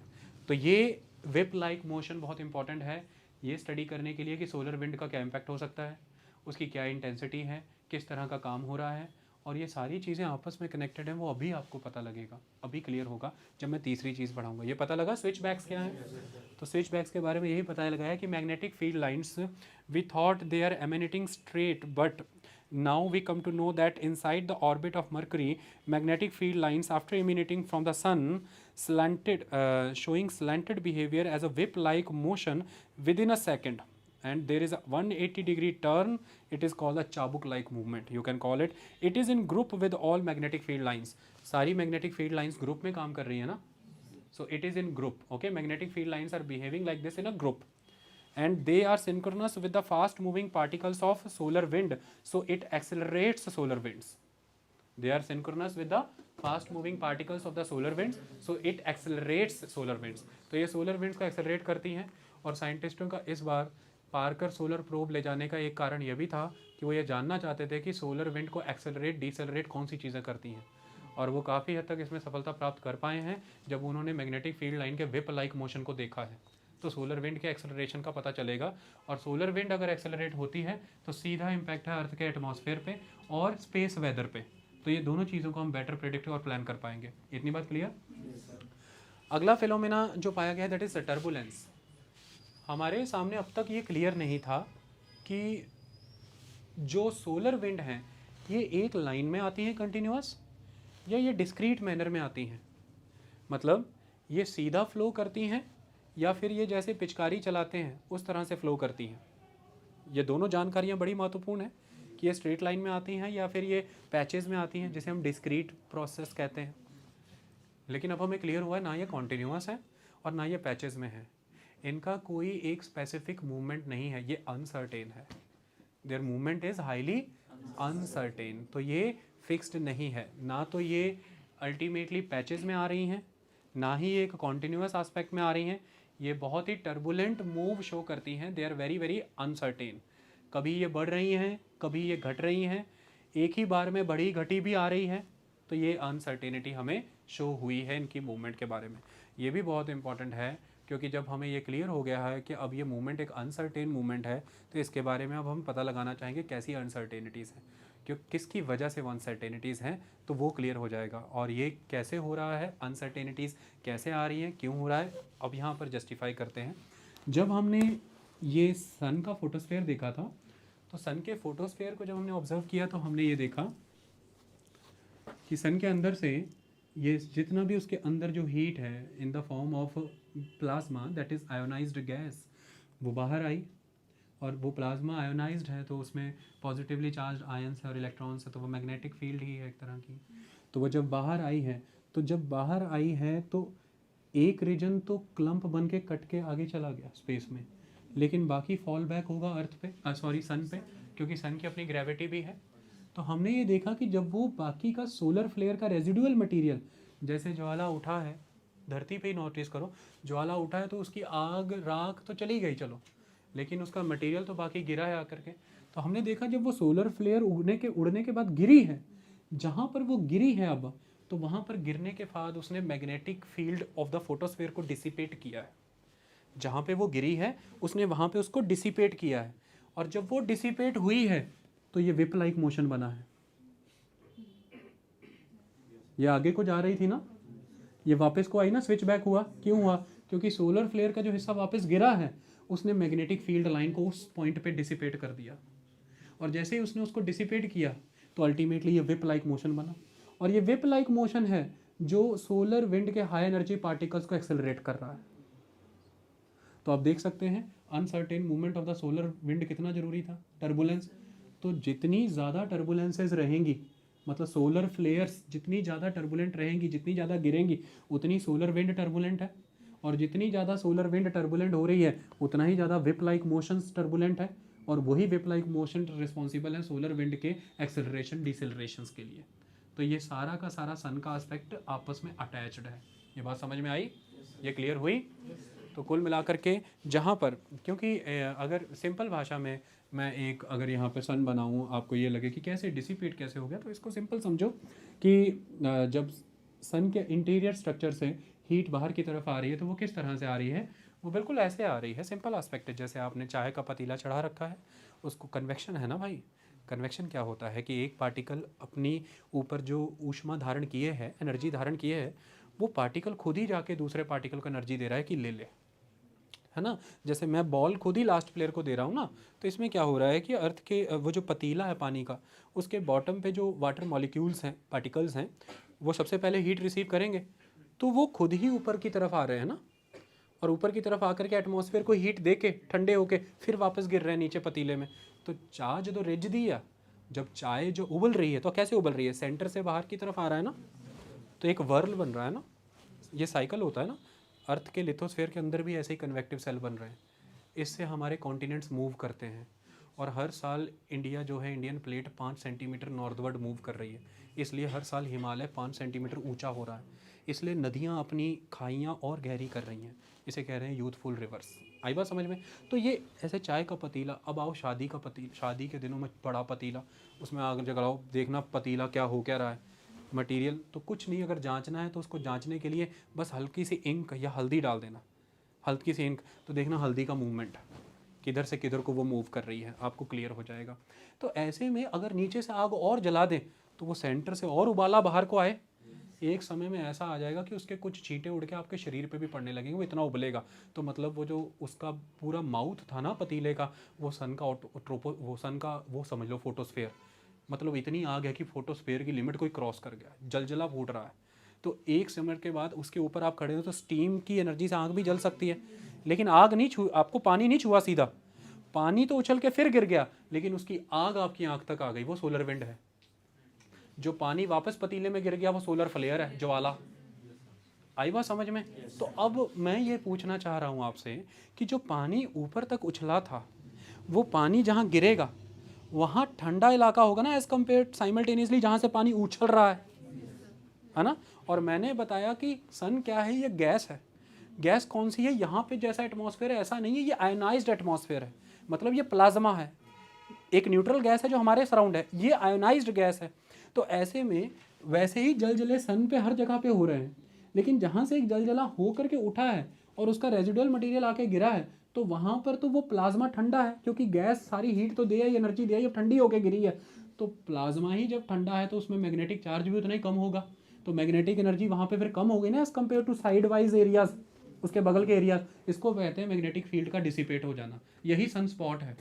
तो ये विप लाइक मोशन बहुत इंपॉर्टेंट है ये स्टडी करने के लिए कि सोलर विंड का क्या इम्पैक्ट हो सकता है, उसकी क्या इंटेंसिटी है, किस तरह का काम हो रहा है, और ये सारी चीज़ें आपस में कनेक्टेड हैं। वो अभी आपको पता लगेगा, अभी क्लियर होगा जब मैं तीसरी चीज़ पढ़ाऊंगा। ये पता लगा स्विच बैक्स क्या है? तो स्विच बैक्स के बारे में यही पता लगा है कि magnetic field lines, we thought they are emanating straight, but now we come to know that inside the orbit of Mercury, magnetic field lines after emanating from the sun slanted, showing slanted behavior as a whip-like motion within a second, and there is a 180 degree turn. It is called a chabuk-like movement, you can call it. It is in group with all magnetic field lines. सारी magnetic field lines group में काम कर रही है ना, so it is in group. Okay, magnetic field lines are behaving like this in a group, and they are synchronous with the fast moving particles of solar wind, so it accelerates solar winds. They are synchronous with the fast moving particles of the solar winds, so it accelerates solar winds. तो ये solar winds को accelerate करती हैं। और साइंटिस्टों का इस बार Parker solar probe ले जाने का एक कारण यह भी था कि वो ये जानना चाहते थे कि सोलर विंड को एक्सेलरेट डिसेलरेट कौन सी चीज़ें करती हैं, और वो काफ़ी हद तक इसमें सफलता प्राप्त कर पाए हैं जब उन्होंने मैग्नेटिक फील्ड लाइन के विप लाइक मोशन को देखा है। तो सोलर विंड के एक्सेलरेशन का पता चलेगा, और सोलर विंड अगर एक्सेलरेट होती है तो सीधा इम्पैक्ट है अर्थ के एटमॉस्फेयर पे और स्पेस वेदर पे। तो ये दोनों चीज़ों को हम बेटर प्रेडिक्ट और प्लान कर पाएंगे। इतनी बात क्लियर? अगला फिनोमेना जो पाया गया दैट इज टर्बुलेंस। हमारे सामने अब तक ये क्लियर नहीं था कि जो सोलर विंड हैं ये एक लाइन में आती हैं कंटिन्यूअस, या ये डिस्क्रीट मैनर में आती हैं। मतलब ये सीधा फ्लो करती हैं, या फिर ये जैसे पिचकारी चलाते हैं उस तरह से फ्लो करती हैं। ये दोनों जानकारियाँ बड़ी महत्वपूर्ण हैं कि ये स्ट्रेट लाइन में आती हैं या फिर ये पैचेस में आती हैं, जिसे हम डिस्क्रीट प्रोसेस कहते हैं। लेकिन अब हमें क्लियर हुआ है ना ये कॉन्टिन्यूस है और ना ये पैचेस में है, इनका कोई एक स्पेसिफिक मूवमेंट नहीं है, ये अनसर्टेन है, there movement is highly uncertain. तो ये फिक्स्ड नहीं है, ना तो ये अल्टीमेटली पैचेस में आ रही हैं, ना ही ये एक कॉन्टिन्यूस एस्पेक्ट में आ रही हैं, ये बहुत ही टर्बुलेंट मूव शो करती हैं, they are very very uncertain. कभी ये बढ़ रही हैं, कभी ये घट रही हैं, एक ही बार में बढ़ी घटी भी आ रही है, तो ये अनसर्टेनिटी हमें शो हुई है इनकी मूवमेंट के बारे में। ये भी बहुत इंपॉर्टेंट है, क्योंकि जब हमें ये क्लियर हो गया है कि अब ये मूवमेंट एक अनसर्टेन मूवमेंट है, तो इसके बारे में अब हम पता लगाना चाहेंगे कैसी अनसर्टेनिटीज़ हैं, क्यों किसकी वजह से वो अनसर्टेनिटीज़ हैं, तो वो क्लियर हो जाएगा। और ये कैसे हो रहा है, अनसर्टेनिटीज़ कैसे आ रही हैं, क्यों हो रहा है, अब यहाँ पर जस्टिफाई करते हैं। जब हमने ये सन का फोटोस्फेयर देखा था, तो सन के फोटोस्फेयर को जब हमने ऑब्जर्व किया तो हमने ये देखा कि सन के अंदर से ये जितना भी उसके अंदर जो हीट है in the form of plasma, that is ionised gas, वो बाहर आई। और वो प्लाज्मा आयोनाइज्ड है तो उसमें पॉजिटिवली चार्ज आयंस है और इलेक्ट्रॉन्स है, तो वो मैग्नेटिक फील्ड ही है एक तरह की। तो वो जब बाहर आई है, तो जब बाहर आई है तो एक रीजन तो क्लम्प बन के कट के आगे चला गया स्पेस में, लेकिन बाकी फॉल बैक होगा अर्थ पे, सॉरी सन पे, क्योंकि सन की अपनी ग्रेविटी भी है। तो हमने ये देखा कि जब वो बाकी का सोलर फ्लेयर का रेजिडुअल मटेरियल, जैसे ज्वाला उठा है, धरती पे ही नोटिस करो, ज्वाला उठा है तो उसकी आग राख तो चली गई चलो, लेकिन उसका मटेरियल तो बाकी गिरा है आकर के। तो हमने देखा जब वो सोलर फ्लेयर उड़ने के बाद गिरी है, जहाँ पर वो गिरी है अब, तो वहाँ पर गिरने के बाद उसने magnetic field of the photosphere को डिसिपेट किया है। जहाँ पे वो गिरी है उसने वहाँ पे उसको डिसिपेट किया है, और जब वो डिसिपेट हुई है तो ये विप लाइक मोशन बना है। ये आगे को जा रही थी ना, ये वापस को आई ना, स्विच बैक हुआ, क्यों हुआ, क्योंकि सोलर फ्लेयर का जो हिस्सा वापस गिरा है उसने मैग्नेटिक फील्ड लाइन को उस पॉइंट पे डिसिपेट कर दिया, और जैसे ही उसने उसको डिसिपेट किया तो अल्टीमेटली ये विप लाइक मोशन बना। और ये विप लाइक मोशन है जो सोलर विंड के हाई एनर्जी पार्टिकल्स को एक्सेलरेट कर रहा है। तो आप देख सकते हैं uncertain movement of the solar wind कितना जरूरी था, टर्बुलेंस। तो जितनी ज़्यादा टर्बुलेंसेज रहेंगी, मतलब सोलर फ्लेयर्स जितनी ज़्यादा टर्बुलेंट रहेंगी, जितनी ज़्यादा गिरेंगी, उतनी सोलर विंड टर्बुलेंट है, और जितनी ज़्यादा सोलर विंड टर्बुलेंट हो रही है उतना ही ज़्यादा विप लाइक मोशंस टर्बुलेंट है, और वही विप लाइक मोशन रिस्पॉन्सिबल है सोलर विंड के एक्सेलरेशन डिसेलरेशंस के लिए। तो ये सारा का सारा सन का एस्पेक्ट आपस में अटैच्ड है। ये बात समझ में आई, ये क्लियर हुई। तो कुल मिलाकर के जहाँ पर, क्योंकि अगर सिंपल भाषा में मैं एक अगर यहाँ पे सन बनाऊँ, आपको ये लगे कि कैसे डिसिपेट कैसे हो गया, तो इसको सिंपल समझो कि जब सन के इंटीरियर स्ट्रक्चर से हीट बाहर की तरफ आ रही है तो वो किस तरह से आ रही है, वो बिल्कुल ऐसे आ रही है, सिंपल एस्पेक्ट है। जैसे आपने चाय का पतीला चढ़ा रखा है, उसको कन्वेक्शन है ना भाई, कन्वेक्शन क्या होता है कि एक पार्टिकल अपनी ऊपर जो ऊष्मा धारण किए है, एनर्जी धारण किए है, वो पार्टिकल खुद ही जाके दूसरे पार्टिकल को एनर्जी दे रहा है कि ले ले, है ना। जैसे मैं बॉल खुद ही लास्ट प्लेयर को दे रहा हूँ ना, तो इसमें क्या हो रहा है कि अर्थ के वो जो पतीला है पानी का, उसके बॉटम पे जो वाटर मॉलिक्यूल्स हैं, पार्टिकल्स हैं, वो सबसे पहले हीट रिसीव करेंगे, तो वो खुद ही ऊपर की तरफ आ रहे हैं ना, और ऊपर की तरफ आकर के एटमॉस्फेयर को हीट दे के ठंडे होके फिर वापस गिर रहे हैं नीचे पतीले में। तो चाय जो रिज दी है, जब चाय जो उबल रही है तो कैसे उबल रही है, सेंटर से बाहर की तरफ आ रहा है ना, तो एक वर्ल बन रहा है ना, ये साइकिल होता है ना। अर्थ के लिथोस्फेयर के अंदर भी ऐसे ही कन्वेक्टिव सेल बन रहे हैं, इससे हमारे कॉन्टिनेंट्स मूव करते हैं। और हर साल इंडिया जो है, Indian plate 5 centimetre northward move कर रही है, इसलिए हर साल हिमालय 5 सेंटीमीटर ऊंचा हो रहा है, इसलिए नदियाँ अपनी खाइयाँ और गहरी कर रही हैं, इसे कह रहे हैं यूथफुल रिवर्स। आई बात समझ में। तो ये ऐसे चाय का पतीला, अब आओ शादी का पतीला, शादी के दिनों में बड़ा पतीला, उसमें आग जलाओ, देखना पतीला क्या हो क्या रहा है, मटेरियल तो कुछ नहीं। अगर जांचना है तो उसको जांचने के लिए बस हल्की सी इंक या हल्दी डाल देना, हल्की सी इंक, तो देखना हल्दी का मूवमेंट किधर से किधर को वो मूव कर रही है, आपको क्लियर हो जाएगा। तो ऐसे में अगर नीचे से आग और जला दें तो वो सेंटर से और उबाला बाहर को आए, एक समय में ऐसा आ जाएगा कि उसके कुछ छींटे उड़ के आपके शरीर पे भी पड़ने लगेंगे, वो इतना उबलेगा। तो मतलब वो जो उसका पूरा माउथ था ना पतीले का, वो सन का वो सन का वो समझ लो फोटोस्फेयर, मतलब इतनी आग है कि फोटोस्फेयर की लिमिट कोई क्रॉस कर गया, जलजला फूट रहा है। तो एक समय के बाद उसके ऊपर आप खड़े हो तो स्टीम की एनर्जी से आग भी जल सकती है, लेकिन आग नहीं छू, आपको पानी नहीं छुआ सीधा, पानी तो उछल के फिर गिर गया, लेकिन उसकी आग आपकी आंख तक आ गई, वो सोलर विंड है। जो पानी वापस पतीले में गिर गया वो सोलर फ्लेयर है, ज्वाला। आई बात समझ में? तो अब मैं ये पूछना चाह रहा हूँ आपसे कि जो पानी ऊपर तक उछला था, वो पानी जहाँ गिरेगा वहाँ ठंडा इलाका होगा ना, एज कम्पेयर साइमल्टेनियसली जहाँ से पानी उछल रहा है ना। और मैंने बताया कि सन क्या है, ये गैस है। गैस कौन सी है? यहाँ पे जैसा एटमॉस्फेयर है ऐसा नहीं है, ये आयोनाइज्ड एटमॉस्फेयर है, मतलब ये प्लाज्मा है। एक न्यूट्रल गैस है जो हमारे सराउंड है, ये आयोनाइज्ड गैस है। तो ऐसे में वैसे ही जलजले सन पे हर जगह पे हो रहे हैं, लेकिन जहाँ से एक जलजला हो करके उठा है और उसका रेजिडुअल मटेरियल आके गिरा है, तो वहाँ पर तो वो प्लाज्मा ठंडा है, क्योंकि गैस सारी हीट तो दे है, एनर्जी दे है, ये ठंडी होकर गिरी है। तो प्लाज्मा ही जब ठंडा है तो उसमें मैग्नेटिक चार्ज भी उतना ही कम होगा, तो मैग्नेटिक एनर्जी वहाँ पे फिर कम हो गई ना as compare to side wise areas, उसके बगल के एरियाज। इसको कहते हैं मैग्नेटिक फील्ड का डिसिपेट हो जाना। यही सन स्पॉट है,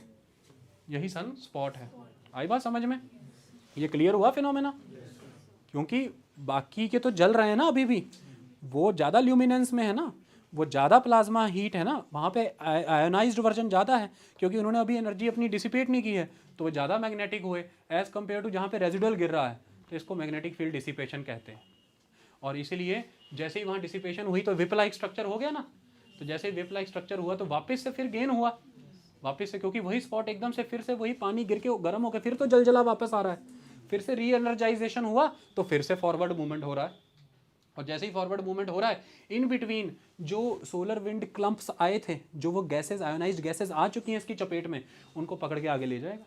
यही सन स्पॉट है। आई बात समझ में? ये क्लियर हुआ फिनोमेना? क्योंकि बाकी के तो जल रहे हैं ना अभी भी, वो ज़्यादा ल्यूमिनेंस में है ना, वो ज़्यादा प्लाज्मा हीट है ना, वहाँ पे आयोनाइज्ड वर्जन ज़्यादा है, क्योंकि उन्होंने अभी एनर्जी अपनी डिसिपेट नहीं की है, तो वो ज़्यादा मैग्नेटिक हुए एज़ कम्पेयर टू जहाँ पे रेजिडुअल गिर रहा है। तो इसको मैग्नेटिक फील्ड डिसिपेशन कहते हैं। और इसीलिए जैसे ही वहाँ डिसिपेशन हुई तो विप लाइक स्ट्रक्चर हो गया ना, तो जैसे ही विप लाइक स्ट्रक्चर हुआ तो वापस से फिर गेन हुआ, वापस से, क्योंकि वही स्पॉट एकदम से फिर से वही पानी गिर के गर्म होकर फिर तो जलजला वापस आ रहा है, फिर से री एनर्जाइजेशन हुआ, तो फिर से फॉरवर्ड मूवमेंट हो रहा है। और जैसे ही फॉरवर्ड मूवमेंट हो रहा है, इन बिटवीन जो सोलर विंड क्लम्प्स आए थे, जो वो गैसेज, आयोनाइज्ड गैसेज आ चुकी हैं इसकी चपेट में, उनको पकड़ के आगे ले जाएगा,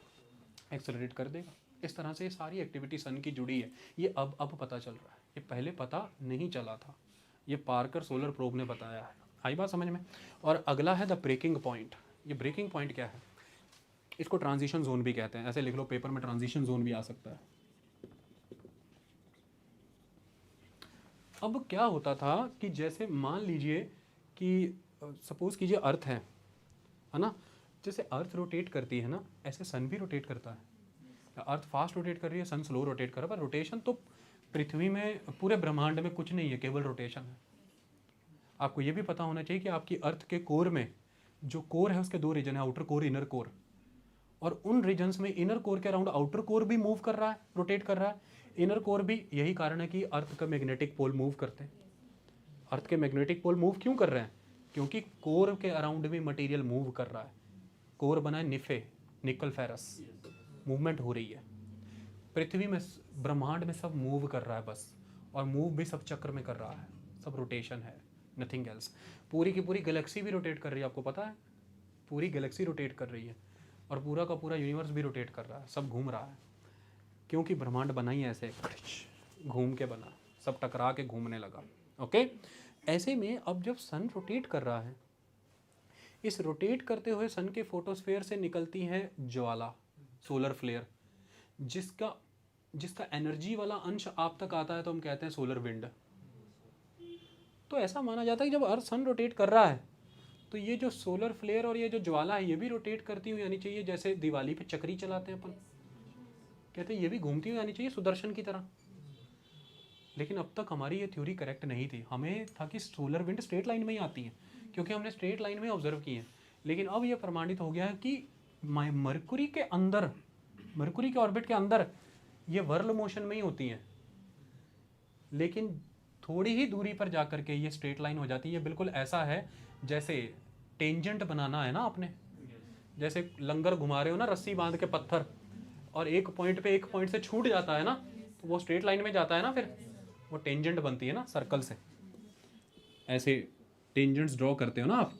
एक्सेलरेट कर देगा। इस तरह से ये सारी एक्टिविटी सन की जुड़ी है। ये अब पता चल रहा है, ये पहले पता नहीं चला था, ये पार्कर सोलर प्रोब ने बताया है। आई बात समझ में? और अगला है द ब्रेकिंग पॉइंट। ये ब्रेकिंग पॉइंट क्या है? इसको ट्रांजिशन जोन भी कहते हैं, ऐसे लिख लो पेपर में, ट्रांजिशन जोन भी आ सकता है। अब क्या होता था कि जैसे मान लीजिए कि सपोज कीजिए अर्थ है ना, जैसे अर्थ रोटेट करती है ना, ऐसे सन भी रोटेट करता है। अर्थ फास्ट रोटेट कर रही है, सन स्लो रोटेट कर रहा है, पर रोटेशन तो पृथ्वी में, पूरे ब्रह्मांड में कुछ नहीं है, केवल रोटेशन है। आपको ये भी पता होना चाहिए कि आपकी अर्थ के कोर में, जो कोर है उसके दो रीजन है, आउटर कोर, इनर कोर। और उन रीजन्स में इनर कोर के अराउंड आउटर कोर भी मूव कर रहा है, रोटेट कर रहा है, इनर कोर भी। यही कारण है कि अर्थ का मैग्नेटिक पोल मूव करते हैं। अर्थ के मैग्नेटिक पोल मूव क्यों कर रहे हैं? क्योंकि कोर के अराउंड भी मटेरियल मूव कर रहा है। कोर बना है निफे, निकल फेरस, मूवमेंट हो रही है। पृथ्वी में, ब्रह्मांड में सब मूव कर रहा है बस, और मूव भी सब चक्र में कर रहा है, सब रोटेशन है, नथिंग एल्स। पूरी की पूरी गैलेक्सी भी रोटेट कर रही है, आपको पता है? पूरी गैलेक्सी रोटेट कर रही है, और पूरा का पूरा यूनिवर्स भी रोटेट कर रहा है, सब घूम रहा है। क्योंकि ब्रह्मांड बना ही ऐसे घूम के बना, सब टकरा के घूमने लगा। ओके, ऐसे में अब जब सन रोटेट कर रहा है, इस रोटेट करते हुए सन के फोटोस्फेयर से निकलती है ज्वाला, सोलर फ्लेयर, जिसका एनर्जी वाला अंश आप तक आता है, तो हम कहते हैं सोलर विंड। तो ऐसा माना जाता है कि जब अर्थ सन रोटेट कर रहा है, तो ये जो सोलर फ्लेयर और ये जो ज्वाला है, ये भी रोटेट करती हुई आनी चाहिए, जैसे दिवाली पे चक्री चलाते हैं अपन, कहते हैं ये भी घूमती हुई आनी चाहिए सुदर्शन की तरह। लेकिन अब तक हमारी ये थ्योरी करेक्ट नहीं थी। हमें था कि सोलर विंड स्ट्रेट लाइन में ही आती है, क्योंकि हमने स्ट्रेट लाइन में ऑब्जर्व की है। लेकिन अब ये प्रमाणित हो गया है कि मरकुरी के अंदर, मरकुरी के ऑर्बिट के अंदर ये वर्ल मोशन में ही होती हैं, लेकिन थोड़ी ही दूरी पर जाकर के ये स्ट्रेट लाइन हो जाती है। बिल्कुल ऐसा है जैसे टेंजेंट बनाना है ना आपने, जैसे लंगर घुमा रहे हो ना रस्सी बांध के पत्थर, और एक पॉइंट से छूट जाता है ना, तो वो स्ट्रेट लाइन में जाता है ना, फिर वो टेंजेंट बनती है ना सर्कल से, ऐसे टेंजेंट्स ड्रॉ करते हो ना आप,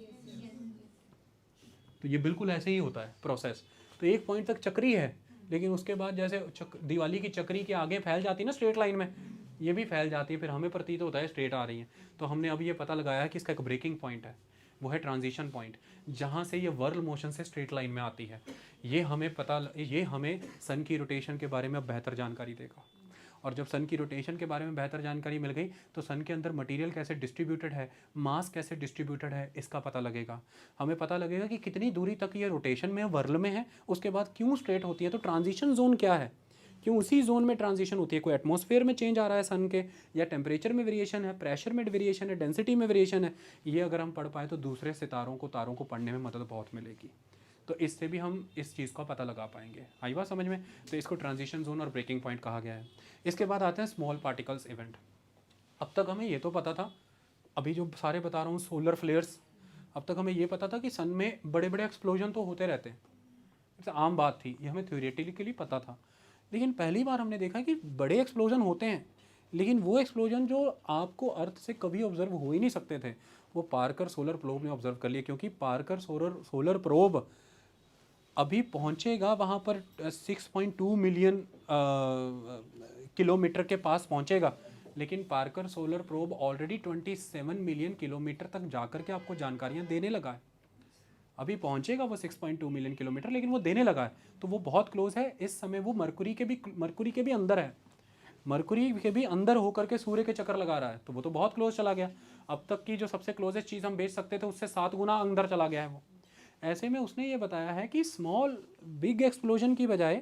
तो ये बिल्कुल ऐसे ही होता है प्रोसेस। तो एक पॉइंट तक चक्री है, लेकिन उसके बाद जैसे दिवाली की चक्री के आगे फैल जाती है ना स्ट्रेट लाइन में, ये भी फैल जाती है, फिर हमें प्रतीत होता है स्ट्रेट आ रही है। तो हमने अब ये पता लगाया है कि इसका एक ब्रेकिंग पॉइंट है, वो है ट्रांजिशन पॉइंट, जहाँ से ये वर्ल मोशन से स्ट्रेट लाइन में आती है। ये हमें सन की रोटेशन के बारे में अब बेहतर जानकारी देगा। और जब सन की रोटेशन के बारे में बेहतर जानकारी मिल गई, तो सन के अंदर मटेरियल कैसे डिस्ट्रीब्यूटेड है, मास कैसे डिस्ट्रीब्यूटेड है, इसका पता लगेगा। हमें पता लगेगा कि कितनी दूरी तक ये रोटेशन में, वर्ल में है, उसके बाद क्यों स्ट्रेट होती है, तो ट्रांजिशन जोन क्या है, क्यों उसी जोन में ट्रांजिशन होती है। कोई एटमॉस्फेयर में चेंज आ रहा है सन के, या टेम्परेचर में वेरिएशन है, प्रेशर में वेरिएशन है, डेंसिटी में वेरिएशन है। ये अगर हम पढ़ पाए तो दूसरे सितारों को, तारों को पढ़ने में मदद बहुत मिलेगी। तो इससे भी हम इस चीज़ का पता लगा पाएंगे। आई बात समझ में? तो इसको ट्रांजिशन जोन और ब्रेकिंग पॉइंट कहा गया है। इसके बाद आते हैं स्मॉल पार्टिकल्स इवेंट। अब तक हमें ये तो पता था अभी जो सारे बता रहा हूँ सोलर फ्लेयर्स, अब तक हमें ये पता था कि सन में बड़े बड़े एक्सप्लोजन तो होते रहते हैं, तो आम बात थी, ये हमें थ्योरेटिकली पता था। लेकिन पहली बार हमने देखा कि बड़े एक्सप्लोजन होते हैं, लेकिन वो एक्सप्लोजन जो आपको अर्थ से कभी ऑब्जर्व हो ही नहीं सकते थे, वो पार्कर सोलर प्रोब ने ऑब्जर्व कर लिए। क्योंकि पार्कर सोलर प्रोब अभी पहुंचेगा वहाँ पर 6.2 मिलियन किलोमीटर के पास पहुंचेगा, लेकिन Parker solar probe already 27 million kilometre तक जाकर के आपको जानकारियाँ देने लगा है। अभी पहुंचेगा वो 6.2 मिलियन किलोमीटर, लेकिन वो देने लगा है, तो वो बहुत क्लोज है। इस समय वो मरकुरी के भी अंदर है, मरकुरी के भी अंदर होकर के सूर्य के चक्कर लगा रहा है, तो वो तो बहुत क्लोज चला गया। अब तक की जो सबसे क्लोजेस्ट चीज़ हम बेच सकते थे उससे 7 गुना अंदर चला गया है वो। ऐसे में उसने ये बताया है कि स्मॉल बिग एक्सप्लोजन की बजाय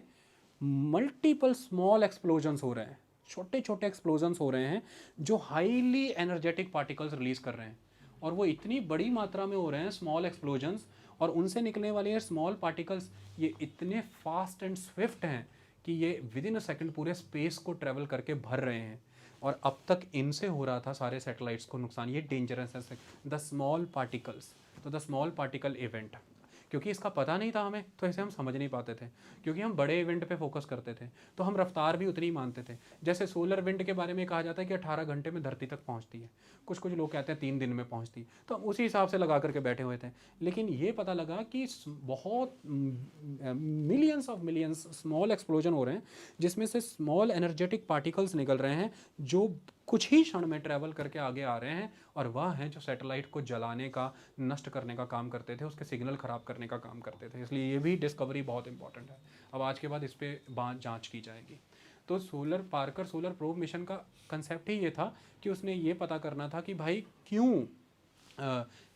मल्टीपल स्मॉल एक्सप्लोजन्स हो रहे हैं, छोटे छोटे एक्सप्लोजन्स हो रहे हैं जो हाईली एनर्जेटिक पार्टिकल्स रिलीज कर रहे हैं, और वो इतनी बड़ी मात्रा में हो रहे हैं स्मॉल एक्सप्लोजन्स, और उनसे निकलने वाले स्मॉल पार्टिकल्स ये इतने फास्ट एंड स्विफ्ट हैं कि ये विद इन अ सेकेंड पूरे स्पेस को ट्रेवल करके भर रहे हैं। और अब तक इनसे हो रहा था सारे सैटेलाइट्स को नुकसान, ये डेंजरस है द स्मॉल पार्टिकल्स। तो द स्मॉल पार्टिकल इवेंट, क्योंकि इसका पता नहीं था हमें, तो इसे हम समझ नहीं पाते थे, क्योंकि हम बड़े इवेंट पे फोकस करते थे, तो हम रफ्तार भी उतनी ही मानते थे। जैसे सोलर विंड के बारे में कहा जाता है कि 18 घंटे में धरती तक पहुंचती है, कुछ कुछ लोग कहते हैं 3 दिन में पहुंचती है, तो हम उसी हिसाब से लगा करके बैठे हुए थे। लेकिन ये पता लगा कि बहुत मिलियंस स्मॉल एक्सप्लोजन हो रहे हैं, जिसमें से स्मॉल एनर्जेटिक पार्टिकल्स निकल रहे हैं जो कुछ ही क्षण में ट्रैवल करके आगे आ रहे हैं, और वह हैं जो सैटेलाइट को जलाने का, नष्ट करने का काम करते थे, उसके सिग्नल ख़राब करने का काम करते थे। इसलिए ये भी डिस्कवरी बहुत इंपॉर्टेंट है। अब आज के बाद इस पर जांच की जाएगी। तो पार्कर सोलर प्रोब मिशन का कंसेप्ट ही ये था कि उसने ये पता करना था कि भाई क्यों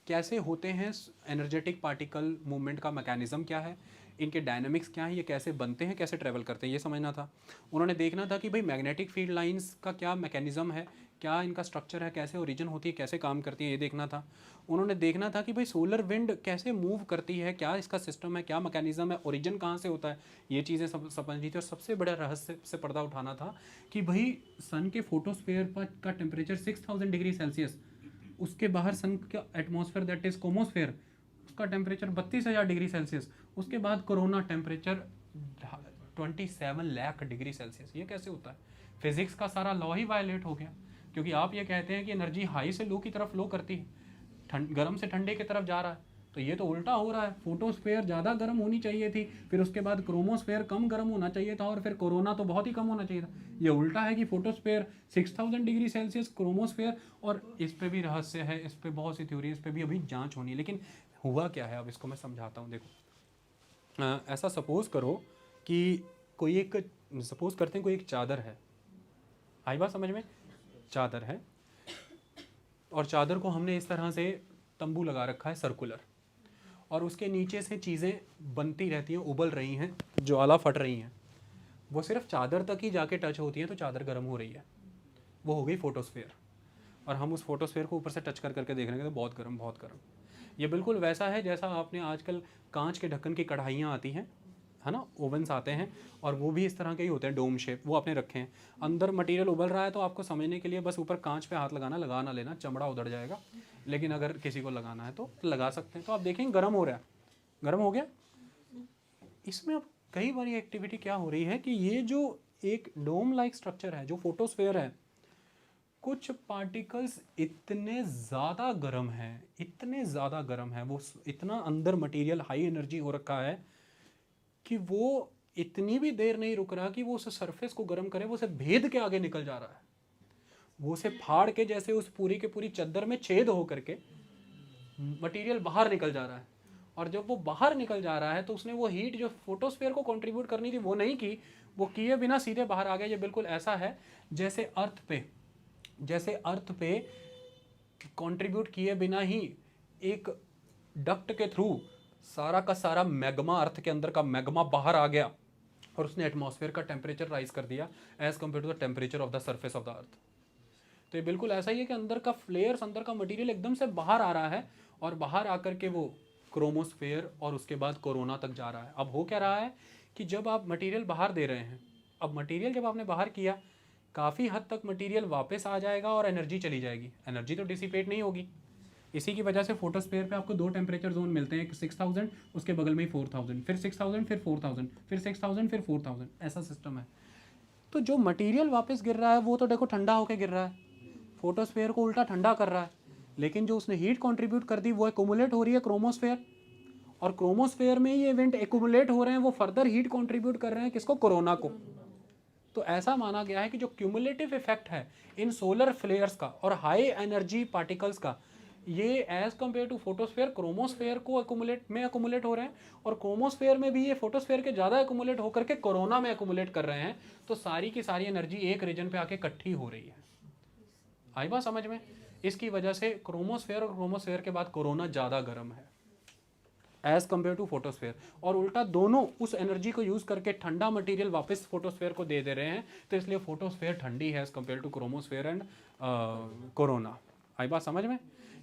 कैसे होते हैं एनर्जेटिक पार्टिकल मूवमेंट का मैकेनिज़्म क्या है, इनके डायनामिक्स क्या है, ये कैसे बनते हैं, कैसे ट्रैवल करते हैं, ये समझना था। उन्होंने देखना था कि भाई मैग्नेटिक फील्ड लाइंस का क्या मैकेनिज़्म है, क्या इनका स्ट्रक्चर है, कैसे ओरिजिन होती है, कैसे काम करती है, ये देखना था। उन्होंने देखना था कि भाई सोलर विंड कैसे मूव करती है, क्या इसका सिस्टम है, क्या मैकेनिज़्म है, ओरिजिन कहाँ से होता है, ये चीज़ें सब समझनी थी। और सबसे बड़ा रहस्य से पर्दा उठाना था कि भाई सन के फोटोस्फेयर का टेम्परेचर 6000 डिग्री सेल्सियस, उसके बाहर सन का एटमॉस्फेयर दैट इज़ क्रोमोस्फेयर, उसका टेम्परेचर 32,000 डिग्री सेल्सियस, उसके बाद corona temperature 27 lakh degree Celsius. ये कैसे होता है? फिजिक्स का सारा लॉ ही वायलेट हो गया, क्योंकि आप ये कहते हैं कि एनर्जी हाई से लो की तरफ फ्लो करती है, गर्म से ठंडे की तरफ जा रहा है, तो ये तो उल्टा हो रहा है। फोटोस्फेयर ज़्यादा गर्म होनी चाहिए थी, फिर उसके बाद क्रोमोस्फेयर कम गर्म होना चाहिए था, और फिर कोरोना तो बहुत ही कम होना चाहिए था। ये उल्टा है कि फोटोस्फेयर 6000 डिग्री सेल्सियस, क्रोमोस्फेयर, और इस पे भी रहस्य है, इस पे बहुत सी थ्योरी, इस पे भी अभी जांच होनी है। लेकिन हुआ क्या है, अब इसको मैं समझाता हूँ। देखो, ऐसा सपोज करो कि सपोज करते हैं कोई एक चादर है, आई बात समझ में? चादर है, और चादर को हमने इस तरह से तंबू लगा रखा है सर्कुलर, और उसके नीचे से चीज़ें बनती रहती हैं, उबल रही हैं, ज्वाला फट रही हैं, वो सिर्फ चादर तक ही जाके टच होती हैं तो चादर गर्म हो रही है, वो हो गई फोटोस्फेयर। और हम उस फोटोस्फेयर को ऊपर से टच करके देख रहे हैं तो बहुत गर्म, बहुत गर्म। ये बिल्कुल वैसा है जैसा आपने आजकल कांच के ढक्कन की कढ़ाइयाँ आती हैं, है ना, ओवन्स आते हैं, और वो भी इस तरह के ही होते हैं, डोम शेप, वो आपने रखे हैं, अंदर मटेरियल उबल रहा है, तो आपको समझने के लिए बस ऊपर कांच पे हाथ लगाना, लगा ना लेना, चमड़ा उधड़ जाएगा, लेकिन अगर किसी को लगाना है तो लगा सकते हैं। तो आप देखेंगे गर्म हो रहा है, गर्म हो गया। इसमें अब कई बार ये एक्टिविटी क्या हो रही है कि ये जो एक डोम लाइक स्ट्रक्चर है, जो फोटोस्फेयर है, कुछ पार्टिकल्स इतने ज़्यादा गर्म हैं, इतने ज़्यादा गर्म है, वो इतना अंदर मटेरियल हाई एनर्जी हो रखा है कि वो इतनी भी देर नहीं रुक रहा कि वो उस सरफेस को गर्म करे, वो उसे भेद के आगे निकल जा रहा है, वो उसे फाड़ के, जैसे उस पूरी के पूरी चद्दर में छेद हो करके मटेरियल बाहर निकल जा रहा है। और जब वो बाहर निकल जा रहा है तो उसने वो हीट जो फोटोस्फेयर को कंट्रीब्यूट करनी थी वो नहीं की, वो किए बिना सीधे बाहर आ गया। ये बिल्कुल ऐसा है जैसे अर्थ पे कंट्रीब्यूट किए बिना ही एक डक्ट के थ्रू सारा का सारा मैग्मा, अर्थ के अंदर का मैग्मा बाहर आ गया, और उसने एटमॉस्फेयर का टेम्परेचर राइज कर दिया as compare to the temperature of the surface of the earth. तो ये बिल्कुल ऐसा ही है कि अंदर का फ्लेयर्स, अंदर का मटेरियल एकदम से बाहर आ रहा है, और बाहर आकर के वो क्रोमोस्फेयर और उसके बाद कोरोना तक जा रहा है। अब हो क्या रहा है कि जब आप मटेरियल बाहर दे रहे हैं, अब मटेरियल जब आपने बाहर किया, काफ़ी हद तक मटेरियल वापस आ जाएगा और एनर्जी चली जाएगी, एनर्जी तो डिसिपेट नहीं होगी। इसी की वजह से फोटोस्फीयर पे आपको 2 टेम्परेचर जोन मिलते हैं, एक 6000, उसके बगल में ही 4000, फिर 6000, फिर 4000, फिर 6000, फिर 4000, ऐसा सिस्टम है। तो जो मटेरियल वापस गिर रहा है वो तो देखो ठंडा होकर गिर रहा है, फोटोस्फीयर को उल्टा ठंडा कर रहा है, लेकिन जो उसने हीट कंट्रीब्यूट कर दी वो एक्यूमुलेट हो रही है क्रोमोस्फेयर, और क्रोमोस्फेयर में ये इवेंट एक्यूमुलेट हो रहे हैं, वो फर्दर हीट कंट्रीब्यूट कर रहे हैं किसको, कोरोना को। तो ऐसा माना गया है कि जो क्यूमुलेटिव इफेक्ट है इन सोलर फ्लेयर्स का और हाई एनर्जी पार्टिकल्स का, ये as compare to photosphere chromosphere को एक्यूमुलेट हो रहे हैं, और क्रोमोस्फेयर में भी ये फोटोस्फेयर के ज़्यादा एक्यूमुलेट होकर के कोरोना में एक्यूमुलेट कर रहे हैं। तो सारी की सारी एनर्जी एक रीजन पे आके इकट्ठी हो रही है। आई बात समझ में? इसकी वजह से क्रोमोस्फेयर और क्रोमोस्फेयर के बाद कोरोना ज़्यादा गर्म है एज कंपेयर टू फोटोस्फेयर, और उल्टा दोनों उस एनर्जी को यूज करके ठंडा मटेरियल वापस फोटोस्फेयर को दे रहे हैं। तो इसलिए फोटोस्फेयर ठंडी है as compare to chromosphere and corona. आई बात समझ में?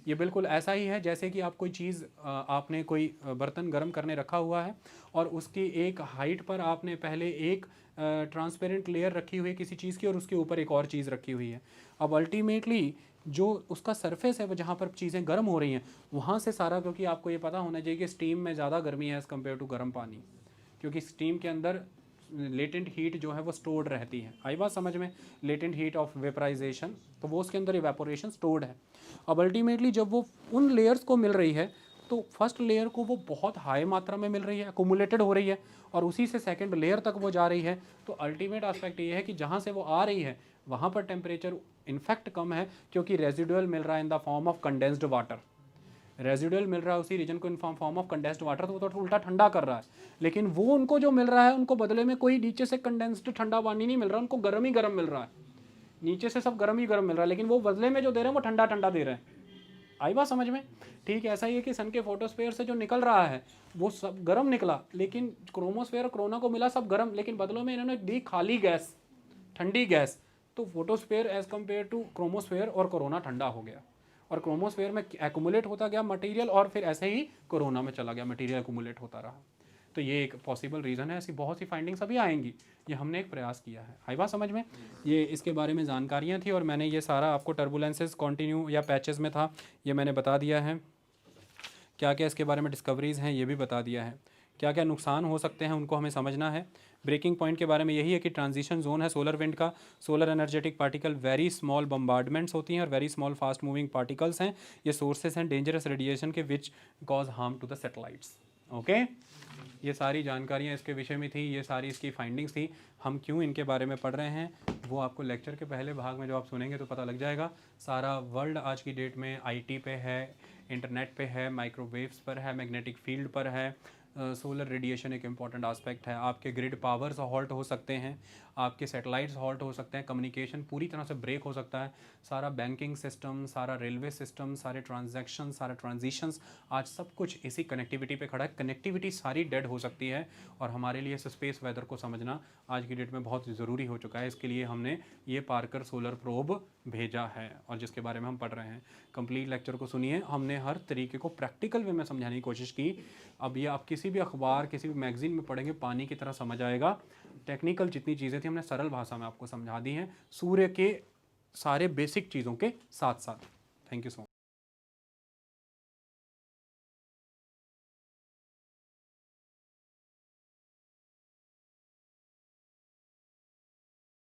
ये बिल्कुल ऐसा ही है जैसे कि आप कोई चीज़, आपने कोई बर्तन गर्म करने रखा हुआ है और उसकी एक हाइट पर आपने पहले एक ट्रांसपेरेंट लेयर रखी हुई है किसी चीज़ की, और उसके ऊपर एक और चीज़ रखी हुई है। अब अल्टीमेटली जो उसका सरफेस है वो जहाँ पर चीज़ें गर्म हो रही हैं वहाँ से सारा, क्योंकि आपको ये पता होना चाहिए कि स्टीम में ज़्यादा गर्मी है एज़ कम्पेयर टू गर्म पानी, क्योंकि स्टीम के अंदर लेटेंट हीट जो है वो स्टोर्ड रहती है। आई बात समझ में? लेटेंट हीट ऑफ वेपराइजेशन, तो वो उसके अंदर इवेपोरेशन स्टोर्ड है। अब अल्टीमेटली जब वो उन लेयर्स को मिल रही है तो फर्स्ट लेयर को वो बहुत हाई मात्रा में मिल रही है, अकोमुलेटेड हो रही है, और उसी से सेकंड लेयर तक वो जा रही है। तो अल्टीमेट एस्पेक्ट ये है कि जहाँ से वो आ रही है वहाँ पर टेम्परेचर इनफैक्ट कम है, क्योंकि रेजिडुअल मिल रहा है in the form of condensed water. Residual मिल रहा है उसी रीजन को in form of condensed water, तो वो तो उल्टा ठंडा कर रहा है। लेकिन वो उनको जो मिल रहा है उनको बदले में कोई नीचे से कंडेंस्ड ठंडा पानी नहीं मिल रहा, उनको गर्म ही गर्म मिल रहा है, नीचे से सब गर्म ही गर्म मिल रहा है, लेकिन वो बदले में जो दे रहे हैं वो ठंडा ठंडा दे रहे हैं। आई बात समझ में? ठीक ऐसा ही है कि सन के फोटोस्फेयर से जो निकल रहा है वो सब गर्म निकला, लेकिन क्रोमोस्फेयर कोरोना को मिला सब गर्म, लेकिन बदलों में इन्होंने दी खाली गैस, ठंडी गैस। तो photosphere as compare to chromosphere और कोरोना ठंडा हो गया, और क्रोमोस्फेयर में एक्यूमुलेट होता गया मटेरियल, और फिर ऐसे ही कोरोना में चला गया मटेरियल, एक्यूमुलेट होता रहा। तो ये एक पॉसिबल रीज़न है। ऐसी बहुत सी फाइंडिंग्स अभी आएंगी, ये हमने एक प्रयास किया है। आई बात समझ में? ये इसके बारे में जानकारियाँ थी, और मैंने ये सारा आपको टर्बुलेंसेस कॉन्टिन्यू या पैचेस में था ये मैंने बता दिया है। क्या क्या इसके बारे में डिस्कवरीज़ हैं ये भी बता दिया है। क्या क्या नुकसान हो सकते हैं उनको हमें समझना है। ब्रेकिंग पॉइंट के बारे में यही है कि ट्रांजिशन जोन है सोलर विंड का। Solar energetic particle very small bombardments होती हैं और very small fast moving particles हैं। ये सोर्सेस हैं डेंजरस रेडिएशन के which cause harm to the satellites. Okay, ये सारी जानकारियाँ इसके विषय में थी, ये सारी इसकी फाइंडिंग्स थी। हम क्यों इनके बारे में पढ़ रहे हैं वो आपको लेक्चर के पहले भाग में जो आप सुनेंगे तो पता लग जाएगा। सारा वर्ल्ड आज की डेट में आईटी पे है, इंटरनेट पे है, माइक्रोवेव्स पर है, मैग्नेटिक फील्ड पर है। सोलर रेडिएशन एक इम्पॉर्टेंट आस्पेक्ट है। आपके ग्रिड पावर्स हॉल्ट हो सकते हैं, आपके सैटेलाइट्स हॉल्ट हो सकते हैं, कम्युनिकेशन पूरी तरह से ब्रेक हो सकता है। सारा बैंकिंग सिस्टम, सारा रेलवे सिस्टम, सारे ट्रांजैक्शन, सारे ट्रांजिशंस, आज सब कुछ इसी कनेक्टिविटी पे खड़ा है। कनेक्टिविटी सारी डेड हो सकती है, और हमारे लिए स्पेस वेदर को समझना आज की डेट में बहुत ज़रूरी हो चुका है। इसके लिए हमने ये पार्कर सोलर प्रोब भेजा है, और जिसके बारे में हम पढ़ रहे हैं। कंप्लीट लेक्चर को सुनिए, हमने हर तरीके को प्रैक्टिकल वे में समझाने की कोशिश की। अब ये आप किसी भी अखबार, किसी भी मैगजीन में पढ़ेंगे पानी की तरह समझ आएगा। टेक्निकल जितनी चीज़ें थी हमने सरल भाषा में आपको समझा दी हैं, सूर्य के सारे बेसिक चीज़ों के साथ साथ। Thank you so much.